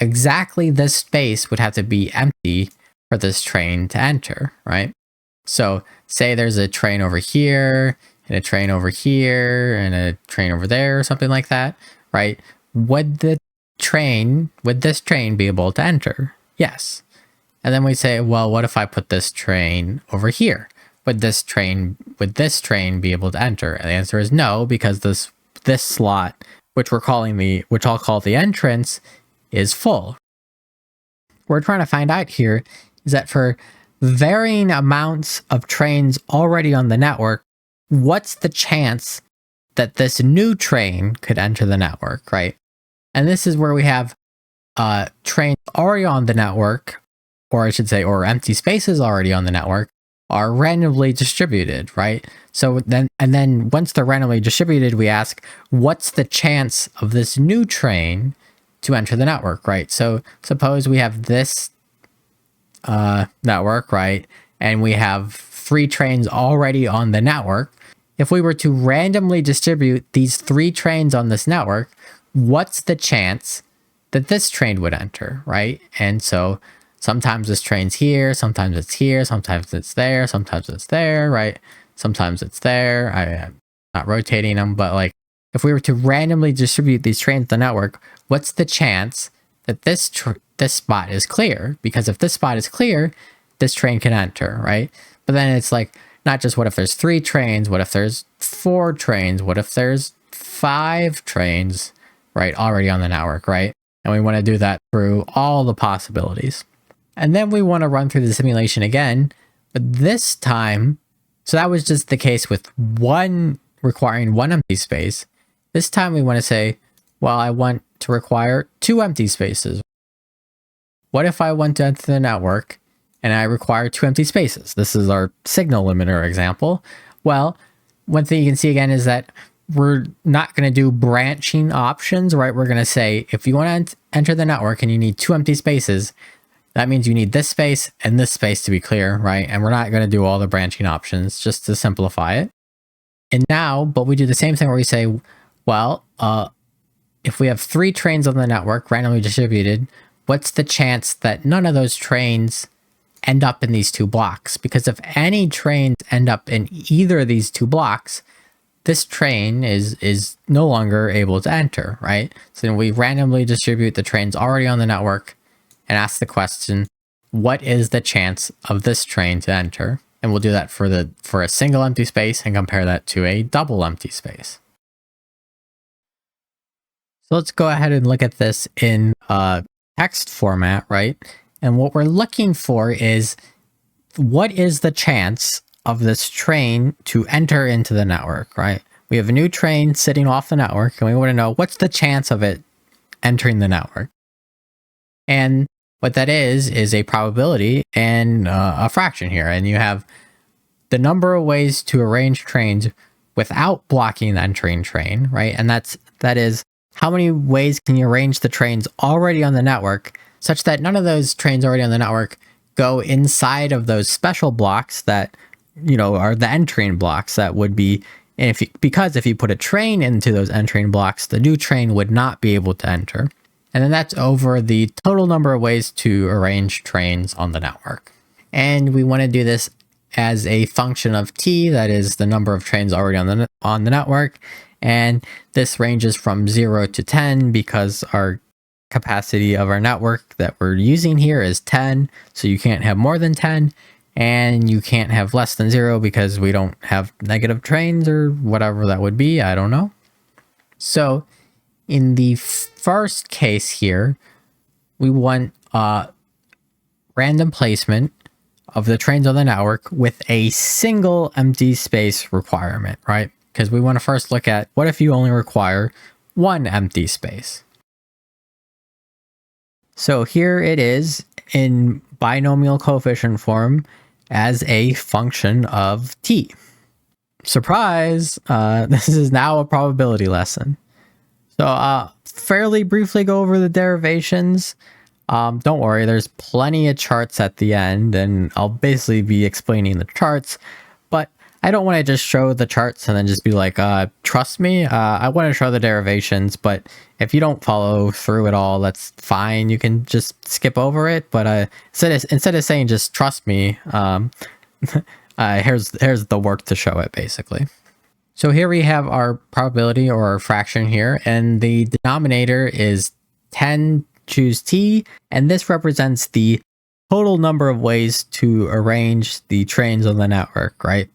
exactly this space would have to be empty for this train to enter, right? So say there's a train over here, and a train over here, and a train over there, or something like that, right? Would this train be able to enter? Yes. And then we say, well, what if I put this train over here? Would this train be able to enter? And the answer is no, because this slot, which I'll call the entrance, is full. What we're trying to find out here is that for varying amounts of trains already on the network, what's the chance that this new train could enter the network, right? And this is where we have trains already on the network, or I should say, or empty spaces already on the network, are randomly distributed, right? So then once they're randomly distributed, we ask, what's the chance of this new train to enter the network, right? So suppose we have this network, right? And we have 3 trains already on the network. If we were to randomly distribute these 3 trains on this network, what's the chance that this train would enter, right? And so sometimes this train's here, sometimes it's here, sometimes it's there, sometimes it's there, right? Sometimes it's there. I'm not rotating them, but like if we were to randomly distribute these trains on the network, what's the chance that this spot is clear? Because if this spot is clear, this train can enter, right? But then it's like, not just what if there's 3 trains, what if there's 4 trains, what if there's 5 trains, right, already on the network, right? And we want to do that through all the possibilities. And then we want to run through the simulation again, but this time, so that was just the case with requiring 1 empty space. This time we want to say, well, I want to require 2 empty spaces. What if I went into the network and I require 2 empty spaces? This is our signal limiter example. Well, one thing you can see again is that we're not going to do branching options, right? We're going to say, if you want to enter the network and you need 2 empty spaces, that means you need this space and this space to be clear, right? And we're not going to do all the branching options, just to simplify it. And now, but we do the same thing where we say, well, if we have 3 trains on the network randomly distributed, what's the chance that none of those trains end up in these 2 blocks? Because if any trains end up in either of these 2 blocks, this train is no longer able to enter, right? So then we randomly distribute the trains already on the network and ask the question, what is the chance of this train to enter? And we'll do that for a single empty space and compare that to a double empty space. So let's go ahead and look at this in text format, right? And what we're looking for is, what is the chance of this train to enter into the network, right? We have a new train sitting off the network, and we want to know what's the chance of it entering the network. And what that is a probability and a fraction here. And you have the number of ways to arrange trains without blocking the entering train, right? And that is how many ways can you arrange the trains already on the network such that none of those trains already on the network go inside of those special blocks that, are the entering blocks that would be, and because if you put a train into those entering blocks, the new train would not be able to enter. And then that's over the total number of ways to arrange trains on the network. And we want to do this as a function of t, that is the number of trains already on the network. And this ranges from 0 to 10 because our capacity of our network that we're using here is 10. So you can't have more than 10. And you can't have less than 0 because we don't have negative trains or whatever that would be. I don't know. So in the first case here, we want random placement of the trains on the network with a single empty space requirement, right? Because we want to first look at what if you only require one empty space. So here it is in binomial coefficient form as a function of t. Surprise! This is now a probability lesson. So fairly briefly go over the derivations. Don't worry, there's plenty of charts at the end, and I'll basically be explaining the charts, but I don't want to just show the charts and then just be like, trust me. I want to show the derivations, but if you don't follow through at all, that's fine. You can just skip over it, but instead of saying just trust me, here's the work to show it, basically. So here we have our probability or our fraction here, and the denominator is 10 choose t, and this represents the total number of ways to arrange the trains on the network, right?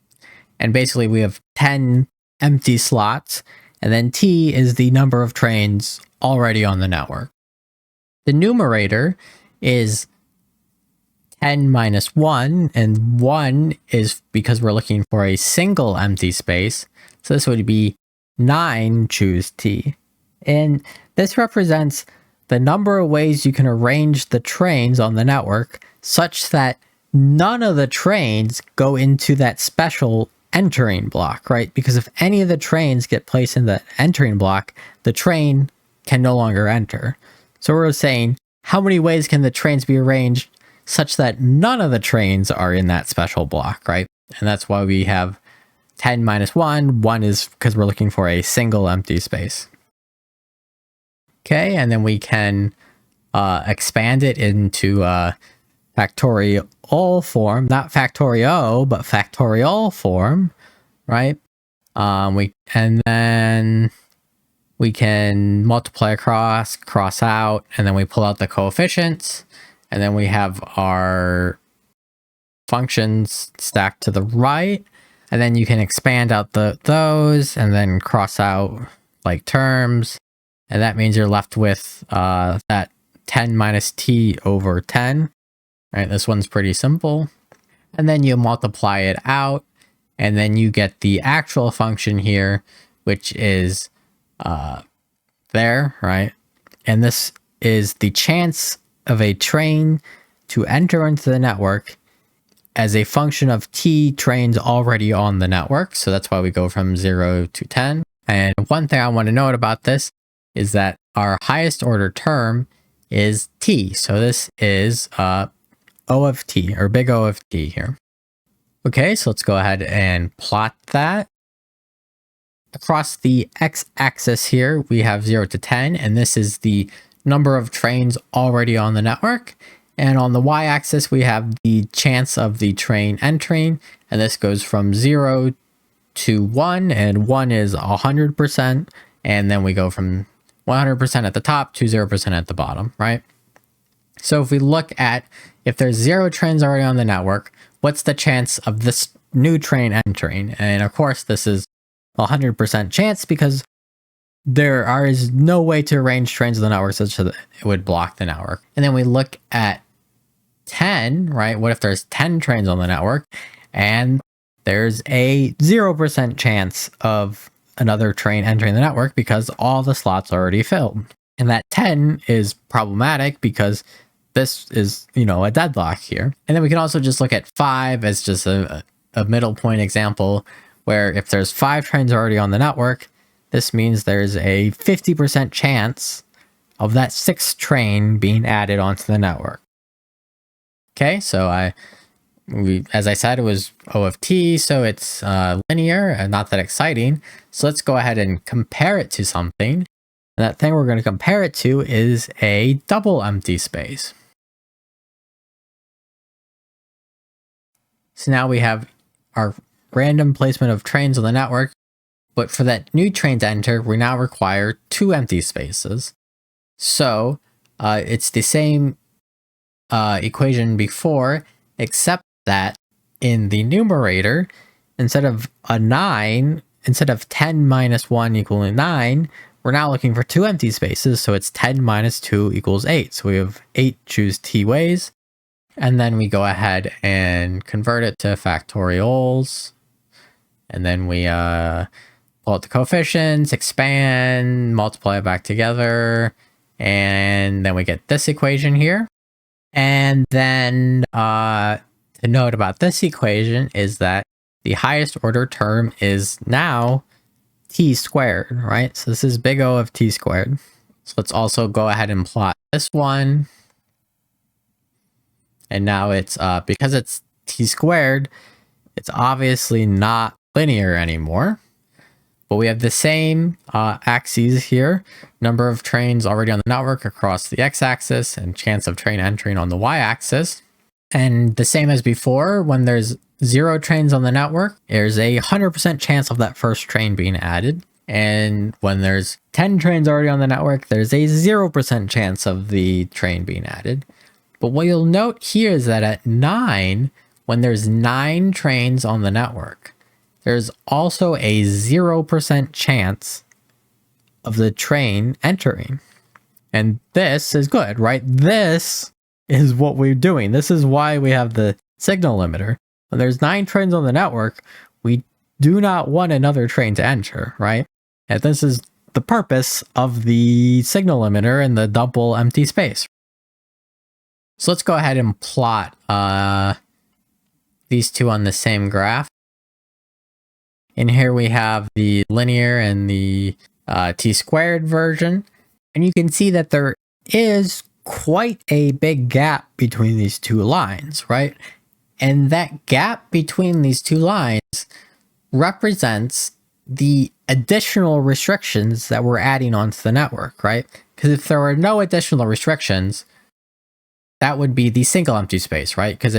And basically we have 10 empty slots, and then t is the number of trains already on the network. The numerator is 10 minus 1, and 1 is because we're looking for a single empty space, so this would be 9 choose t. And this represents the number of ways you can arrange the trains on the network such that none of the trains go into that special entering block, right? Because if any of the trains get placed in the entering block, the train can no longer enter. So we're saying, how many ways can the trains be arranged such that none of the trains are in that special block, right? And that's why we have 10 minus 1. 1 is because we're looking for a single empty space. Okay, and then we can expand it into factorial form, not Factorio, but factorial form, right? And then we can multiply across, cross out, and then we pull out the coefficients, and then we have our functions stacked to the right, and then you can expand out those, and then cross out like terms. And that means you're left with that 10 minus t over 10, right? This one's pretty simple. And then you multiply it out, and then you get the actual function here, which is there, right? And this is the chance of a train to enter into the network as a function of t trains already on the network. So that's why we go from 0 to 10. And one thing I want to note about this is that our highest order term is t. So this is O of t, or big O of t here. Okay, so let's go ahead and plot that. Across the x-axis here, we have 0 to 10, and this is the number of trains already on the network. And on the y-axis, we have the chance of the train entering, and this goes from 0 to 1, and 1 is 100%, and then we go from 100% at the top to 0% at the bottom, right? So if we look at if there's 0 trains already on the network, what's the chance of this new train entering? And of course, this is 100% chance because there is no way to arrange trains on the network such that it would block the network. And then we look at 10, right? What if there's 10 trains on the network and there's a 0% chance of another train entering the network because all the slots are already filled. And that 10 is problematic because this is, a deadlock here. And then we can also just look at 5 as just a middle point example where if there's 5 trains already on the network, this means there's a 50% chance of that 6th train being added onto the network. Okay, so as I said, it was O of t, so it's linear and not that exciting. So let's go ahead and compare it to something. And that thing we're going to compare it to is a double empty space. So now we have our random placement of trains on the network, but for that new train to enter, we now require 2 empty spaces. So it's the same equation before, except that in the numerator, instead of 10 minus 1 equaling 9, we're now looking for 2 empty spaces, so it's 10 minus 2 equals 8. So we have 8 choose t ways, and then we go ahead and convert it to factorials, and then we pull out the coefficients, expand, multiply it back together, and then we get this equation here. And then to note about this equation is that the highest order term is now t squared, right? So this is big O of t squared. So let's also go ahead and plot this one. And now it's, because it's t squared, it's obviously not linear anymore. But we have the same axes here, number of trains already on the network across the x-axis and chance of train entering on the y-axis. And the same as before, when there's 0 trains on the network, there's a 100% chance of that first train being added. And when there's 10 trains already on the network, there's a 0% chance of the train being added. But what you'll note here is that at 9, when there's 9 trains on the network, there's also a 0% chance of the train entering. And this is good, right? This is what we're doing. This is why we have the signal limiter. When there's 9 trains on the network, we do not want another train to enter, right? And this is the purpose of the signal limiter and the double empty space. So let's go ahead and plot these two on the same graph. And here we have the linear and the t squared version. And you can see that there is quite a big gap between these two lines, right? And that gap between these two lines represents the additional restrictions that we're adding onto the network, right? Because if there were no additional restrictions, that would be the single empty space, right? Because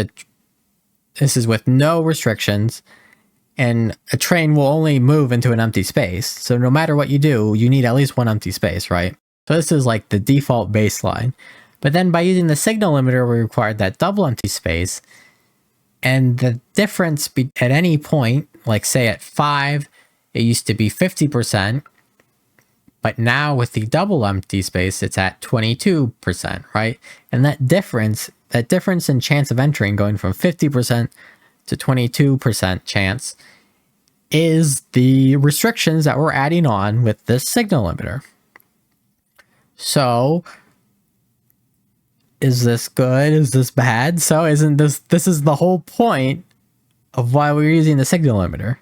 this is with no restrictions, and a train will only move into an empty space. So no matter what you do, you need at least one empty space, right? So this is like the default baseline. But then by using the signal limiter, we required that double empty space. And the difference at any point, like say at 5, it used to be 50%. But now with the double empty space, it's at 22%, right? And that difference in chance of entering going from 50% to 22% chance is the restrictions that we're adding on with this signal limiter. So is this good? Is this bad? So isn't this is the whole point of why we're using the signal limiter.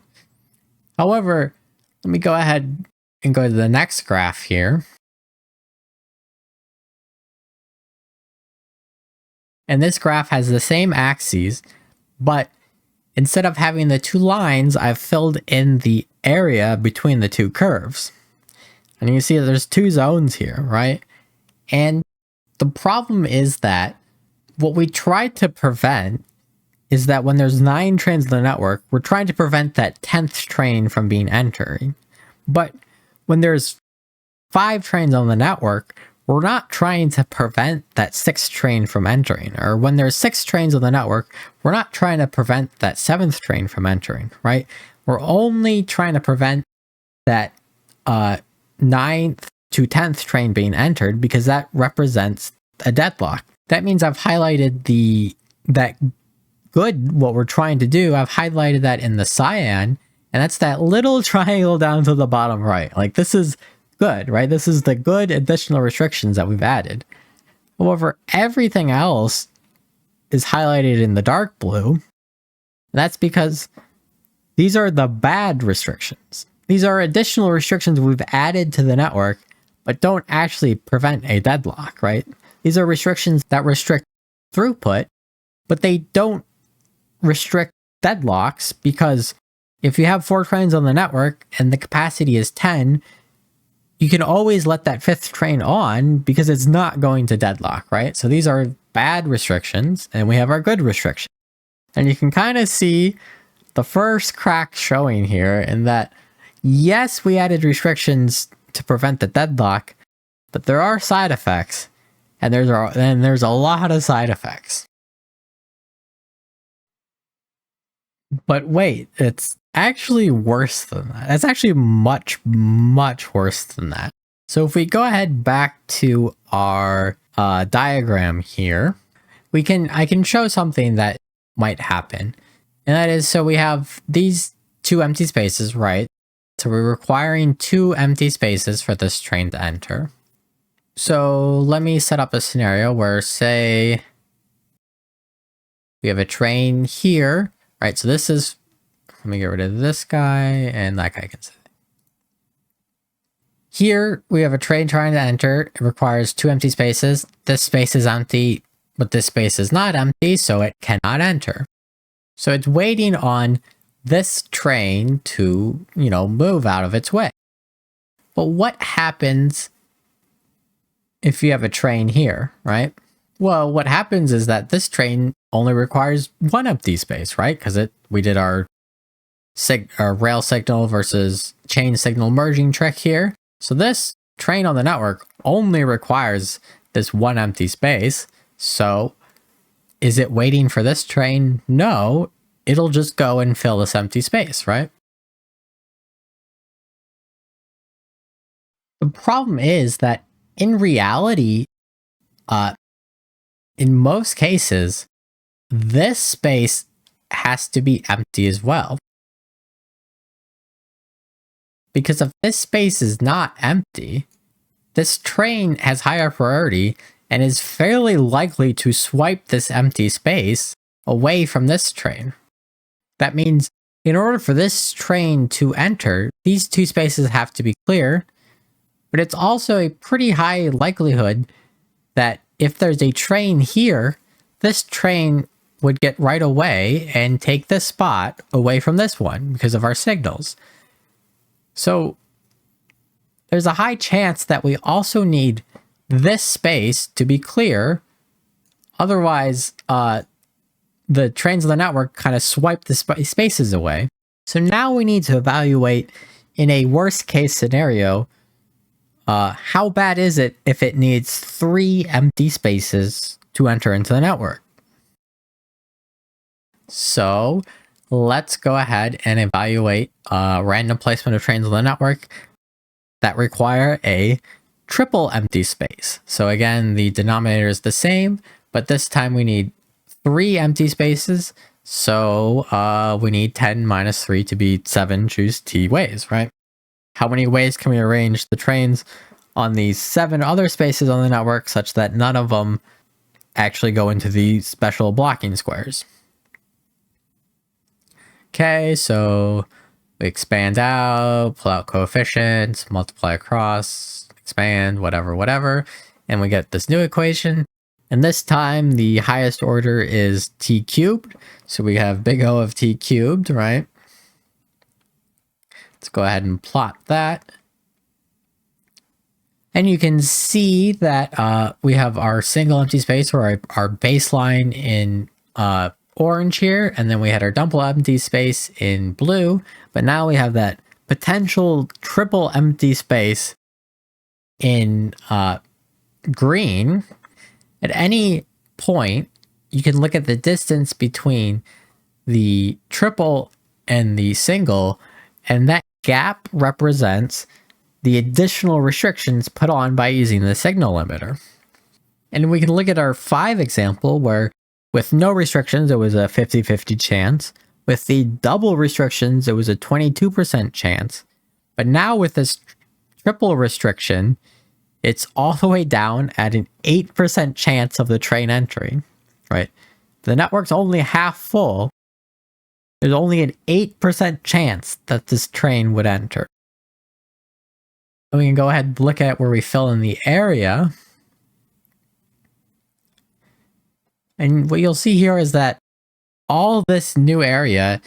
However, let me go ahead and go to the next graph here. And this graph has the same axes, but instead of having the two lines, I've filled in the area between the two curves. And you see that there's two zones here, right? And the problem is that what we try to prevent is that when there's 9 trains in the network, we're trying to prevent that 10th train from being entering. But when there's 5 trains on the network, we're not trying to prevent that 6th train from entering. Or when there's 6 trains on the network, we're not trying to prevent that 7th train from entering, right? We're only trying to prevent that 9th to 10th train being entered because that represents a deadlock. That means I've highlighted what we're trying to do. I've highlighted that in the cyan, and that's that little triangle down to the bottom right. Like, this is good, right? This is the good additional restrictions that we've added. However, everything else is highlighted in the dark blue. That's because These are the bad restrictions. These are additional restrictions we've added to the network, but don't actually prevent a deadlock, right? These are restrictions that restrict throughput, but they don't restrict deadlocks, because if you have 4 trains on the network and the capacity is 10, you can always let that 5th train on because it's not going to deadlock, right? So these are bad restrictions, and we have our good restrictions. And you can kind of see the first crack showing here in that, yes, we added restrictions to prevent the deadlock, but there are side effects, and there's a lot of side effects. But wait, it's actually worse than that. It's actually much, much worse than that. So if we go ahead back to our diagram here, I can show something that might happen. And that is, so we have these 2 empty spaces, right? So we're requiring 2 empty spaces for this train to enter. So let me set up a scenario where, say, we have a train here, right? So this is, let me get rid of this guy, and that guy can sit. Here, we have a train trying to enter. It requires 2 empty spaces. This space is empty, but this space is not empty, so it cannot enter. So it's waiting on this train to, move out of its way. But what happens if you have a train here, right? Well, what happens is that this train only requires 1 empty space, right? Because we did our rail signal versus chain signal merging trick here. So this train on the network only requires this 1 empty space. So is it waiting for this train? No, it'll just go and fill this empty space, right? The problem is that in reality, in most cases, this space has to be empty as well. Because if this space is not empty, this train has higher priority and is fairly likely to swipe this empty space away from this train. That means in order for this train to enter, these 2 spaces have to be clear, but it's also a pretty high likelihood that if there's a train here, this train would get right away and take this spot away from this one because of our signals. So there's a high chance that we also need this space to be clear. Otherwise, the trains on the network kind of swipe the spaces away. So now we need to evaluate, in a worst case scenario, how bad is it if it needs 3 empty spaces to enter into the network? So let's go ahead and evaluate random placement of trains on the network that require a triple empty space. So again, the denominator is the same, but this time we need 3 empty spaces. So we need 10 minus 3 to be 7 choose t ways, right? How many ways can we arrange the trains on these 7 other spaces on the network such that none of them actually go into the special blocking squares? Okay, so we expand out, pull out coefficients, multiply across, expand, whatever, and we get this new equation. And this time the highest order is t cubed. So we have big O of t cubed, right? Let's go ahead and plot that. And you can see that we have our single empty space, or our baseline in orange here, and then we had our double empty space in blue, but now we have that potential triple empty space in green. At any point, you can look at the distance between the triple and the single, and that gap represents the additional restrictions put on by using the signal limiter. And we can look at our 5 example where with no restrictions, it was a 50-50 chance. With the double restrictions, it was a 22% chance. But now with this triple restriction, it's all the way down at an 8% chance of the train entering, right? The network's only half full, there's only an 8% chance that this train would enter. And we can go ahead and look at where we fill in the area. And what you'll see here is that all this new area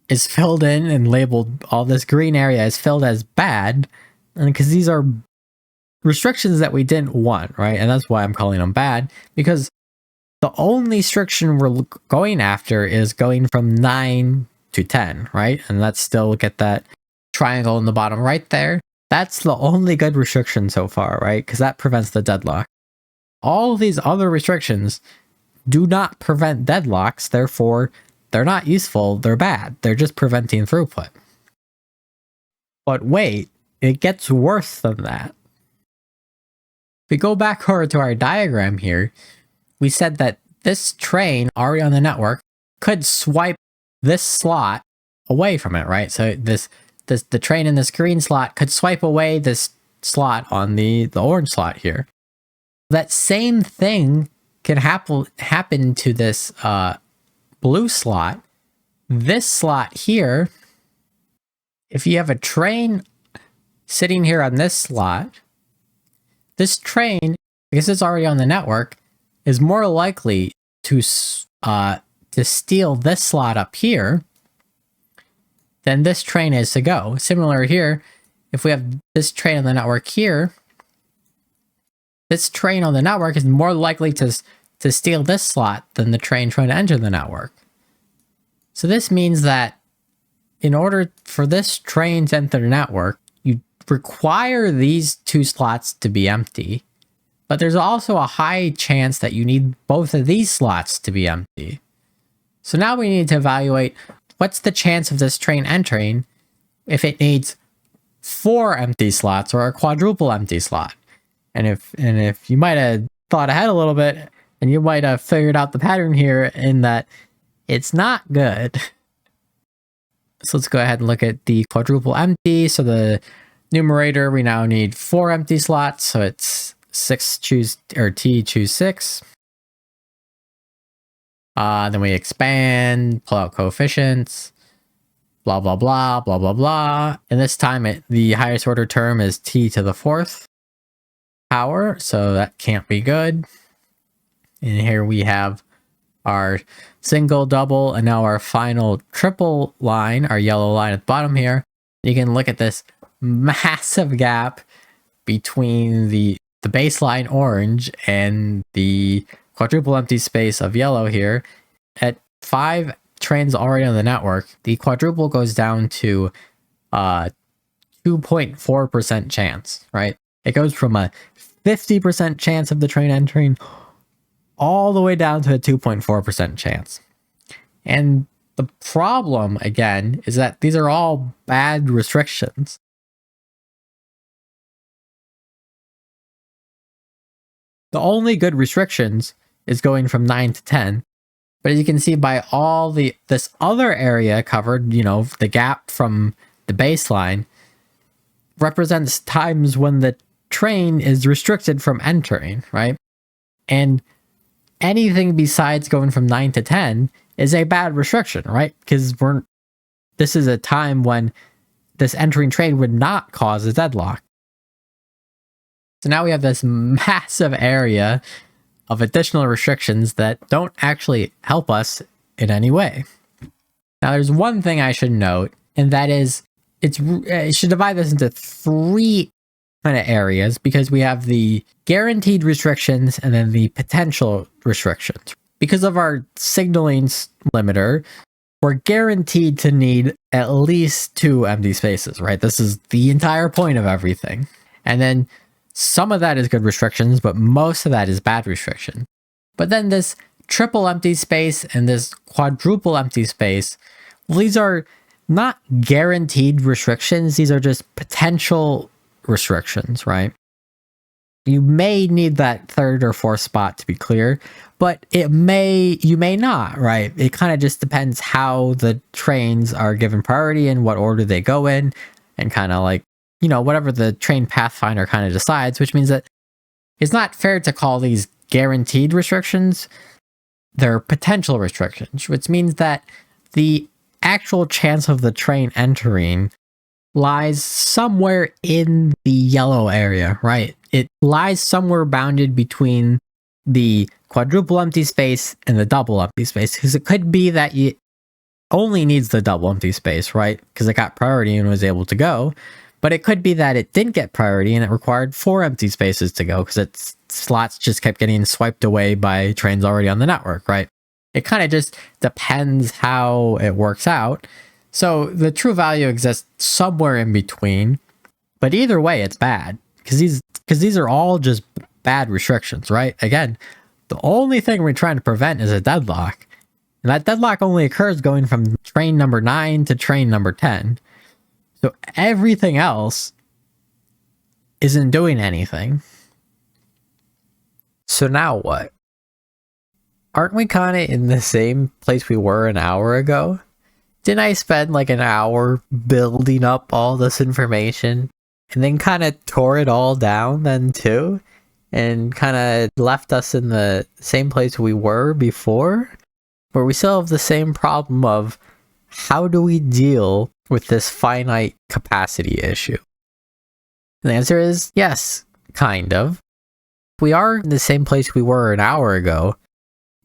is filled in and labeled, all this green area is filled as bad, and because these are restrictions that we didn't want, right? And that's why I'm calling them bad, because the only restriction we're going after is going from 9 to 10, right? And let's still get that triangle in the bottom right there. That's the only good restriction so far, right? Because that prevents the deadlock. All these other restrictions do not prevent deadlocks, therefore they're not useful, they're bad. They're just preventing throughput. But wait, it gets worse than that. If we go back over to our diagram here, we said that this train already on the network could swipe this slot away from it, right? So the train in this green slot could swipe away this slot on the orange slot here. That same thing can happen to this blue slot. This slot here, if you have a train sitting here on this slot, this train, because it's already on the network, is more likely to steal this slot up here than this train is to go. Similar here, if we have this train on the network here, this train on the network is more likely to steal this slot than the train trying to enter the network. So this means that in order for this train to enter the network, you require these two slots to be empty, but there's also a high chance that you need both of these slots to be empty. So now we need to evaluate what's the chance of this train entering if it needs 4 empty slots or a quadruple empty slot. And if you might have thought ahead a little bit, and you might have figured out the pattern here in that it's not good. So let's go ahead and look at the quadruple empty. So the numerator, we now need 4 empty slots. So it's 6 choose, or T choose 6. Then we expand, pull out coefficients, blah, blah, blah, blah, blah, blah. And this time the highest order term is T to the 4th power. So that can't be good. And here we have our single, double, and now our final triple line, our yellow line at the bottom here. You can look at this massive gap between the baseline orange and the quadruple empty space of yellow here. At 5 trains already on the network, the quadruple goes down to 2.4% chance, right? It goes from a 50% chance of the train entering all the way down to a 2.4% chance. And the problem, again, is that these are all bad restrictions. The only good restrictions is going from 9 to 10. But as you can see by all this other area covered, you know, the gap from the baseline represents times when the train is restricted from entering, right? And anything besides going from 9 to 10 is a bad restriction, right? Because this is a time when this entering train would not cause a deadlock. So now we have this massive area of additional restrictions that don't actually help us in any way. Now there's one thing I should note, and that is it should divide this into 3 kind of areas, because we have the guaranteed restrictions and then the potential restrictions. Because of our signaling limiter, we're guaranteed to need at least 2 empty spaces, right? This is the entire point of everything. And then some of that is good restrictions, but most of that is bad restriction. But then this triple empty space and this quadruple empty space, well, these are not guaranteed restrictions. These are just potential restrictions, right? You may need that 3rd or 4th spot to be clear, but you may not, right? It kind of just depends how the trains are given priority and what order they go in, and kind of like, you know, whatever the train pathfinder kind of decides, which means that it's not fair to call these guaranteed restrictions. They're potential restrictions, which means that the actual chance of the train entering lies somewhere in the yellow area, right? It lies somewhere bounded between the quadruple empty space and the double empty space, because it could be that it only needs the double empty space, right? Because it got priority and was able to go. But it could be that it didn't get priority and it required 4 empty spaces to go because its slots just kept getting swiped away by trains already on the network, right? It kind of just depends how it works out. So the true value exists somewhere in between, but either way, it's bad because these are all just bad restrictions, right? Again, the only thing we're trying to prevent is a deadlock, and that deadlock only occurs going from train number 9 to train number 10. So everything else isn't doing anything. So now what? Aren't we kind of in the same place we were an hour ago? Didn't I spend like an hour building up all this information and then kind of tore it all down then too? And kind of left us in the same place we were before? Where we still have the same problem of how do we deal with this finite capacity issue? And the answer is yes, kind of. We are in the same place we were an hour ago,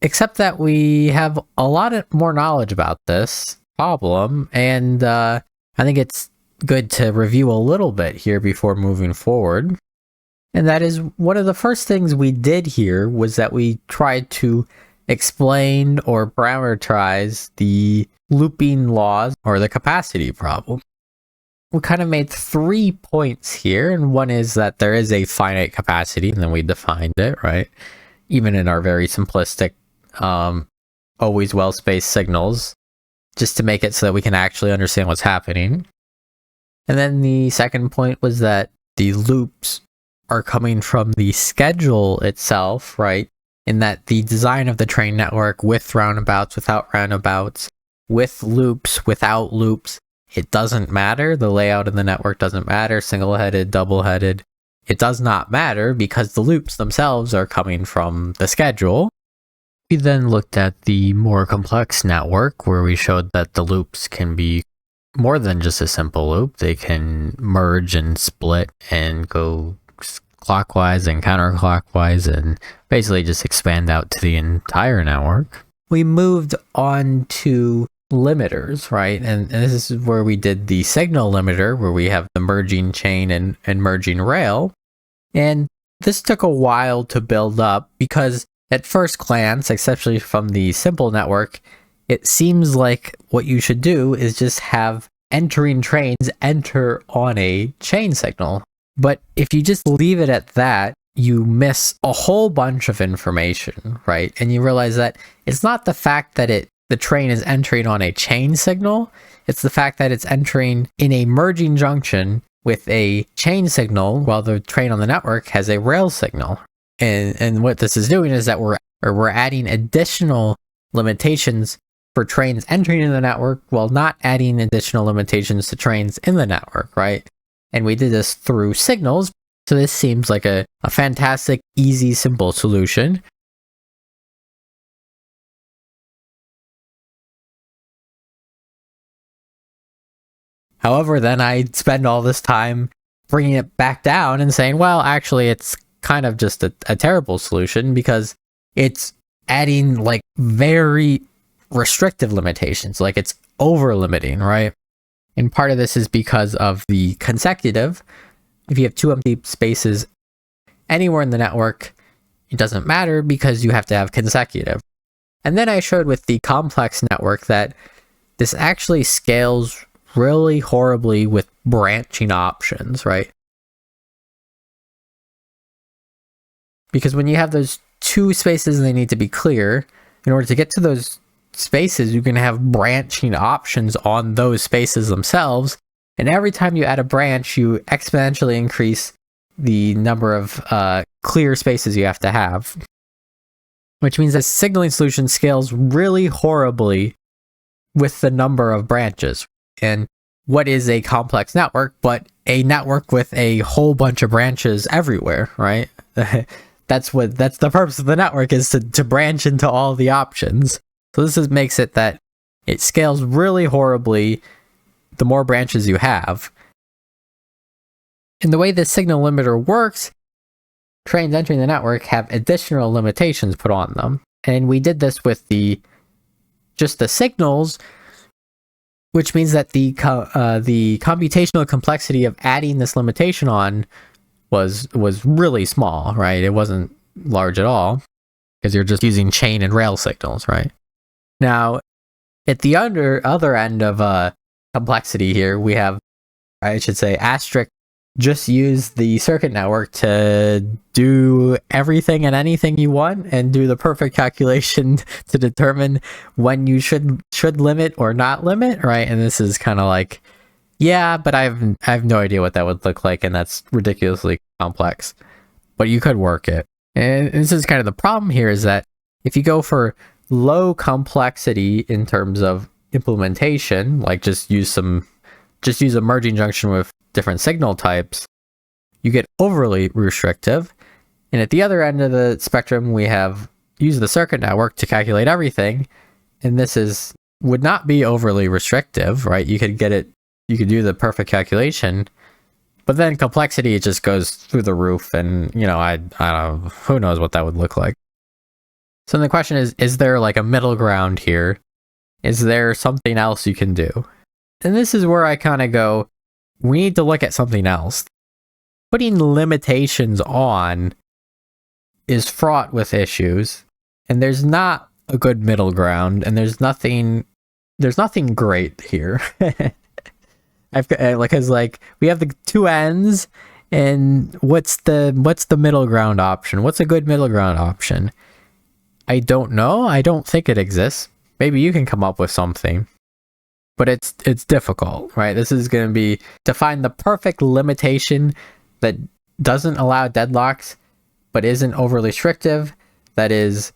except that we have a lot more knowledge about this problem, and I think it's good to review a little bit here before moving forward. And that is, one of the first things we did here was that we tried to explain or parameterize the looping laws or the capacity problem. We kind of made 3 points here, and one is that there is a finite capacity, and then we defined it, right? Even in our very simplistic, always well-spaced signals, just to make it so that we can actually understand what's happening. And then the second point was that the loops are coming from the schedule itself, right? In that the design of the train network with roundabouts, without roundabouts, with loops, without loops, it doesn't matter. The layout of the network doesn't matter. Single-headed, double-headed. It does not matter because the loops themselves are coming from the schedule. We then looked at the more complex network where we showed that the loops can be more than just a simple loop. They can merge and split and go clockwise and counterclockwise and basically just expand out to the entire network. We moved on to limiters, right? And this is where we did the signal limiter, where we have the merging chain and merging rail. And this took a while to build up because at first glance, especially from the simple network, it seems like what you should do is just have entering trains enter on a chain signal. But if you just leave it at that, you miss a whole bunch of information, right? And you realize that it's not the fact that the train is entering on a chain signal, it's the fact that it's entering in a merging junction with a chain signal while the train on the network has a rail signal. And what this is doing is that we're adding additional limitations for trains entering in the network while not adding additional limitations to trains in the network, right? And we did this through signals, so this seems like a fantastic, easy, simple solution. However, then I spend all this time bringing it back down and saying, well, actually, it's kind of just a terrible solution because it's adding like very restrictive limitations, like it's over limiting, right? And part of this is because of the consecutive. If you have 2 empty spaces anywhere in the network, it doesn't matter because you have to have consecutive. And then I showed with the complex network that this actually scales really horribly with branching options, right? Because when you have those 2 spaces and they need to be clear, in order to get to those spaces, you're going to have branching options on those spaces themselves. And every time you add a branch, you exponentially increase the number of clear spaces you have to have. Which means that signaling solution scales really horribly with the number of branches. And what is a complex network but a network with a whole bunch of branches everywhere, right? That's the purpose of the network, is to branch into all the options. So this makes it that It scales really horribly the more branches you have. And the way this signal limiter works, trains entering the network have additional limitations put on them. And we did this with just the signals, which means that the computational complexity of adding this limitation on was really small, right? It wasn't large at all, because you're just using chain and rail signals, right? Now, at the other end of complexity here, we have, I should say, Asterisk just use the circuit network to do everything and anything you want and do the perfect calculation to determine when you should limit or not limit, right? And this is kind of like, yeah, but I have no idea what that would look like, and that's ridiculously complex. But you could work it. And this is kind of the problem here, is that if you go for low complexity in terms of implementation, like just use a merging junction with different signal types, you get overly restrictive. And at the other end of the spectrum, we have use the circuit network to calculate everything, and this would not be overly restrictive, right? You could do the perfect calculation, but then complexity, it just goes through the roof, and I don't know, who knows what that would look like. So the question is there like a middle ground here? Is there something else you can do? And this is where I kind of go, we need to look at something else. Putting limitations on is fraught with issues, and there's not a good middle ground, and there's nothing great here. Because we have the two ends, and what's the middle ground option? What's a good middle ground option? I don't know. I don't think it exists. Maybe you can come up with something. But it's difficult, right? This is going to be to find the perfect limitation that doesn't allow deadlocks, but isn't overly restrictive. That is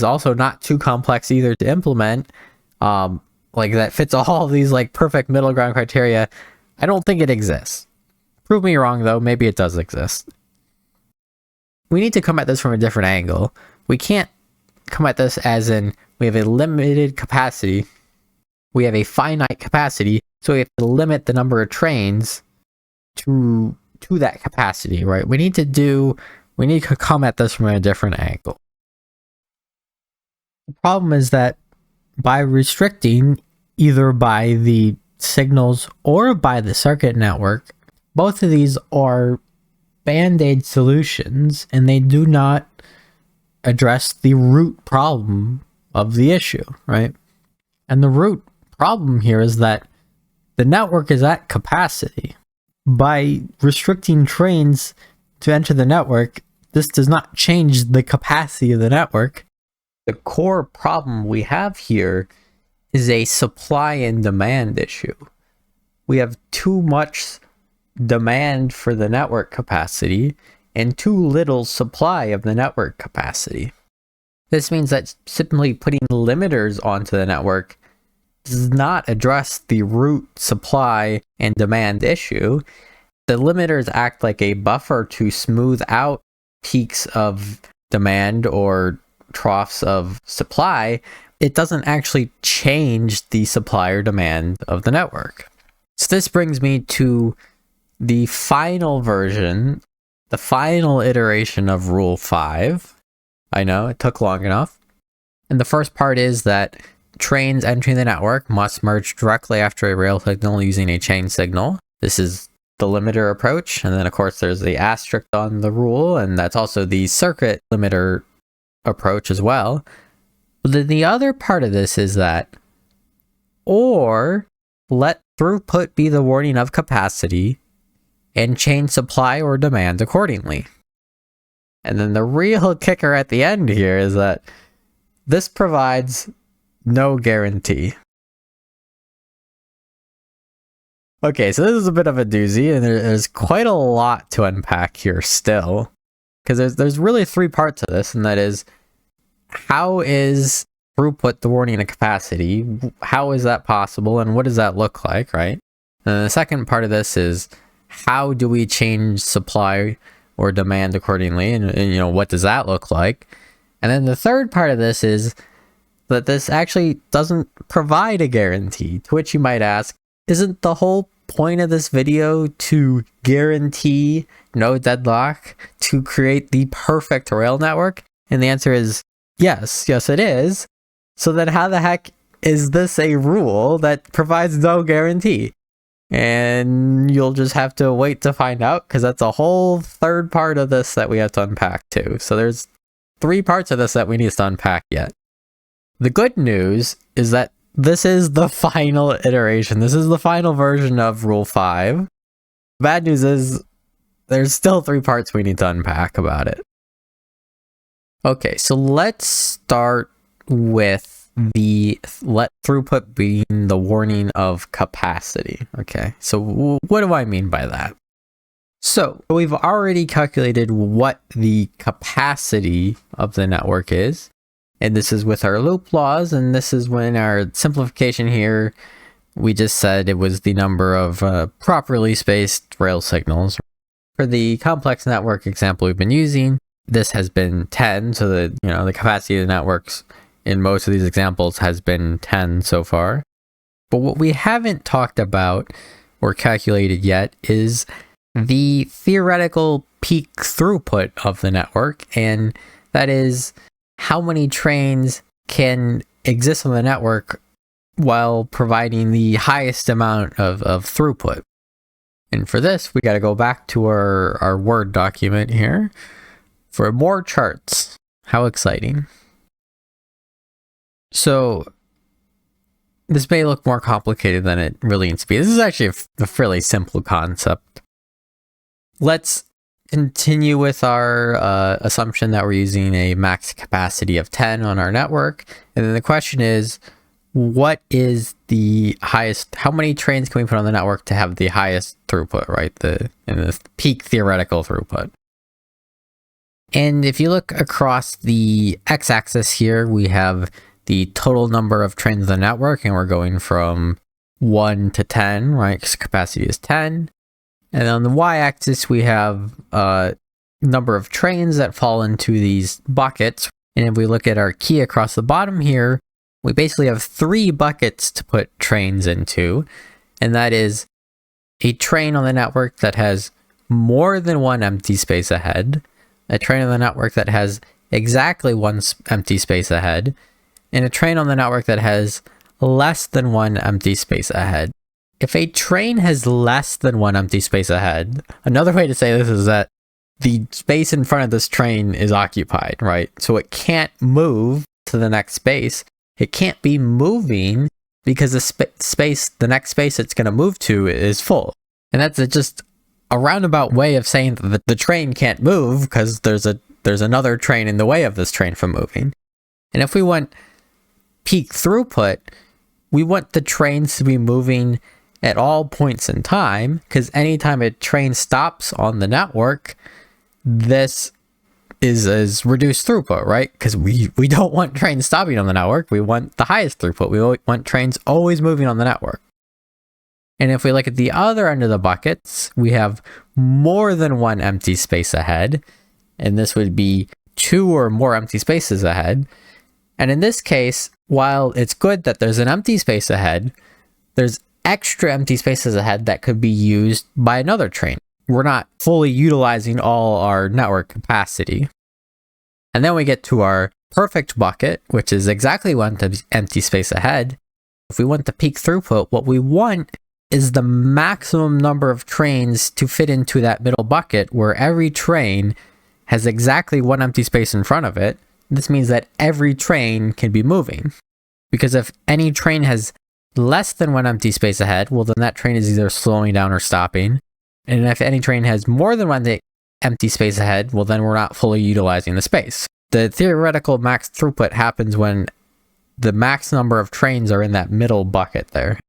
also not too complex either to implement. That fits all of these perfect middle ground criteria. I don't think it exists. Prove me wrong though. Maybe it does exist. We need to come at this from a different angle. We can't come at this as in we have a limited capacity. We have a finite capacity, so we have to limit the number of trains to that capacity, right? We need to come at this from a different angle. The problem is that by restricting either by the signals or by the circuit network, both of these are band-aid solutions, and they do not address the root problem of the issue, right? And the root problem here is that the network is at capacity. By restricting trains to enter the network, this does not change the capacity of the network. The core problem we have here is a supply and demand issue. We have too much demand for the network capacity and too little supply of the network capacity. This means that simply putting limiters onto the network does not address the root supply and demand issue. The limiters act like a buffer to smooth out peaks of demand or troughs of supply. It doesn't actually change the supply or demand of the network. So this brings me to the final version, the final iteration of Rule 5. I know, it took long enough. And the first part is that trains entering the network must merge directly after a rail signal using a chain signal. This is the limiter approach. And then, of course, there's the asterisk on the rule, and that's also the circuit limiter approach as well. But then the other part of this is that, or let throughput be the warning of capacity and change supply or demand accordingly. And then the real kicker at the end here is that this provides no guarantee. Okay, so this is a bit of a doozy, and there's quite a lot to unpack here still. Because there's really three parts to this, and that is, how is throughput the warning of capacity? How is that possible, and what does that look like, right? And the second part of this is, how do we change supply or demand accordingly, and what does that look like? And then the third part of this is that this actually doesn't provide a guarantee. To which you might ask, isn't the whole point of this video to guarantee no deadlock, to create the perfect rail network? And the answer is yes, it is. So then how the heck is this a rule that provides no guarantee? And you'll just have to wait to find out, because that's a whole third part of this that we have to unpack too. So there's 3 parts of this that we need to unpack yet. The good news is that this is the final iteration. This is the final version of Rule 5. The bad news is there's still 3 parts we need to unpack about it. Okay, so let's start with the let throughput being the warning of capacity. Okay, so what do I mean by that? So we've already calculated what the capacity of the network is, and this is with our loop laws, and this is when our simplification here, we just said it was the number of properly spaced rail signals. For the complex network example we've been using, this has been 10, so the capacity of the networks in most of these examples has been 10 so far. But what we haven't talked about or calculated yet is the theoretical peak throughput of the network, and that is how many trains can exist on the network while providing the highest amount of throughput. And for this, we got to go back to our Word document here for more charts. How exciting. So this may look more complicated than it really needs to be. This is actually a fairly simple concept. Let's continue with our assumption that we're using a max capacity of 10 on our network. And then the question is, what is the highest, how many trains can we put on the network to have the highest throughput, right? The peak theoretical throughput. And if you look across the x-axis here, we have the total number of trains on the network, and we're going from 1 to 10, right? Because capacity is 10. And on the y-axis, we have number of trains that fall into these buckets. And if we look at our key across the bottom here, we basically have 3 buckets to put trains into. And that is a train on the network that has more than 1 empty space ahead, a train on the network that has exactly 1 empty space ahead, and a train on the network that has less than 1 empty space ahead. If a train has less than 1 empty space ahead, another way to say this is that the space in front of this train is occupied, right? So it can't move to the next space. It can't be moving because the next space it's going to move to is full. And that's just a roundabout way of saying that the train can't move because there's another train in the way of this train from moving. And if we want peak throughput, we want the trains to be moving at all points in time, because anytime a train stops on the network, this is reduced throughput, right? Because we don't want trains stopping on the network. We want the highest throughput. We want trains always moving on the network. And if we look at the other end of the buckets, we have more than 1 empty space ahead, and this would be 2 or more empty spaces ahead. And in this case, while it's good that there's an empty space ahead, there's extra empty spaces ahead that could be used by another train. We're not fully utilizing all our network capacity. And then we get to our perfect bucket, which is exactly 1 empty space ahead. If we want the peak throughput, what we want is the maximum number of trains to fit into that middle bucket, where every train has exactly 1 empty space in front of it. This means that every train can be moving. Because if any train has less than 1 empty space ahead, well, then that train is either slowing down or stopping. And if any train has more than 1 empty space ahead, well, then we're not fully utilizing the space. The theoretical max throughput happens when the max number of trains are in that middle bucket there.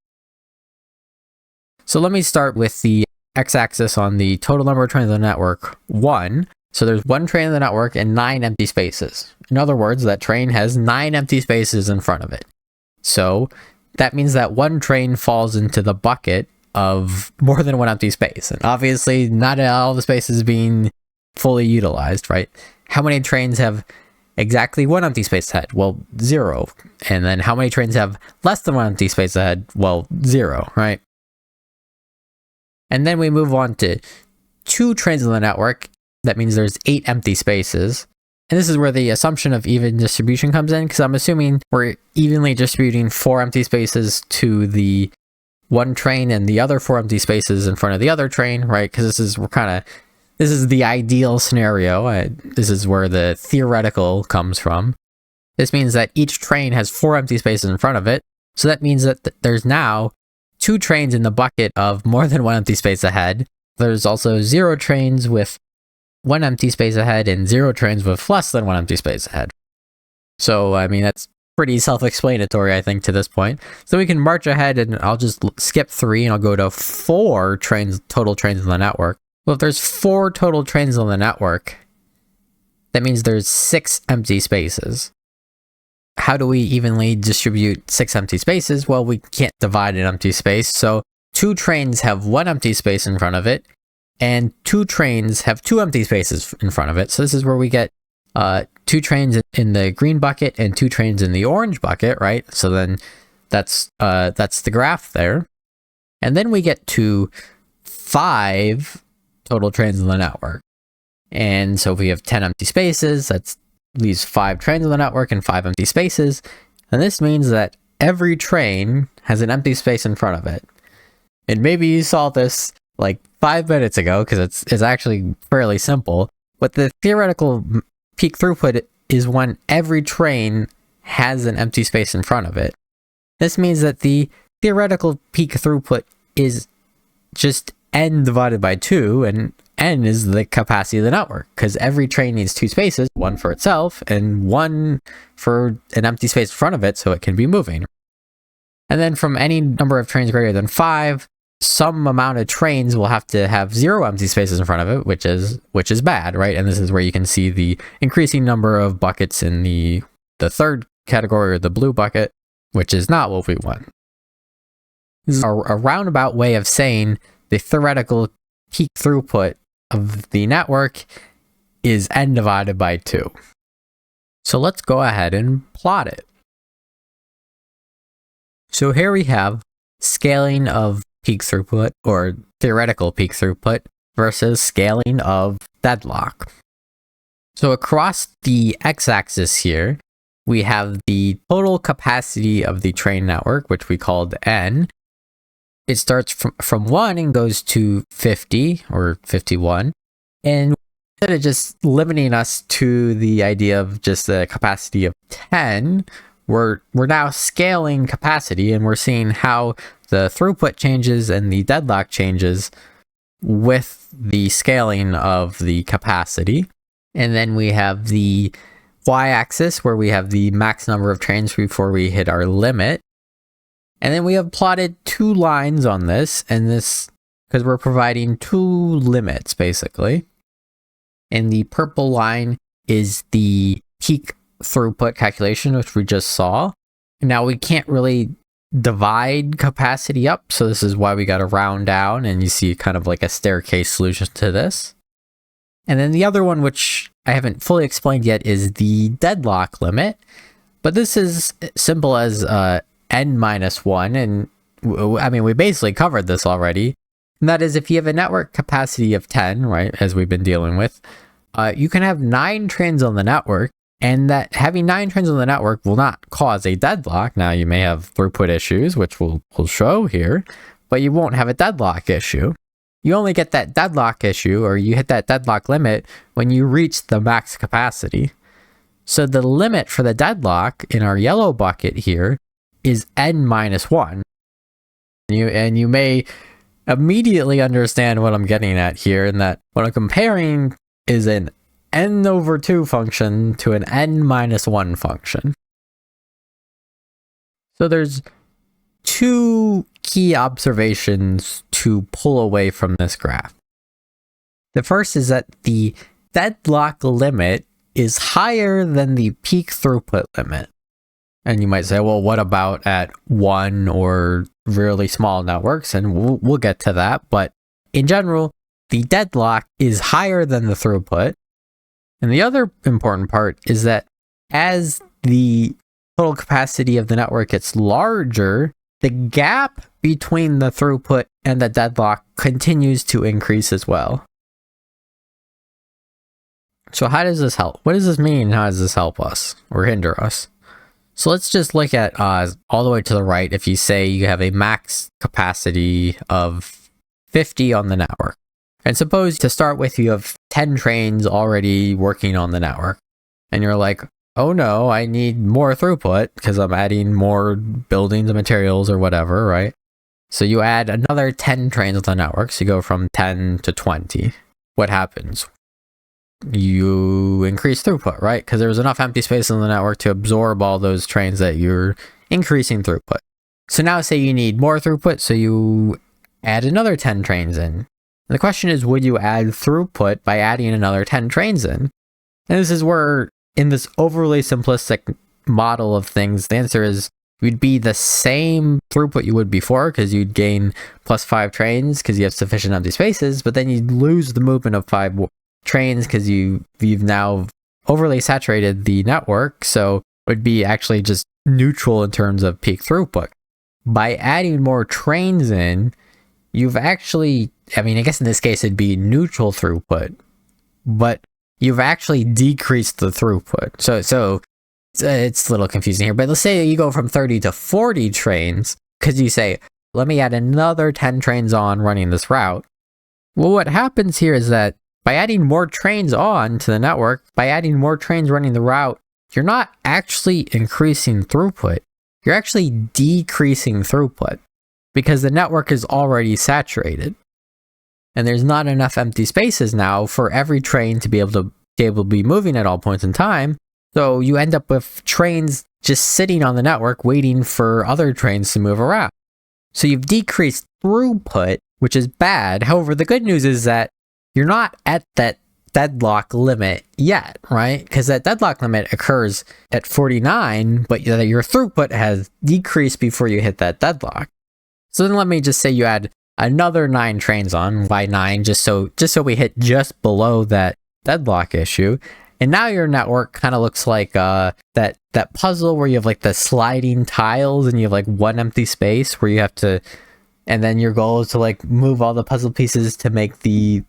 So let me start with the x-axis on the total number of trains on the network, 1. So there's 1 train in the network and 9 empty spaces. In other words, that train has 9 empty spaces in front of it. So that means that 1 train falls into the bucket of more than 1 empty space. And obviously not all the space is being fully utilized, right? How many trains have exactly one empty space ahead? Well, 0. And then how many trains have less than one empty space ahead? Well, 0, right? And then we move on to 2 trains in the network. That means there's 8 empty spaces. And this is where the assumption of even distribution comes in, because I'm assuming we're evenly distributing 4 empty spaces to the one train and the other 4 empty spaces in front of the other train, right? Because this is the ideal scenario. This is where the theoretical comes from. This means that each train has 4 empty spaces in front of it. So that means that there's now 2 trains in the bucket of more than 1 empty space ahead. There's also 0 trains with 1 empty space ahead and 0 trains with less than 1 empty space ahead. So, I mean, that's pretty self-explanatory, I think, to this point. So we can march ahead, and I'll just skip 3 and I'll go to 4 total trains in the network. Well, if there's 4 total trains on the network, that means there's 6 empty spaces. How do we evenly distribute 6 empty spaces? Well, we can't divide an empty space, so 2 trains have 1 empty space in front of it, and 2 trains have 2 empty spaces in front of it. So this is where we get 2 trains in the green bucket and 2 trains in the orange bucket, right? So then that's the graph there. And then we get to 5 total trains in the network. And so if we have 10 empty spaces, that's leaves 5 trains in the network and 5 empty spaces. And this means that every train has an empty space in front of it. And maybe you saw this like 5 minutes ago, because it's actually fairly simple. But the theoretical peak throughput is when every train has an empty space in front of it. This means that the theoretical peak throughput is just n divided by 2, and n is the capacity of the network, because every train needs 2 spaces, 1 for itself and 1 for an empty space in front of it so it can be moving. And then from any number of trains greater than 5, some amount of trains will have to have 0 empty spaces in front of it, which is bad, right? And this is where you can see the increasing number of buckets in the third category, or the blue bucket, which is not what we want. This is a roundabout way of saying the theoretical peak throughput of the network is n divided by 2. So let's go ahead and plot it. So here we have scaling of peak throughput, or theoretical peak throughput, versus scaling of deadlock. So across the x-axis here, we have the total capacity of the train network, which we called n. It starts from 1 and goes to 50 or 51. And instead of just limiting us to the idea of just the capacity of 10, we're now scaling capacity, and we're seeing how the throughput changes and the deadlock changes with the scaling of the capacity. And then we have the y-axis, where we have the max number of trains before we hit our limit. And then we have plotted 2 lines on this, and this, because we're providing 2 limits, basically. And the purple line is the peak throughput calculation, which we just saw. Now we can't really divide capacity up, so this is why we got to round down, and you see kind of like a staircase solution to this. And then the other one, which I haven't fully explained yet, is the deadlock limit. But this is simple as n minus 1, and I mean, we basically covered this already. And that is, if you have a network capacity of 10, right, as we've been dealing with, you can have 9 trains on the network, and that having 9 trains on the network will not cause a deadlock. Now, you may have throughput issues, which we'll show here, but you won't have a deadlock issue. You only get that deadlock issue, or you hit that deadlock limit, when you reach the max capacity. So the limit for the deadlock in our yellow bucket here is n minus 1. And you may immediately understand what I'm getting at here, in that what I'm comparing is an n over 2 function to an n minus 1 function. So there's 2 key observations to pull away from this graph. The first is that the deadlock limit is higher than the peak throughput limit. And you might say, well, what about at 1 or really small networks? And we'll get to that. But in general, the deadlock is higher than the throughput. And the other important part is that as the total capacity of the network gets larger, the gap between the throughput and the deadlock continues to increase as well. So how does this help? What does this mean? How does this help us or hinder us? So let's just look at all the way to the right. If you say you have a max capacity of 50 on the network, and suppose to start with you have 10 trains already working on the network, and you're like, oh no, I need more throughput because I'm adding more buildings and materials or whatever, right? So you add another 10 trains on the network, so you go from 10 to 20. What happens? You increase throughput, right? Because there's enough empty space in the network to absorb all those trains that you're increasing throughput. So now say you need more throughput, so you add another 10 trains in. And the question is, would you add throughput by adding another 10 trains in? And this is where, in this overly simplistic model of things, the answer is you'd be the same throughput you would before, because you'd gain plus 5 trains because you have sufficient empty spaces, but then you'd lose the movement of 5 trains because you've now overly saturated the network, so it would be actually just neutral in terms of peak throughput. By adding more trains in, you've actually, I mean, I guess in this case it'd be neutral throughput, but you've actually decreased the throughput. So it's a little confusing here, but let's say you go from 30 to 40 trains because you say, let me add another 10 trains on running this route. Well, what happens here is that by adding more trains on to the network, by adding more trains running the route, you're not actually increasing throughput. You're actually decreasing throughput because the network is already saturated. And there's not enough empty spaces now for every train to be able to be moving at all points in time. So you end up with trains just sitting on the network waiting for other trains to move around. So you've decreased throughput, which is bad. However, the good news is that you're not at that deadlock limit yet, right? Because that deadlock limit occurs at 49, but your throughput has decreased before you hit that deadlock. So then let me just say you add another 9 trains on. Why 9? Just so we hit just below that deadlock issue. And now your network kind of looks like that puzzle where you have like the sliding tiles and you have like one empty space where you have to, and then your goal is to like move all the puzzle pieces to make the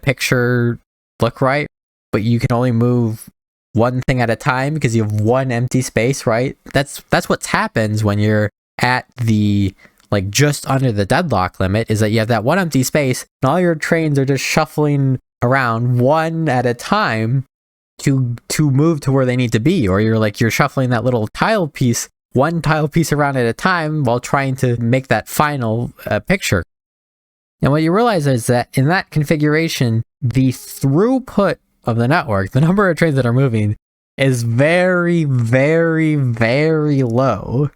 picture look right, but you can only move one thing at a time because you have one empty space, right? That's what happens when you're at the like just under the deadlock limit, is that you have that one empty space and all your trains are just shuffling around one at a time to move to where they need to be, or you're shuffling that little tile piece, one tile piece around at a time while trying to make that final picture. And what you realize is that in that configuration, the throughput of the network, the number of trains that are moving, is very, very, very low.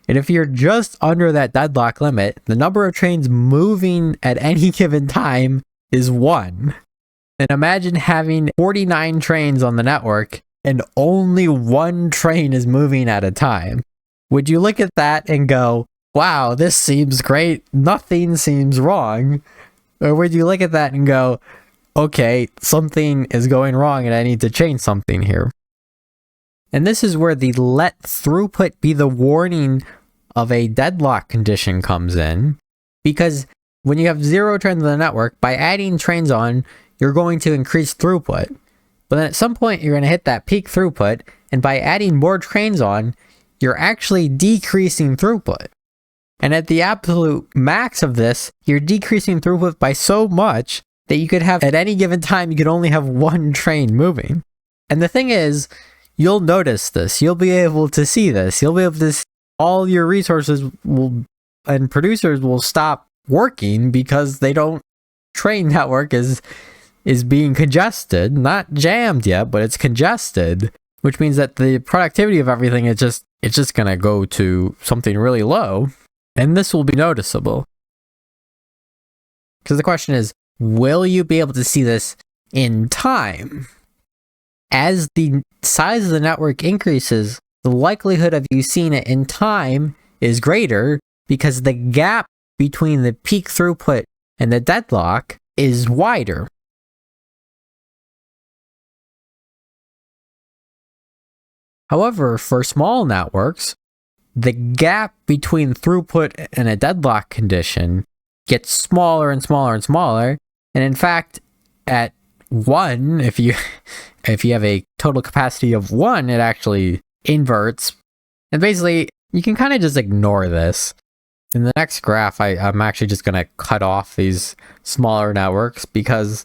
And if you're just under that deadlock limit, the number of trains moving at any given time is 1. And imagine having 49 trains on the network and only 1 train is moving at a time. Would you look at that and go, wow, this seems great, nothing seems wrong? Or would you look at that and go, okay, something is going wrong and I need to change something here? And this is where the let throughput be the warning of a deadlock condition comes in, because when you have 0 trains on the network, by adding trains on, you're going to increase throughput. But then at some point, you're going to hit that peak throughput, and by adding more trains on, you're actually decreasing throughput. And at the absolute max of this, you're decreasing throughput by so much that you could have, at any given time, you could only have 1 train moving. And the thing is, you'll notice this. You'll be able to see this. You'll be able to see all your resources and producers will stop working because train network is being congested, not jammed yet, but it's congested, which means that the productivity of everything it's just going to go to something really low. And this will be noticeable. Because the question is, will you be able to see this in time? As the size of the network increases, the likelihood of you seeing it in time is greater because the gap between the peak throughput and the deadlock is wider. However, for small networks, the gap between throughput and a deadlock condition gets smaller and smaller and smaller. And in fact, at 1, if you have a total capacity of 1, it actually inverts. And basically, you can kind of just ignore this. In the next graph, I'm actually just going to cut off these smaller networks because,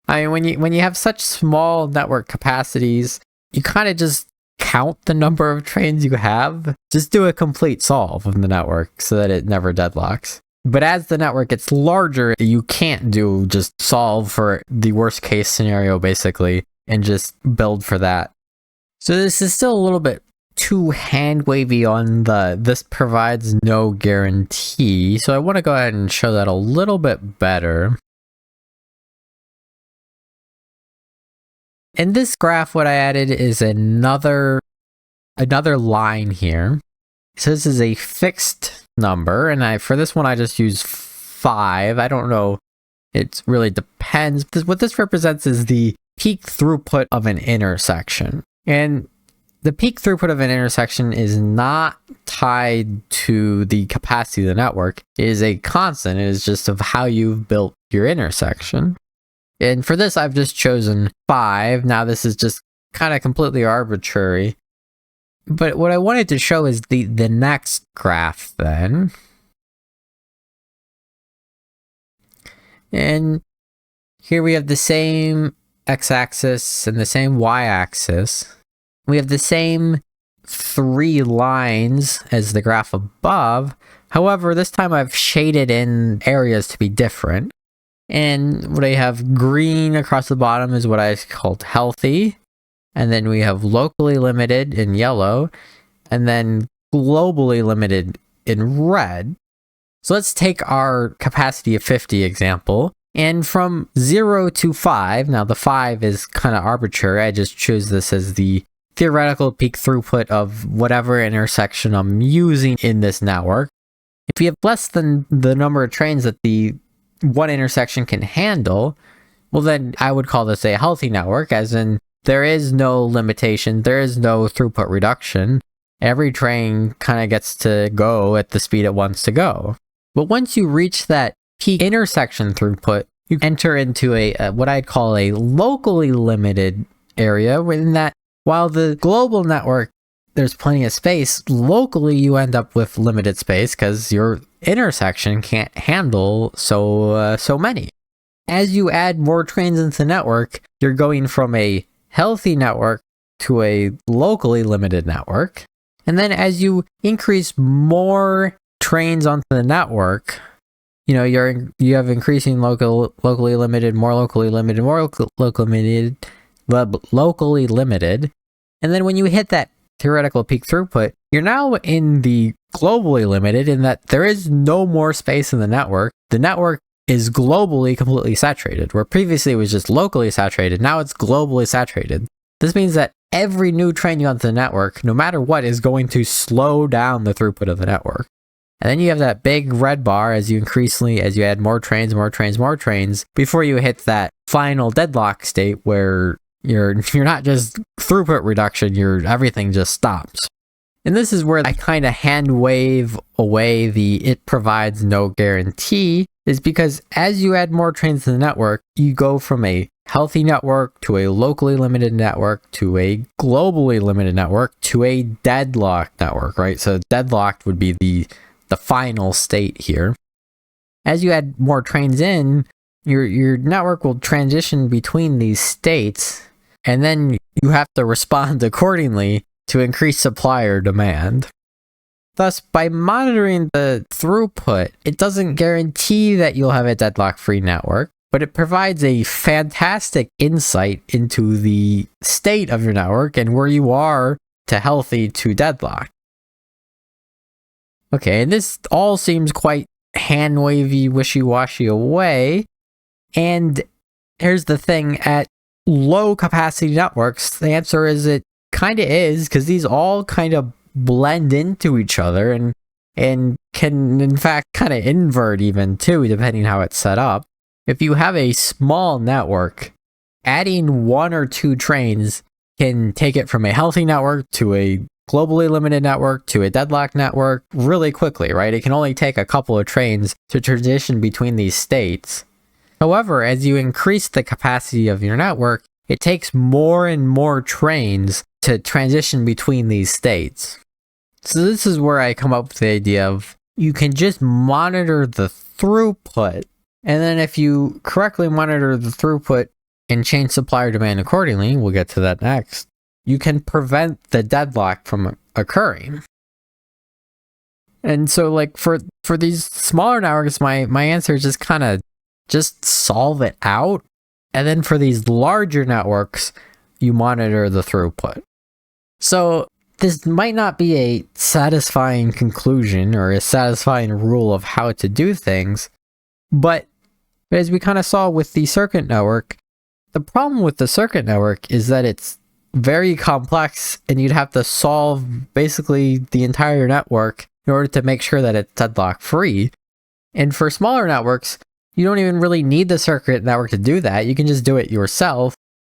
I mean, when you have such small network capacities, you kind of just count the number of trains you have. Just do a complete solve of the network so that it never deadlocks. But as the network gets larger, you can't just solve for the worst case scenario, basically, and just build for that. So this is still a little bit too hand wavy on this provides no guarantee. So I want to go ahead and show that a little bit better. In this graph, what I added is another line here. So this is a fixed number, and for this one I just use 5. I don't know, it really depends. What this represents is the peak throughput of an intersection. And the peak throughput of an intersection is not tied to the capacity of the network. It is a constant. It is just of how you've built your intersection. And for this, I've just chosen 5. Now this is just kind of completely arbitrary. But what I wanted to show is the next graph then. And here we have the same x-axis and the same y-axis. We have the same 3 lines as the graph above. However, this time I've shaded in areas to be different. And what I have green across the bottom is what I called healthy. And then we have locally limited in yellow. And then globally limited in red. So let's take our capacity of 50 example. And from 0 to 5, now the 5 is kind of arbitrary. I just choose this as the theoretical peak throughput of whatever intersection I'm using in this network. If you have less than the number of trains that the one intersection can handle, well then I would call this a healthy network, as in there is no limitation, there is no throughput reduction. Every train kind of gets to go at the speed it wants to go. But once you reach that peak intersection throughput, you enter into a what I'd call a locally limited area, in that while the global network, there's plenty of space, locally you end up with limited space because your intersection can't handle so many. As you add more trains into the network, you're going from a healthy network to a locally limited network. And then as you increase more trains onto the network, you have increasing locally limited, more locally limited, more locally limited. And then when you hit that theoretical peak throughput, you're now in the globally limited, in that there is no more space in the network. The network is globally completely saturated, where previously it was just locally saturated. Now it's globally saturated. This means that every new train you onto the network, no matter what, is going to slow down the throughput of the network. And then you have that big red bar as you add more trains, before you hit that final deadlock state where you're not just throughput reduction, everything just stops. And this is where I kind of hand wave away it provides no guarantee, is because as you add more trains to the network, you go from a healthy network to a locally limited network to a globally limited network to a deadlocked network, right? So deadlocked would be the final state here. As you add more trains in, your network will transition between these states, and then you have to respond accordingly to increase supply or demand. Thus, by monitoring the throughput, it doesn't guarantee that you'll have a deadlock-free network, but it provides a fantastic insight into the state of your network and where you are to healthy to deadlock. Okay, and this all seems quite hand-wavy, wishy-washy away. And here's the thing, at low-capacity networks, the answer is it kind of is, because these all kind of blend into each other and can, in fact, kind of invert even, too, depending how it's set up. If you have a small network, adding 1 or 2 trains can take it from a healthy network to a globally limited network to a deadlock network really quickly, right? It can only take a couple of trains to transition between these states. However, as you increase the capacity of your network, it takes more and more trains to transition between these states. So this is where I come up with the idea of you can just monitor the throughput, and then if you correctly monitor the throughput and change supplier demand accordingly, we'll get to that next, you can prevent the deadlock from occurring. And so like for these smaller networks, my answer is just kind of just solve it out. And then for these larger networks, you monitor the throughput. So this might not be a satisfying conclusion or a satisfying rule of how to do things, but as we kind of saw with the circuit network, the problem with the circuit network is that it's very complex and you'd have to solve basically the entire network in order to make sure that it's deadlock free. And for smaller networks, you don't even really need the circuit network to do that. You can just do it yourself.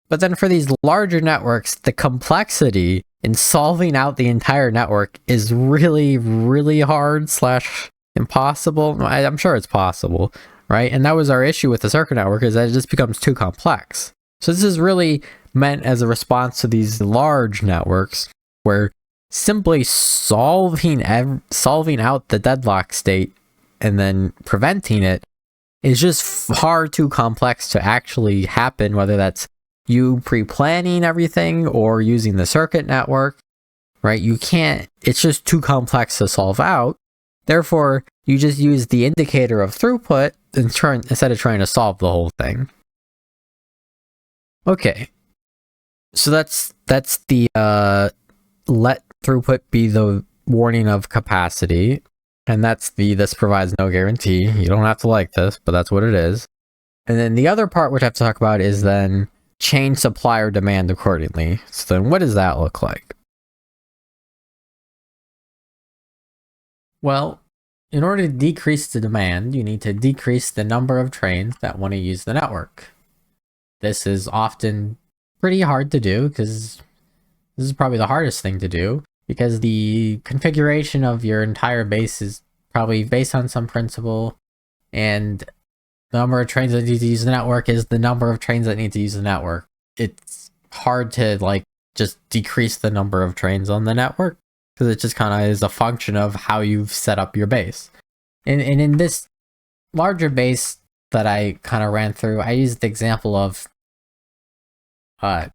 But then for these larger networks, the complexity in solving out the entire network is really, really hard / impossible. I'm sure it's possible, right? And that was our issue with the circuit network, is that it just becomes too complex. So this is really meant as a response to these large networks where simply solving out the deadlock state and then preventing it is just far too complex to actually happen, whether that's you pre-planning everything or using the circuit network, right? You can't, it's just too complex to solve out. Therefore, you just use the indicator of throughput instead of trying to solve the whole thing. Okay, so that's the let throughput be the warning of capacity, and that's the this provides no guarantee. You don't have to like this, but that's what it is. And then the other part which I have to talk about is then change supplier demand accordingly. So then what does that look like? Well, in order to decrease the demand, you need to decrease the number of trains that want to use the network. This is often pretty hard to do because this is probably the hardest thing to do, because the configuration of your entire base is probably based on some principle, and the number of trains that need to use the network is the number of trains that need to use the network. It's hard to like just decrease the number of trains on the network because it just kind of is a function of how you've set up your base. And in this larger base that I kind of ran through, I used the example of I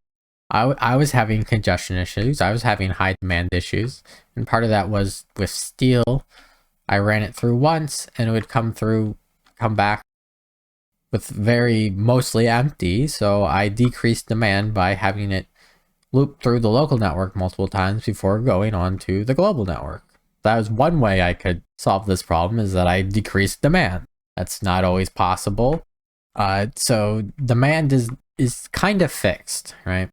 was having congestion issues. I was having high demand issues, and part of that was with steel. I ran it through once and it would come back with mostly empty, so I decreased demand by having it loop through the local network multiple times before going on to the global network. That was one way I could solve this problem, is that I decreased demand. That's not always possible. So demand is kind of fixed, right?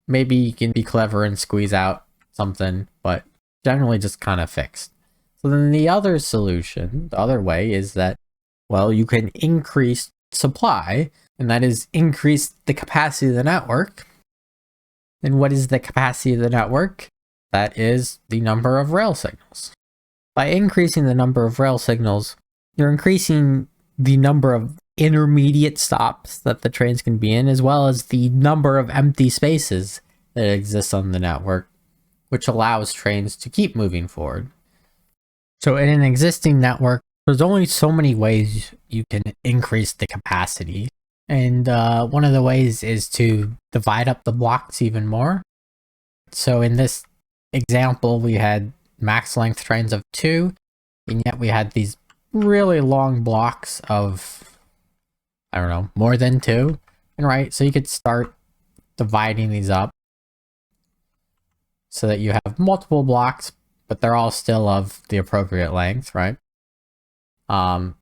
Maybe you can be clever and squeeze out something, but generally just kind of fixed. So then the other solution, the other way, is that, well, you can increase supply, and that is increase the capacity of the network. And what is the capacity of the network? That is the number of rail signals. By increasing the number of rail signals, you're increasing the number of intermediate stops that the trains can be in, as well as the number of empty spaces that exist on the network, which allows trains to keep moving forward. So in an existing network, there's only so many ways you can increase the capacity. And one of the ways is to divide up the blocks even more. So in this example, we had max length trains of 2, and yet we had these really long blocks of, I don't know, more than 2. And right, so you could start dividing these up so that you have multiple blocks, but they're all still of the appropriate length, right? And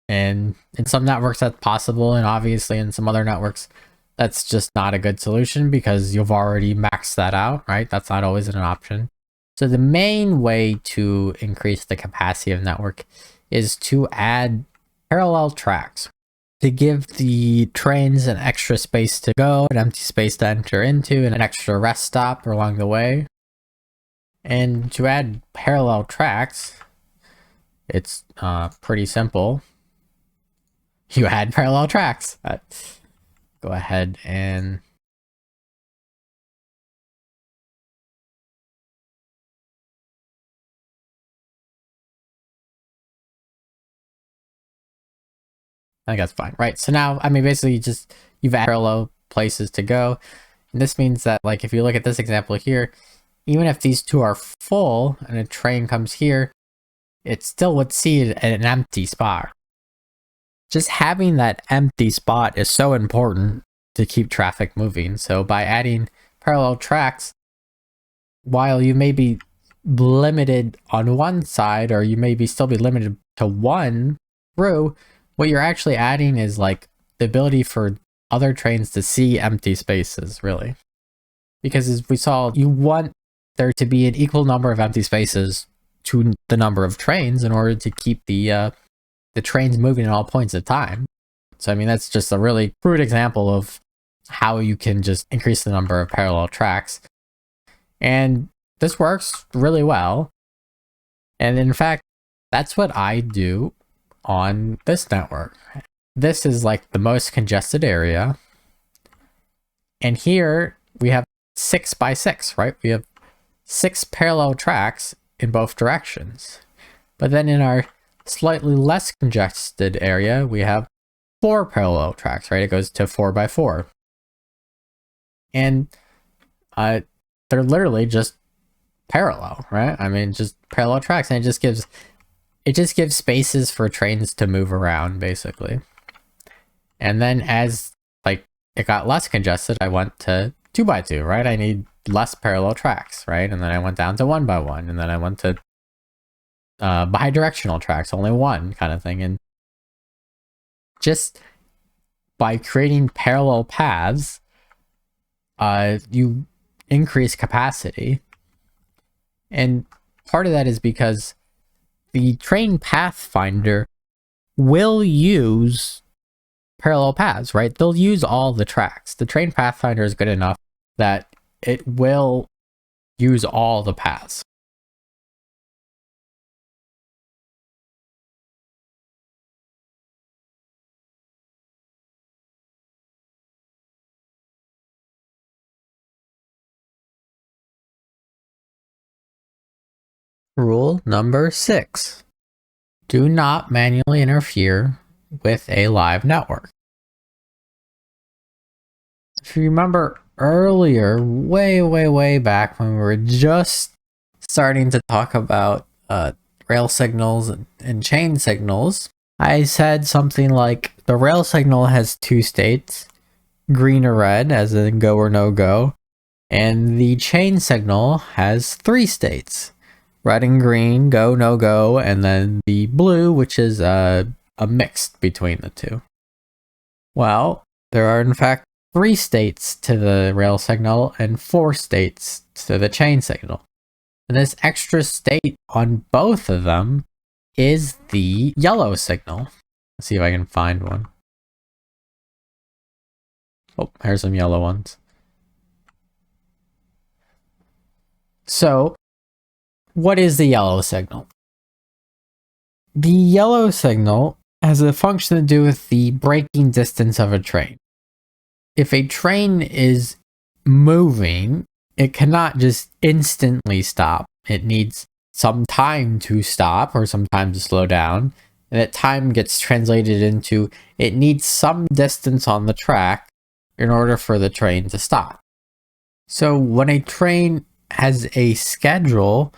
in some networks that's possible, and obviously in some other networks that's just not a good solution because you've already maxed that out, right? That's not always an option. So the main way to increase the capacity of network is to add parallel tracks. to give the trains an extra space to go, an empty space to enter into, and an extra rest stop along the way. And to add parallel tracks, it's pretty simple. You add parallel tracks. Go ahead and I think that's fine, right? So now, I mean, basically you've added parallel places to go. And this means that, like, if you look at this example here, even if these two are full and a train comes here, it still would see an empty spot. Just having that empty spot is so important to keep traffic moving. So by adding parallel tracks, while you may be limited on one side, or you may still be limited to one through, what you're actually adding is like the ability for other trains to see empty spaces, really. Because as we saw, you want there to be an equal number of empty spaces to the number of trains in order to keep the trains moving at all points of time. So I mean, that's just a really crude example of how you can just increase the number of parallel tracks. And this works really well. And in fact, that's what I do on this network. This is like the most congested area. And here we have 6 by 6, right? We have 6 parallel tracks in both directions. But then in our slightly less congested area, we have 4 parallel tracks, right? It goes to 4 by 4. And they're literally just parallel, right? I mean, just parallel tracks, and it just gives spaces for trains to move around, basically. And then as like it got less congested, I went to 2 by 2, right? I need less parallel tracks, right? And then I went down to 1 by 1, and then I went to bi-directional tracks, only one kind of thing. And just by creating parallel paths, you increase capacity. And part of that is because the train pathfinder will use parallel paths, right? They'll use all the tracks. The train pathfinder is good enough that it will use all the paths. Rule number 6. Do not manually interfere with a live network. If you remember earlier, way back when we were just starting to talk about rail signals and chain signals, I said something like the rail signal has 2 states, green or red, as in go or no go, and the chain signal has 3 states, red and green, go, no go, and then the blue, which is a mix between the two. Well, there are in fact 3 states to the rail signal and 4 states to the chain signal. And this extra state on both of them is the yellow signal. Let's see if I can find one. Oh, here's some yellow ones. So, what is the yellow signal? The yellow signal has a function to do with the braking distance of a train. If a train is moving, it cannot just instantly stop. It needs some time to stop or some time to slow down. And that time gets translated into it needs some distance on the track in order for the train to stop. So when a train has a schedule,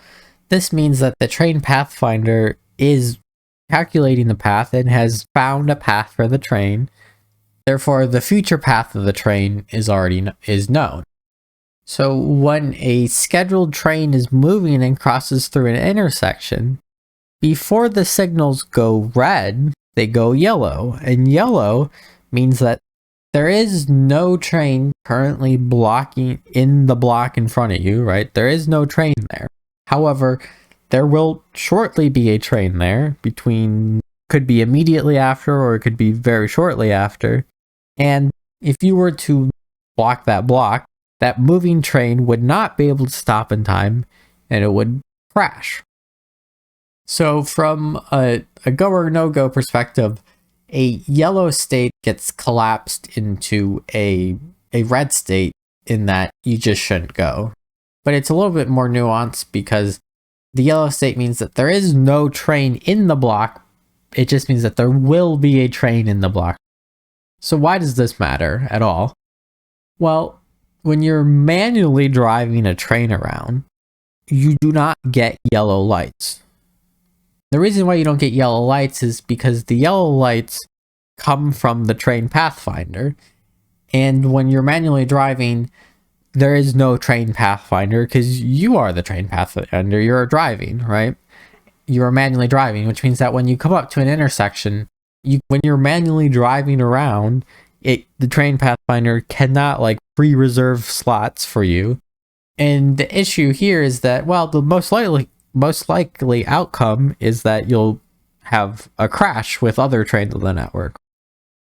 this means that the train pathfinder is calculating the path and has found a path for the train. Therefore, the future path of the train is known. So when a scheduled train is moving and crosses through an intersection, before the signals go red, they go yellow. And yellow means that there is no train currently blocking in the block in front of you, right? There is no train there. However, there will shortly be a train there between could be immediately after, or it could be very shortly after. And if you were to block, that moving train would not be able to stop in time, and it would crash. So from a go or no-go perspective, a yellow state gets collapsed into a red state in that you just shouldn't go. But it's a little bit more nuanced because the yellow state means that there is no train in the block. It just means that there will be a train in the block. So why does this matter at all? Well, when you're manually driving a train around, you do not get yellow lights. The reason why you don't get yellow lights is because the yellow lights come from the train pathfinder. And when you're manually driving, there is no train pathfinder because you are the train pathfinder. You're driving, right? You're manually driving, which means that when you come up to an intersection, when you're manually driving around, the train pathfinder cannot like pre-reserve slots for you. And the issue here is that, well, the most likely outcome is that you'll have a crash with other trains on the network.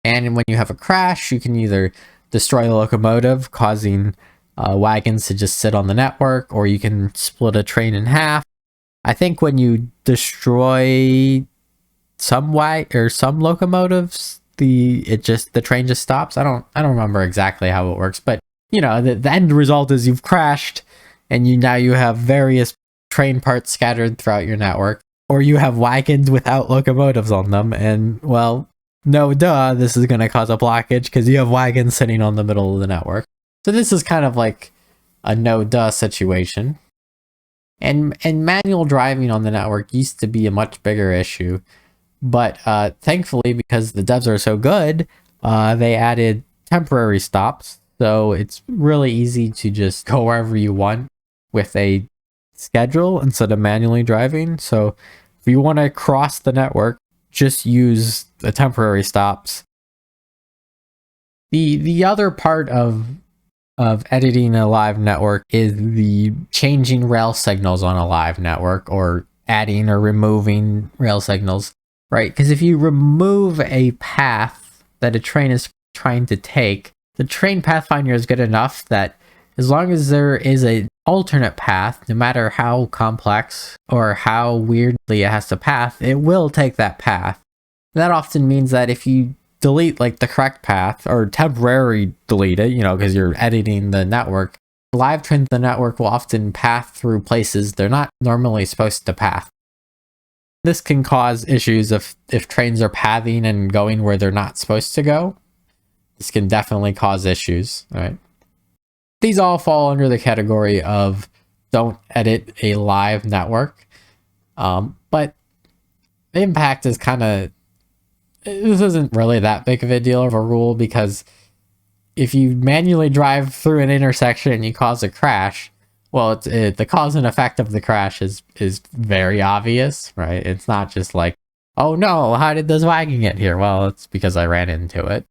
And when you have a crash, you can either destroy the locomotive, causing wagons to just sit on the network, or you can split a train in half. I think when you destroy some locomotives, the train just stops. I don't remember exactly how it works, but you know, the end result is you've crashed, and now you have various train parts scattered throughout your network, or you have wagons without locomotives on them, and well, no duh, this is going to cause a blockage because you have wagons sitting on the middle of the network. So this is kind of like a no duh situation. And manual driving on the network used to be a much bigger issue, but thankfully, because the devs are so good, they added temporary stops, so it's really easy to just go wherever you want with a schedule instead of manually driving. So if you want to cross the network, just use the temporary stops. The other part of editing a live network is the changing rail signals on a live network, or adding or removing rail signals, right? Because if you remove a path that a train is trying to take, the train pathfinder is good enough that as long as there is an alternate path, no matter how complex or how weirdly it has to path, it will take that path. That often means that if you delete like the correct path, or temporarily delete it, you know, because you're editing the network, live trains in the network will often path through places they're not normally supposed to path. This can cause issues if trains are pathing and going where they're not supposed to go. This can definitely cause issues, right? These all fall under the category of don't edit a live network. But the impact is this isn't really that big of a deal of a rule, because if you manually drive through an intersection and you cause a crash, well, the cause and effect of the crash is very obvious, right? It's not just like, oh no, how did this wagon get here? Well, it's because I ran into it.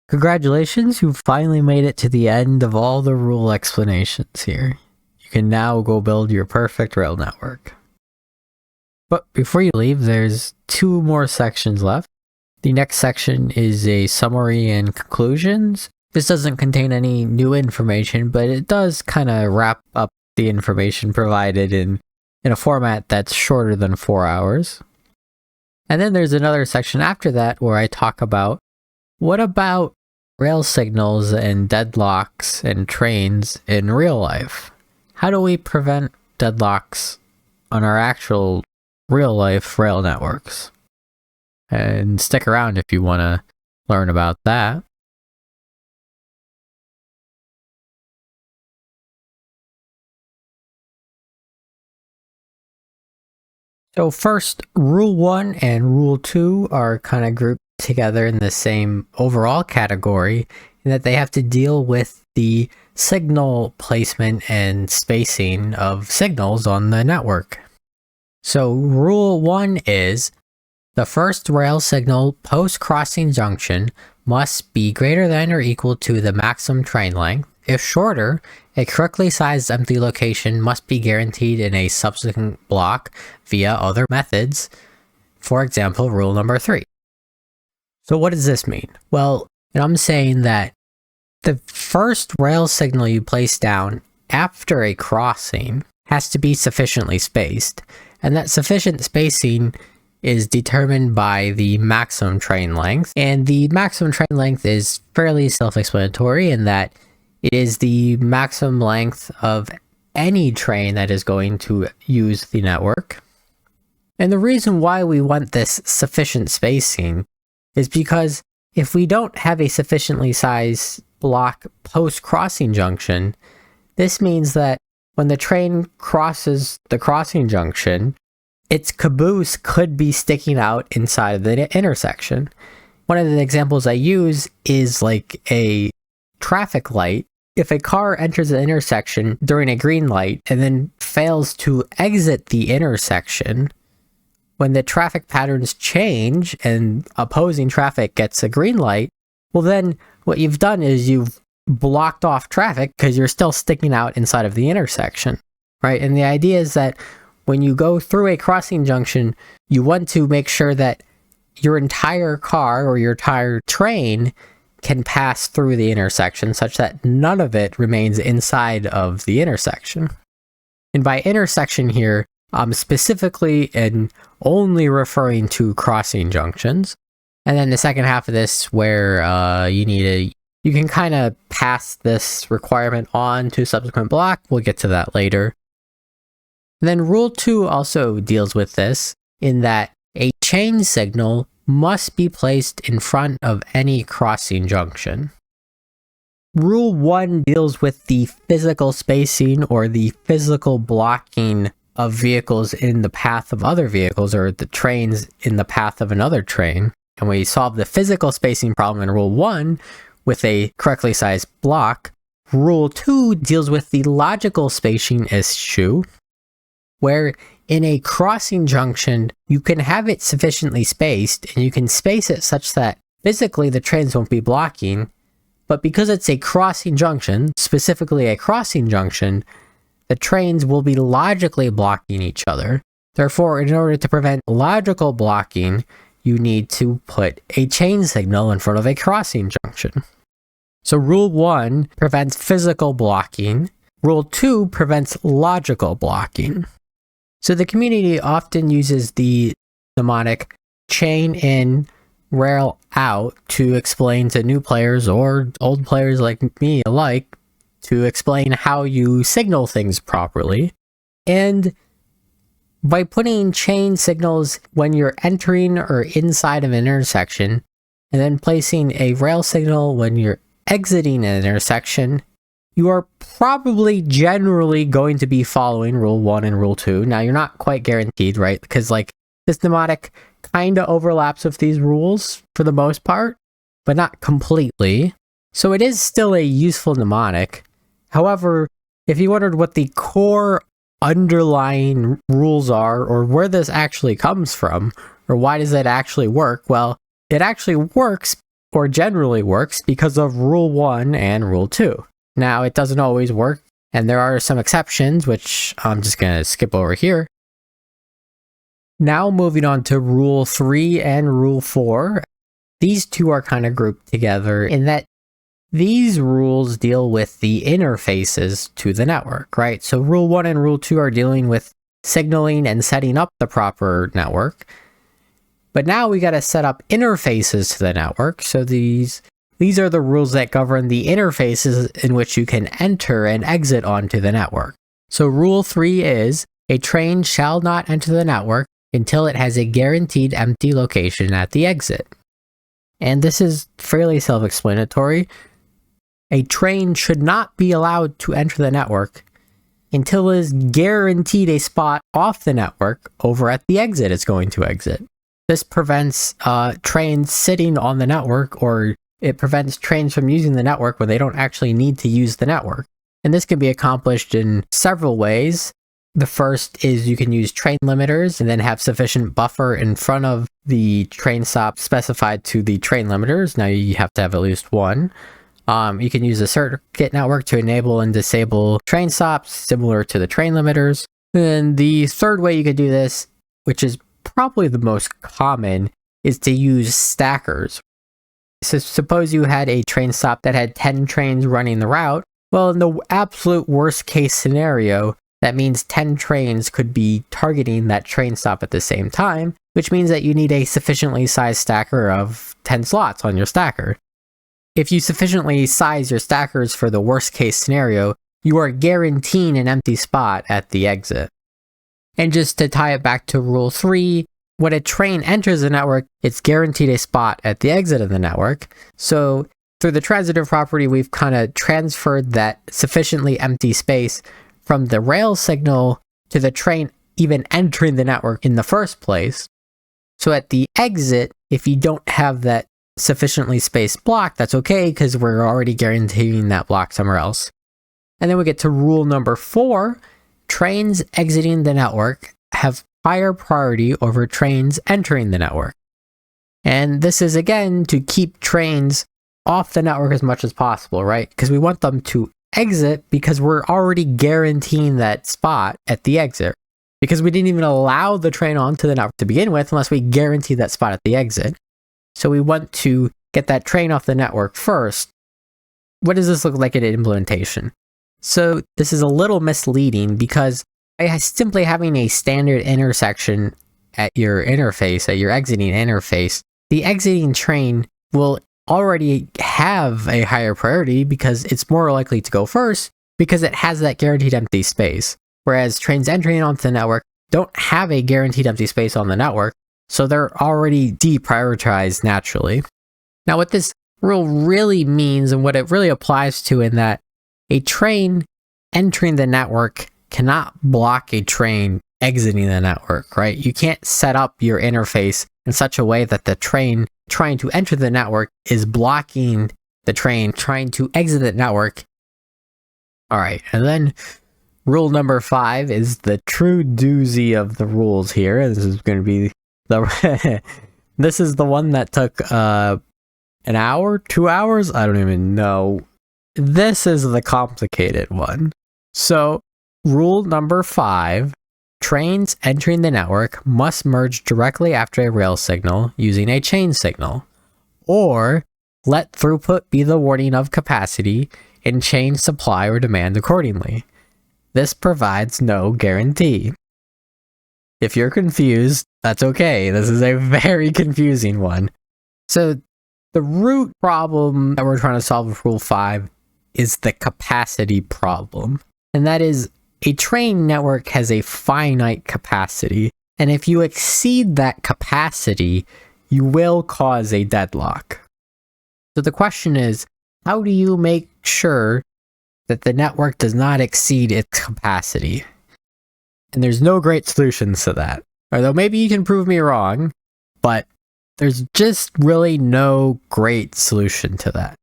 Congratulations, you finally made it to the end of all the rule explanations here. You can now go build your perfect rail network. But before you leave, there's 2 more sections left. The next section is a summary and conclusions. This doesn't contain any new information, but it does kind of wrap up the information provided in a format that's shorter than 4 hours. And then there's another section after that where I talk about, what about rail signals and deadlocks and trains in real life? How do we prevent deadlocks on our actual real life rail networks? And stick around if you want to learn about that. So first, Rule 1 and Rule 2 are kind of grouped together in the same overall category, in that they have to deal with the signal placement and spacing of signals on the network. So Rule 1 is, the first rail signal post-crossing junction must be greater than or equal to the maximum train length if shorter, a correctly sized empty location must be guaranteed in a subsequent block via other methods. For example, rule number 3. So what does this mean? Well, I'm saying that the first rail signal you place down after a crossing has to be sufficiently spaced, and that sufficient spacing is determined by the maximum train length. And the maximum train length is fairly self-explanatory in that it is the maximum length of any train that is going to use the network. And the reason why we want this sufficient spacing is because if we don't have a sufficiently sized block post-crossing junction, this means that when the train crosses the crossing junction, its caboose could be sticking out inside of the intersection. One of the examples I use is like a traffic light. If a car enters the intersection during a green light and then fails to exit the intersection, when the traffic patterns change and opposing traffic gets a green light, well then what you've done is you've blocked off traffic because you're still sticking out inside of the intersection, right? And the idea is that when you go through a crossing junction, you want to make sure that your entire car or your entire train can pass through the intersection such that none of it remains inside of the intersection. And by intersection here, I'm specifically and only referring to crossing junctions. And then the second half of this where you can kind of pass this requirement on to subsequent block. We'll get to that later. And then rule 2 also deals with this in that a chain signal must be placed in front of any crossing junction. Rule 1 deals with the physical spacing or the physical blocking of vehicles in the path of other vehicles or the trains in the path of another train. And we solve the physical spacing problem in rule 1 with a correctly sized block. Rule 2 deals with the logical spacing issue, where in a crossing junction, you can have it sufficiently spaced and you can space it such that physically the trains won't be blocking, but because it's a crossing junction, specifically a crossing junction, the trains will be logically blocking each other. Therefore, in order to prevent logical blocking, you need to put a chain signal in front of a crossing junction. So rule 1 prevents physical blocking. Rule 2 prevents logical blocking. So the community often uses the mnemonic chain in, rail out to explain to new players or old players like me alike to explain how you signal things properly. And by putting chain signals when you're entering or inside of an intersection, and then placing a rail signal when you're exiting an intersection, you are probably generally going to be following rule 1 and rule 2. Now, you're not quite guaranteed, right? Because like this mnemonic kind of overlaps with these rules for the most part, but not completely. So it is still a useful mnemonic. However, if you wondered what the core underlying rules are, or where this actually comes from, or why does it actually work, well, it actually works, or generally works, because of rule 1 and rule 2. Now, it doesn't always work, and there are some exceptions, which I'm just going to skip over here. Now, moving on to rule 3 and rule 4. These two are kind of grouped together in that these rules deal with the interfaces to the network, right? So rule 1 and rule 2 are dealing with signaling and setting up the proper network. But now we got to set up interfaces to the network. So these are the rules that govern the interfaces in which you can enter and exit onto the network. So rule 3 is, a train shall not enter the network until it has a guaranteed empty location at the exit. And this is fairly self-explanatory. A train should not be allowed to enter the network until it is guaranteed a spot off the network over at the exit it's going to exit. This prevents trains sitting on the network, or it prevents trains from using the network when they don't actually need to use the network. And this can be accomplished in several ways. The first is you can use train limiters and then have sufficient buffer in front of the train stop specified to the train limiters. Now you have to have at least one. You can use a circuit network to enable and disable train stops, similar to the train limiters. And the third way you could do this, which is probably the most common, is to use stackers. So suppose you had a train stop that had 10 trains running the route. Well, in the absolute worst case scenario, that means 10 trains could be targeting that train stop at the same time, which means that you need a sufficiently sized stacker of 10 slots on your stacker. If you sufficiently size your stackers for the worst case scenario, you are guaranteeing an empty spot at the exit. And just to tie it back to rule 3, when a train enters the network, it's guaranteed a spot at the exit of the network. So through the transitive property, we've kind of transferred that sufficiently empty space from the rail signal to the train even entering the network in the first place. So at the exit, if you don't have that sufficiently spaced block, that's okay, because we're already guaranteeing that block somewhere else. And then we get to rule number 4. Trains exiting the network have higher priority over trains entering the network. And this is, again, to keep trains off the network as much as possible, right? Because we want them to exit because we're already guaranteeing that spot at the exit. Because we didn't even allow the train onto the network to begin with unless we guarantee that spot at the exit. So we want to get that train off the network first. What does this look like in implementation? So this is a little misleading because by simply having a standard intersection at your interface, at your exiting interface, the exiting train will already have a higher priority because it's more likely to go first because it has that guaranteed empty space. Whereas trains entering onto the network don't have a guaranteed empty space on the network, so they're already deprioritized naturally. Now what this rule really means and what it really applies to in that a train entering the network cannot block a train exiting the network, right? You can't set up your interface in such a way that the train trying to enter the network is blocking the train trying to exit the network. All right, and then rule number 5 is the true doozy of the rules here. This is going to be the this is the one that took an hour, 2 hours, I don't even know. This is the complicated one. So rule number 5, trains entering the network must merge directly after a rail signal using a chain signal, or let throughput be the warning of capacity and change supply or demand accordingly. This provides no guarantee. If you're confused, that's okay. This is a very confusing one. So the root problem that we're trying to solve with rule 5 is the capacity problem. And that is, a train network has a finite capacity, and if you exceed that capacity, you will cause a deadlock. So the question is, how do you make sure that the network does not exceed its capacity? And there's no great solutions to that. Although maybe you can prove me wrong, but there's just really no great solution to that.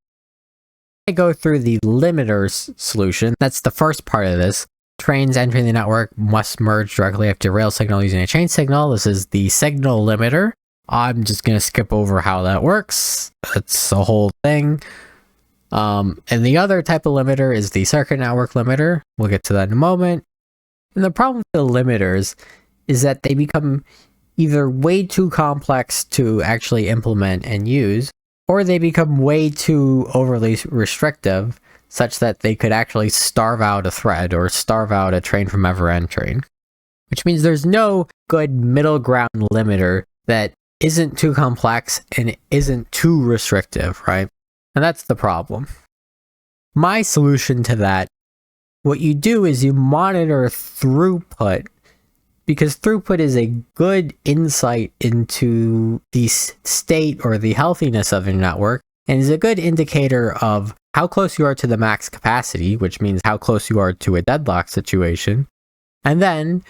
I go through the limiters solution. That's the first part of this. Trains entering the network must merge directly after rail signal using a chain signal. This is the signal limiter. I'm just going to skip over how that works. It's a whole thing. And the other type of limiter is the circuit network limiter. We'll get to that in a moment. And the problem with the limiters is that they become either way too complex to actually implement and use, or they become way too overly restrictive, such that they could actually starve out a thread or starve out a train from ever entering. Which means there's no good middle ground limiter that isn't too complex and isn't too restrictive, right? And that's the problem. My solution to that, what you do is you monitor throughput, because throughput is a good insight into the state or the healthiness of your network, and is a good indicator of how close you are to the max capacity, which means how close you are to a deadlock situation. And then,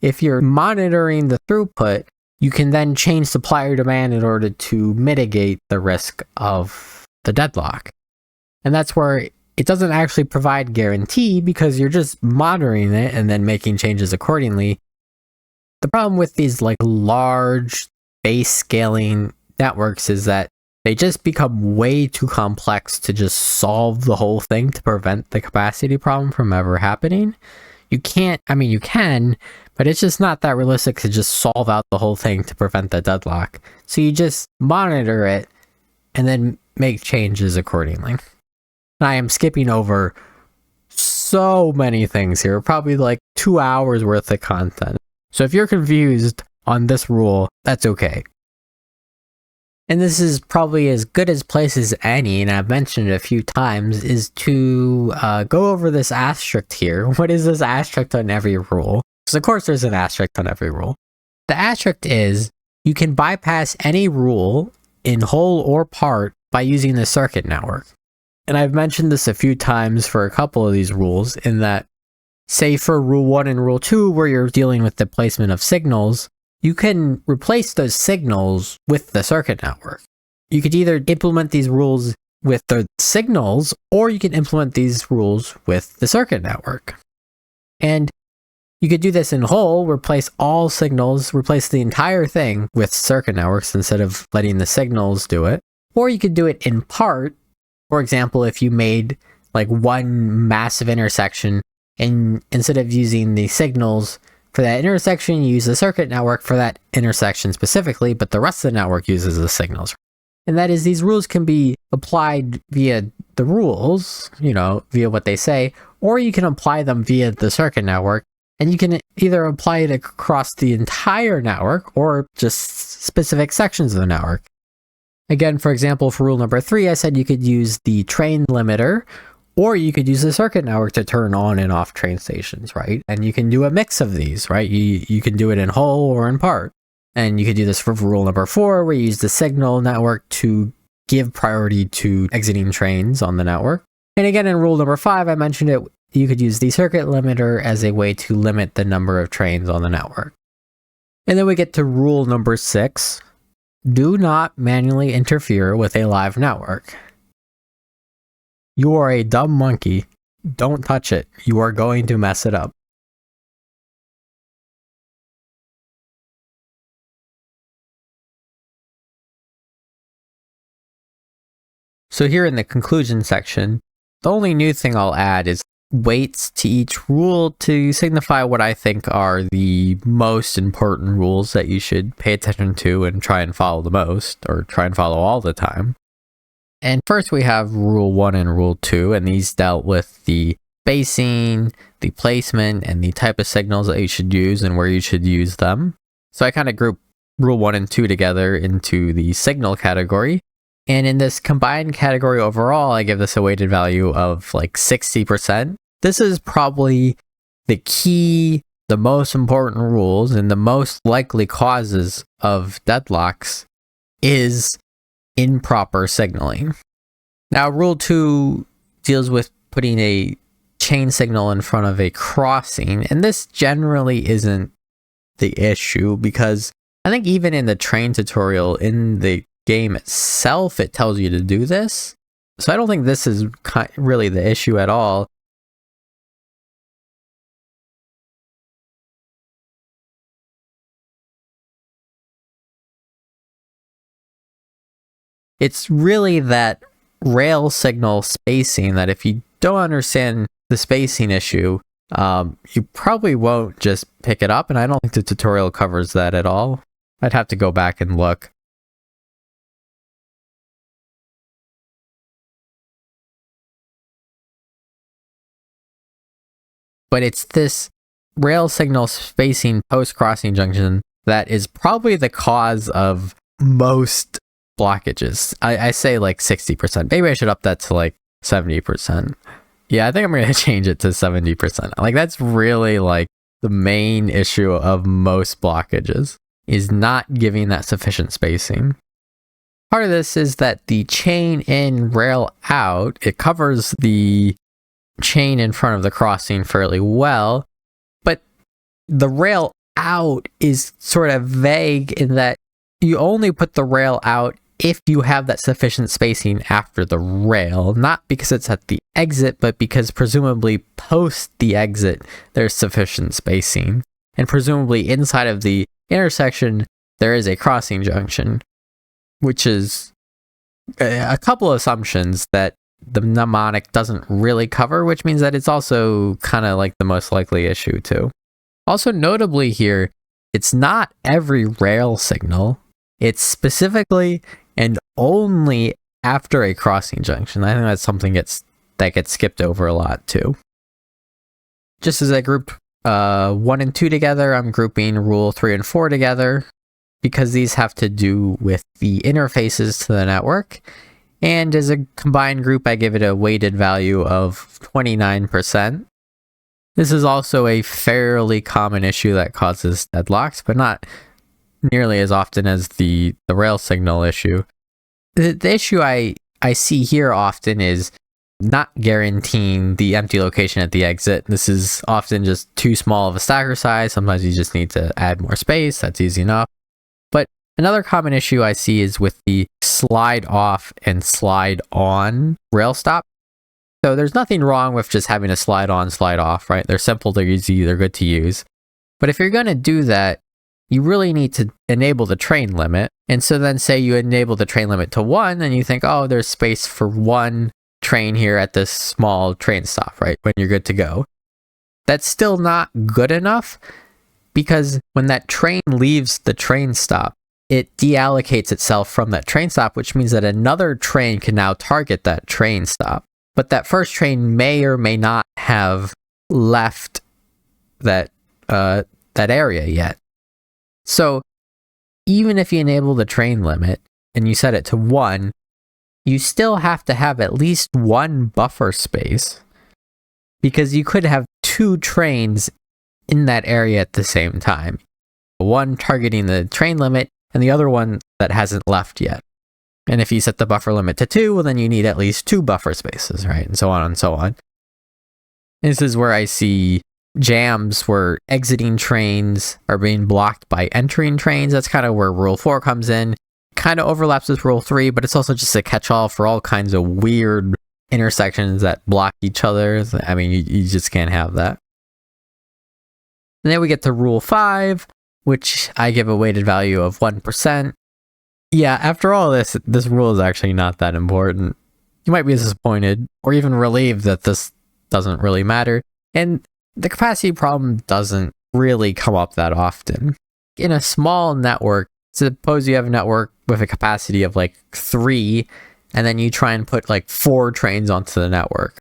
if you're monitoring the throughput, you can then change supply or demand in order to mitigate the risk of the deadlock. And that's where it doesn't actually provide guarantee because you're just monitoring it and then making changes accordingly. The problem with these like large base scaling networks is that they just become way too complex to just solve the whole thing to prevent the capacity problem from ever happening. You can't, I mean, you can, but it's just not that realistic to just solve out the whole thing to prevent the deadlock. So you just monitor it and then make changes accordingly. And I am skipping over so many things here, probably like 2 hours worth of content. So if you're confused on this rule, that's okay. And this is probably as good as place as any, and I've mentioned it a few times, is to go over this asterisk here. What is this asterisk on every rule? Because of course there's an asterisk on every rule. The asterisk is you can bypass any rule in whole or part by using the circuit network. And I've mentioned this a few times for a couple of these rules, in that, say for rule 1 and rule 2, where you're dealing with the placement of signals, you can replace those signals with the circuit network. You could either implement these rules with the signals, or you can implement these rules with the circuit network. And you could do this in whole, replace all signals, replace the entire thing with circuit networks instead of letting the signals do it. Or you could do it in part. For example, if you made like one massive intersection, and instead of using the signals for that intersection, you use the circuit network for that intersection specifically, but the rest of the network uses the signals. And that is, these rules can be applied via the rules, via what they say, or you can apply them via the circuit network, and you can either apply it across the entire network or just specific sections of the network. Again, for example, for rule number 3, I said you could use the train limiter, or you could use the circuit network to turn on and off train stations, right? And you can do a mix of these, right? You can do it in whole or in part. And you could do this for rule number 4, where you use the signal network to give priority to exiting trains on the network. And again, in rule number 5, I mentioned it, you could use the circuit limiter as a way to limit the number of trains on the network. And then we get to rule number 6. Do not manually interfere with a live network. You are a dumb monkey. Don't touch it. You are going to mess it up. So here in the conclusion section, the only new thing I'll add is weights to each rule to signify what I think are the most important rules that you should pay attention to and try and follow the most, or try and follow all the time. And first we have rule 1 and rule 2, and these dealt with the spacing, the placement, and the type of signals that you should use and where you should use them. So I kind of grouped rule 1 and 2 together into the signal category. And in this combined category overall, I give this a weighted value of like 60%. This is probably the key, the most important rules, and the most likely causes of deadlocks is improper signaling. Now, rule 2 deals with putting a chain signal in front of a crossing, and this generally isn't the issue, because I think even in the train tutorial in the game itself, it tells you to do this. So I don't think this is really the issue at all. It's really that rail signal spacing that if you don't understand the spacing issue, you probably won't just pick it up, and I don't think the tutorial covers that at all. I'd have to go back and look. But it's this rail signal spacing post-crossing junction that is probably the cause of most blockages. I say like 60%. Maybe I should up that to like 70%. Yeah, I think I'm going to change it to 70%. Like, that's really like the main issue of most blockages, is not giving that sufficient spacing. Part of this is that the chain in, rail out, it covers the chain in front of the crossing fairly well, but the rail out is sort of vague in that you only put the rail out if you have that sufficient spacing after the rail, not because it's at the exit, but because presumably post the exit, there's sufficient spacing. And presumably inside of the intersection, there is a crossing junction, which is a couple of assumptions that the mnemonic doesn't really cover, which means that it's also kind of like the most likely issue too. Also notably here, it's not every rail signal. It's specifically and only after a crossing junction. I think that's something that gets skipped over a lot too. Just as I group 1 and 2 together, I'm grouping rule 3 and 4 together because these have to do with the interfaces to the network. And as a combined group, I give it a weighted value of 29%. This is also a fairly common issue that causes deadlocks, but not nearly as often as the rail signal issue. The issue I see here often is not guaranteeing the empty location at the exit. This is often just too small of a stacker size. Sometimes you just need to add more space. That's easy enough. But another common issue I see is with the slide off and slide on rail stop. So there's nothing wrong with just having a slide on, slide off, right? They're simple, they're easy, they're good to use. But if you're going to do that, you really need to enable the train limit. And so then say you enable the train limit to 1 and you think, oh, there's space for 1 train here at this small train stop, right? When you're good to go. That's still not good enough because when that train leaves the train stop, it deallocates itself from that train stop, which means that another train can now target that train stop. But that first train may or may not have left that area yet. So even if you enable the train limit and you set it to 1, you still have to have at least 1 buffer space because you could have 2 trains in that area at the same time. One targeting the train limit and the other one that hasn't left yet. And if you set the buffer limit to 2, well, then you need at least 2 buffer spaces, right? And so on and so on. This is where I see jams where exiting trains are being blocked by entering trains. That's kind of where rule 4 comes in. Kind of overlaps with rule 3, but it's also just a catch-all for all kinds of weird intersections that block each other. I mean, you just can't have that. And then we get to rule 5, which I give a weighted value of 1%. Yeah, after all this rule is actually not that important. You might be disappointed or even relieved that this doesn't really matter. And the capacity problem doesn't really come up that often. In a small network, suppose you have a network with a capacity of like 3, and then you try and put like 4 trains onto the network.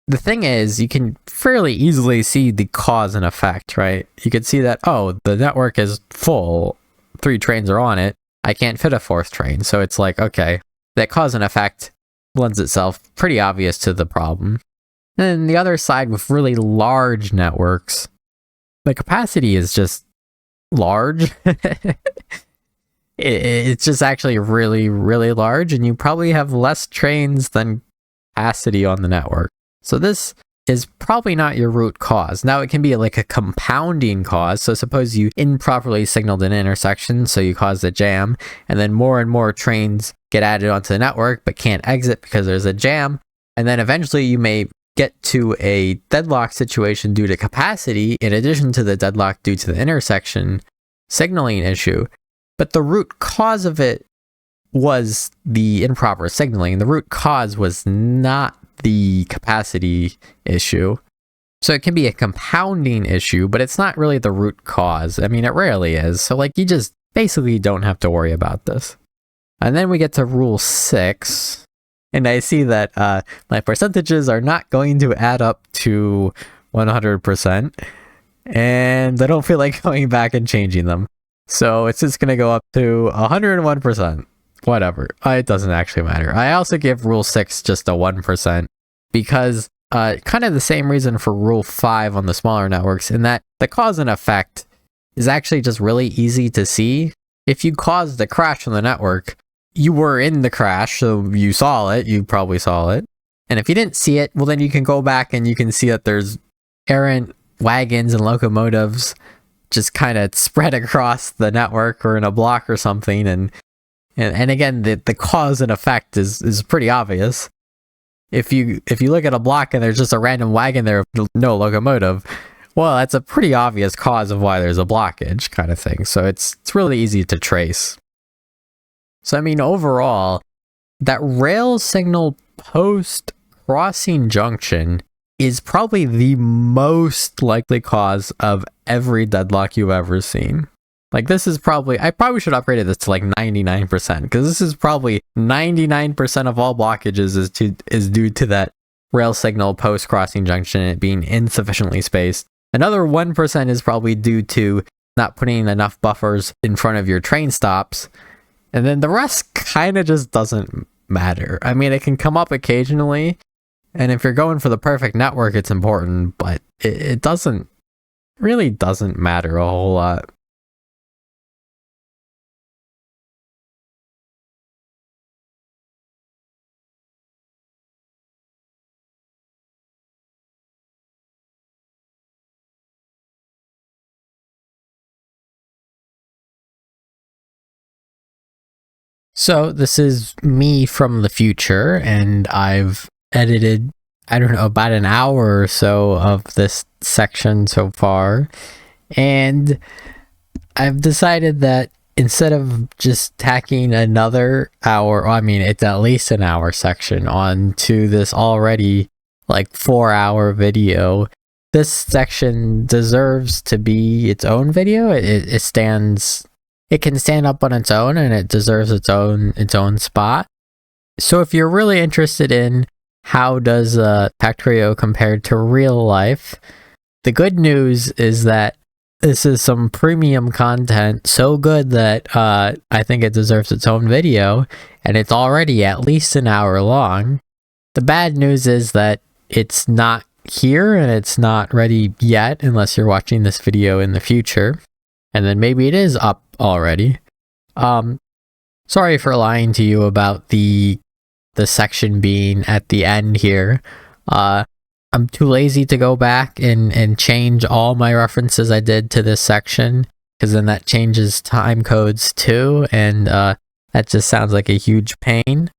The thing is, you can fairly easily see the cause and effect, right? You can see that, oh, the network is full, 3 trains are on it, I can't fit a 4th train. So it's like, okay, that cause and effect lends itself pretty obvious to the problem. And then the other side with really large networks, the capacity is just large. It's just actually really, really large, and you probably have less trains than capacity on the network. So this is probably not your root cause. Now it can be like a compounding cause. So suppose you improperly signaled an intersection, so you caused a jam, and then more trains get added onto the network but can't exit because there's a jam. And then eventually you may get to a deadlock situation due to capacity in addition to the deadlock due to the intersection signaling issue. But the root cause of it was the improper signaling. The root cause was not the capacity issue. So it can be a compounding issue, but it's not really the root cause. I mean, it rarely is. So like you just basically don't have to worry about this. And then we get to rule 6. And I see that my percentages are not going to add up to 100%. And I don't feel like going back and changing them. So it's just going to go up to 101%. Whatever. It doesn't actually matter. I also give rule 6 just a 1% because kind of the same reason for rule 5 on the smaller networks, in that the cause and effect is actually just really easy to see. If you caused the crash on the network, you were in the crash, so you saw it, you probably saw it. And if you didn't see it, well, then you can go back and you can see that there's errant wagons and locomotives just kind of spread across the network or in a block or something. And again, the cause and effect is pretty obvious. If you look at a block and there's just a random wagon there with no locomotive, well, that's a pretty obvious cause of why there's a blockage kind of thing. So it's really easy to trace. So I mean, overall, that rail signal post crossing junction is probably the most likely cause of every deadlock you've ever seen. Like, this is probably, I probably should upgrade this to like 99%, because this is probably 99% of all blockages is due to that rail signal post crossing junction and it being insufficiently spaced. Another 1% is probably due to not putting enough buffers in front of your train stops. And then the rest kind of just doesn't matter. I mean, it can come up occasionally, and if you're going for the perfect network, it's important, but it really doesn't matter a whole lot. So this is me from the future, and I've edited, I don't know, about an hour or so of this section so far, and I've decided that instead of just tacking another hour, I mean, it's at least an hour section onto this already like 4-hour video, this section deserves to be its own video. It can stand up on its own, and it deserves its own spot. So if you're really interested in how does Factorio compare to real life, the good news is that this is some premium content, so good that I think it deserves its own video, and it's already at least an hour long. The bad news is that it's not here, and it's not ready yet unless you're watching this video in the future. And then maybe it is up already. Sorry for lying to you about the section being at the end here. I'm too lazy to go back and change all my references I did to this section, because then that changes time codes too, and that just sounds like a huge pain.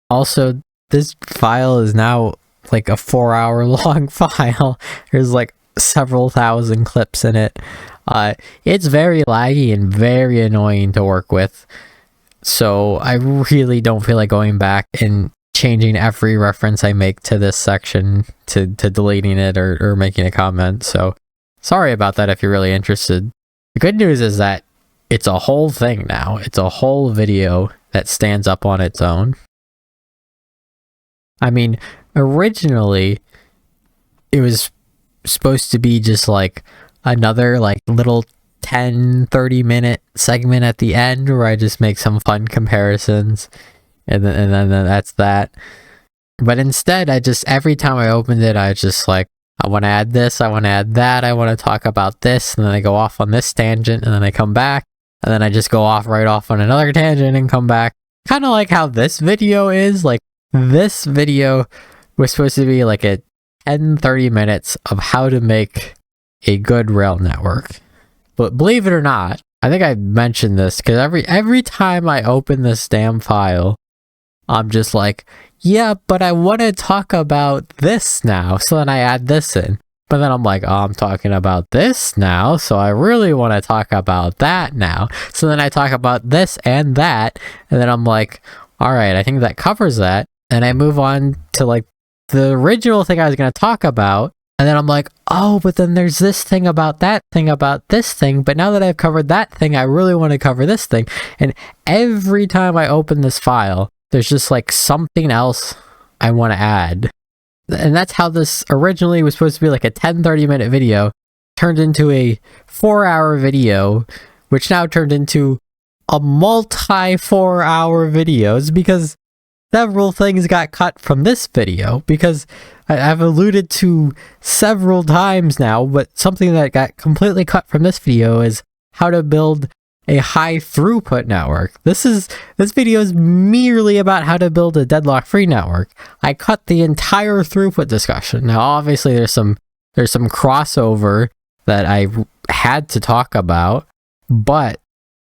Also, this file is now like a 4-hour long file. There's like several thousand clips in it. It's very laggy and very annoying to work with, so I really don't feel like going back and changing every reference I make to this section to deleting it or making a comment. So sorry about that if you're really interested. The good news is that it's a whole thing now. It's a whole video that stands up on its own. I mean, originally it was supposed to be just like another like little 10-30 minute segment at the end where I just make some fun comparisons, and then that's that. But instead, every time I opened it, I just like, I want to add this, I want to add that, I want to talk about this, and then I go off on this tangent, and then I come back, and then I just go right off on another tangent and come back. Kind of like how this video is. Like, this video was supposed to be like a 10-30 minutes of how to make a good rail network. But believe it or not, I think I mentioned this, because every time I open this damn file, I'm just like, yeah, but I want to talk about this now, so then I add this in. But then I'm like, oh, I'm talking about this now, so I really want to talk about that now. So then I talk about this and that, and then I'm like, all right, I think that covers that. And I move on to like the original thing I was going to talk about. And then I'm like, oh, but then there's this thing about that thing about this thing. But now that I've covered that thing, I really want to cover this thing. And every time I open this file, there's just like something else I want to add. And that's how this originally was supposed to be, like a 10-30 minute video, turned into a 4-hour video, which now turned into a multi 4-hour videos, because several things got cut from this video. Because I've alluded to several times now, but something that got completely cut from this video is how to build a high throughput network. This video is merely about how to build a deadlock free network. I cut the entire throughput discussion. Now obviously there's some crossover that I had to talk about, but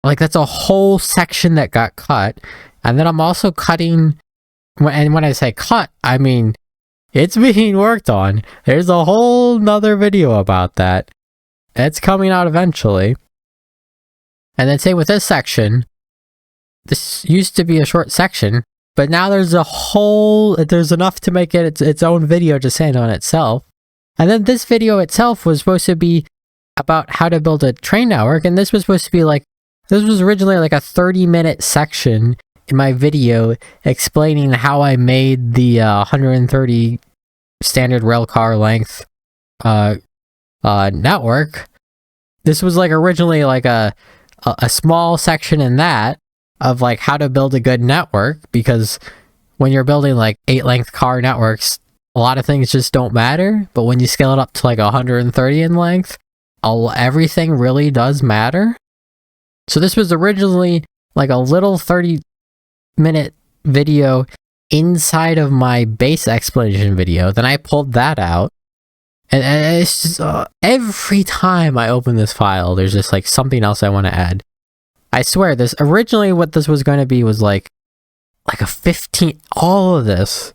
like that's a whole section that got cut. And then I'm also cutting, and when I say cut, I mean it's being worked on. There's a whole nother video about that. It's coming out eventually. And then same with this section. this used to be a short section, but now there's enough to make it its own video to stand on itself. And then this video itself was supposed to be about how to build a train network, and this was supposed to be this was originally like a 30-minute section in my video explaining how I made the 130 standard rail car length network. This was originally a small section in that of how to build a good network, because when you're building 8-length car networks, a lot of things just don't matter. But when you scale it up to 130 in length, everything really does matter. So this was originally a little 30-minute video inside of my base explanation video. Then I pulled that out, and it's just every time I open this file, there's just something else I want to add. I swear, this originally what this was going to be was a 15. All of this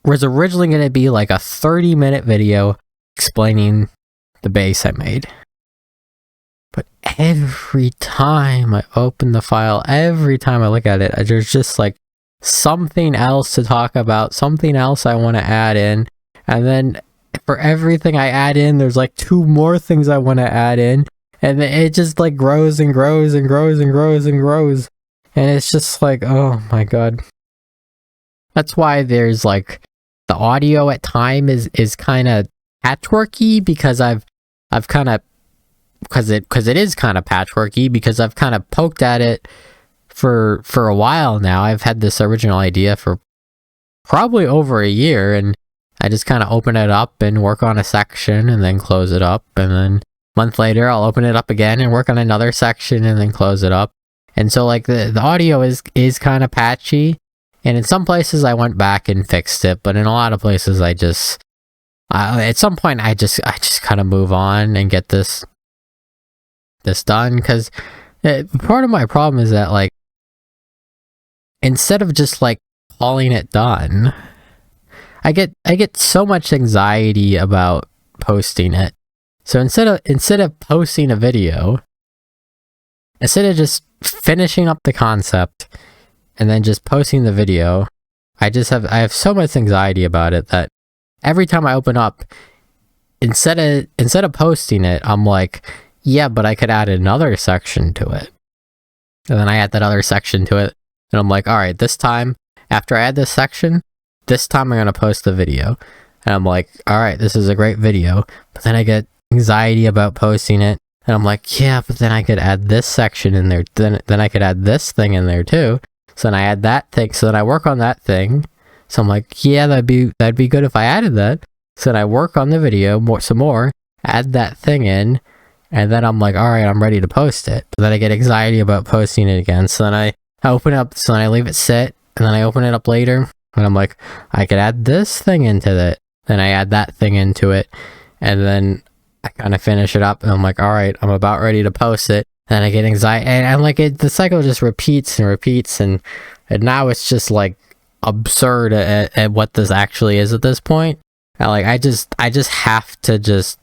was originally going to be a 30-minute video explaining the base I made. But every time I open the file, every time I look at it, there's just something else to talk about, something else I want to add in. And then for everything I add in, there's 2 more things I want to add in. And it just grows and grows and grows and grows and grows. And it's just oh my god. That's why there's the audio at time is kind of patchworky, because because it is kind of patchworky, because I've kind of poked at it for a while now. I've had this original idea for probably over a year, and I just kind of open it up and work on a section and then close it up, and then a month later I'll open it up again and work on another section and then close it up. And so the audio is kind of patchy, and in some places I went back and fixed it, but in a lot of places at some point I just kind of move on and get this done, because part of my problem is that instead of just calling it done, I get so much anxiety about posting it. So instead of posting a video, instead of just finishing up the concept and then just posting the video, I have so much anxiety about it that every time I open up, instead of posting it, I'm yeah, but I could add another section to it. And then I add that other section to it, and I'm alright, this time, after I add this section, this time I'm going to post the video. And I'm alright, this is a great video, but then I get anxiety about posting it, and I'm yeah, but then I could add this section in there, then I could add this thing in there too. So then I add that thing, so then I work on that thing. So I'm yeah, that'd be good if I added that. So then I work on the video some more, add that thing in, and then I'm alright, I'm ready to post it. But then I get anxiety about posting it again. So then I open it up, so then I leave it sit, and then I open it up later, and I'm I could add this thing into it. Then I add that thing into it, and then I kind of finish it up, and I'm alright, I'm about ready to post it. Then I get anxiety, and I'm the cycle just repeats and repeats, and now it's just absurd at what this actually is at this point. And I just have to just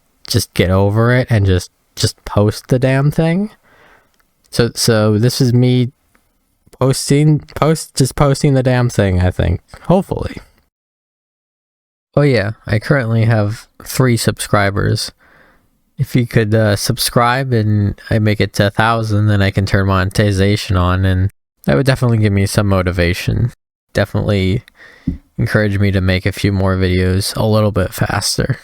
get over it and just post the damn thing. So this is me posting the damn thing, I think. Hopefully. Oh yeah, I currently have 3 subscribers. If you could subscribe and I make it to 1,000, then I can turn monetization on, and that would definitely give me some motivation. Definitely encourage me to make a few more videos a little bit faster.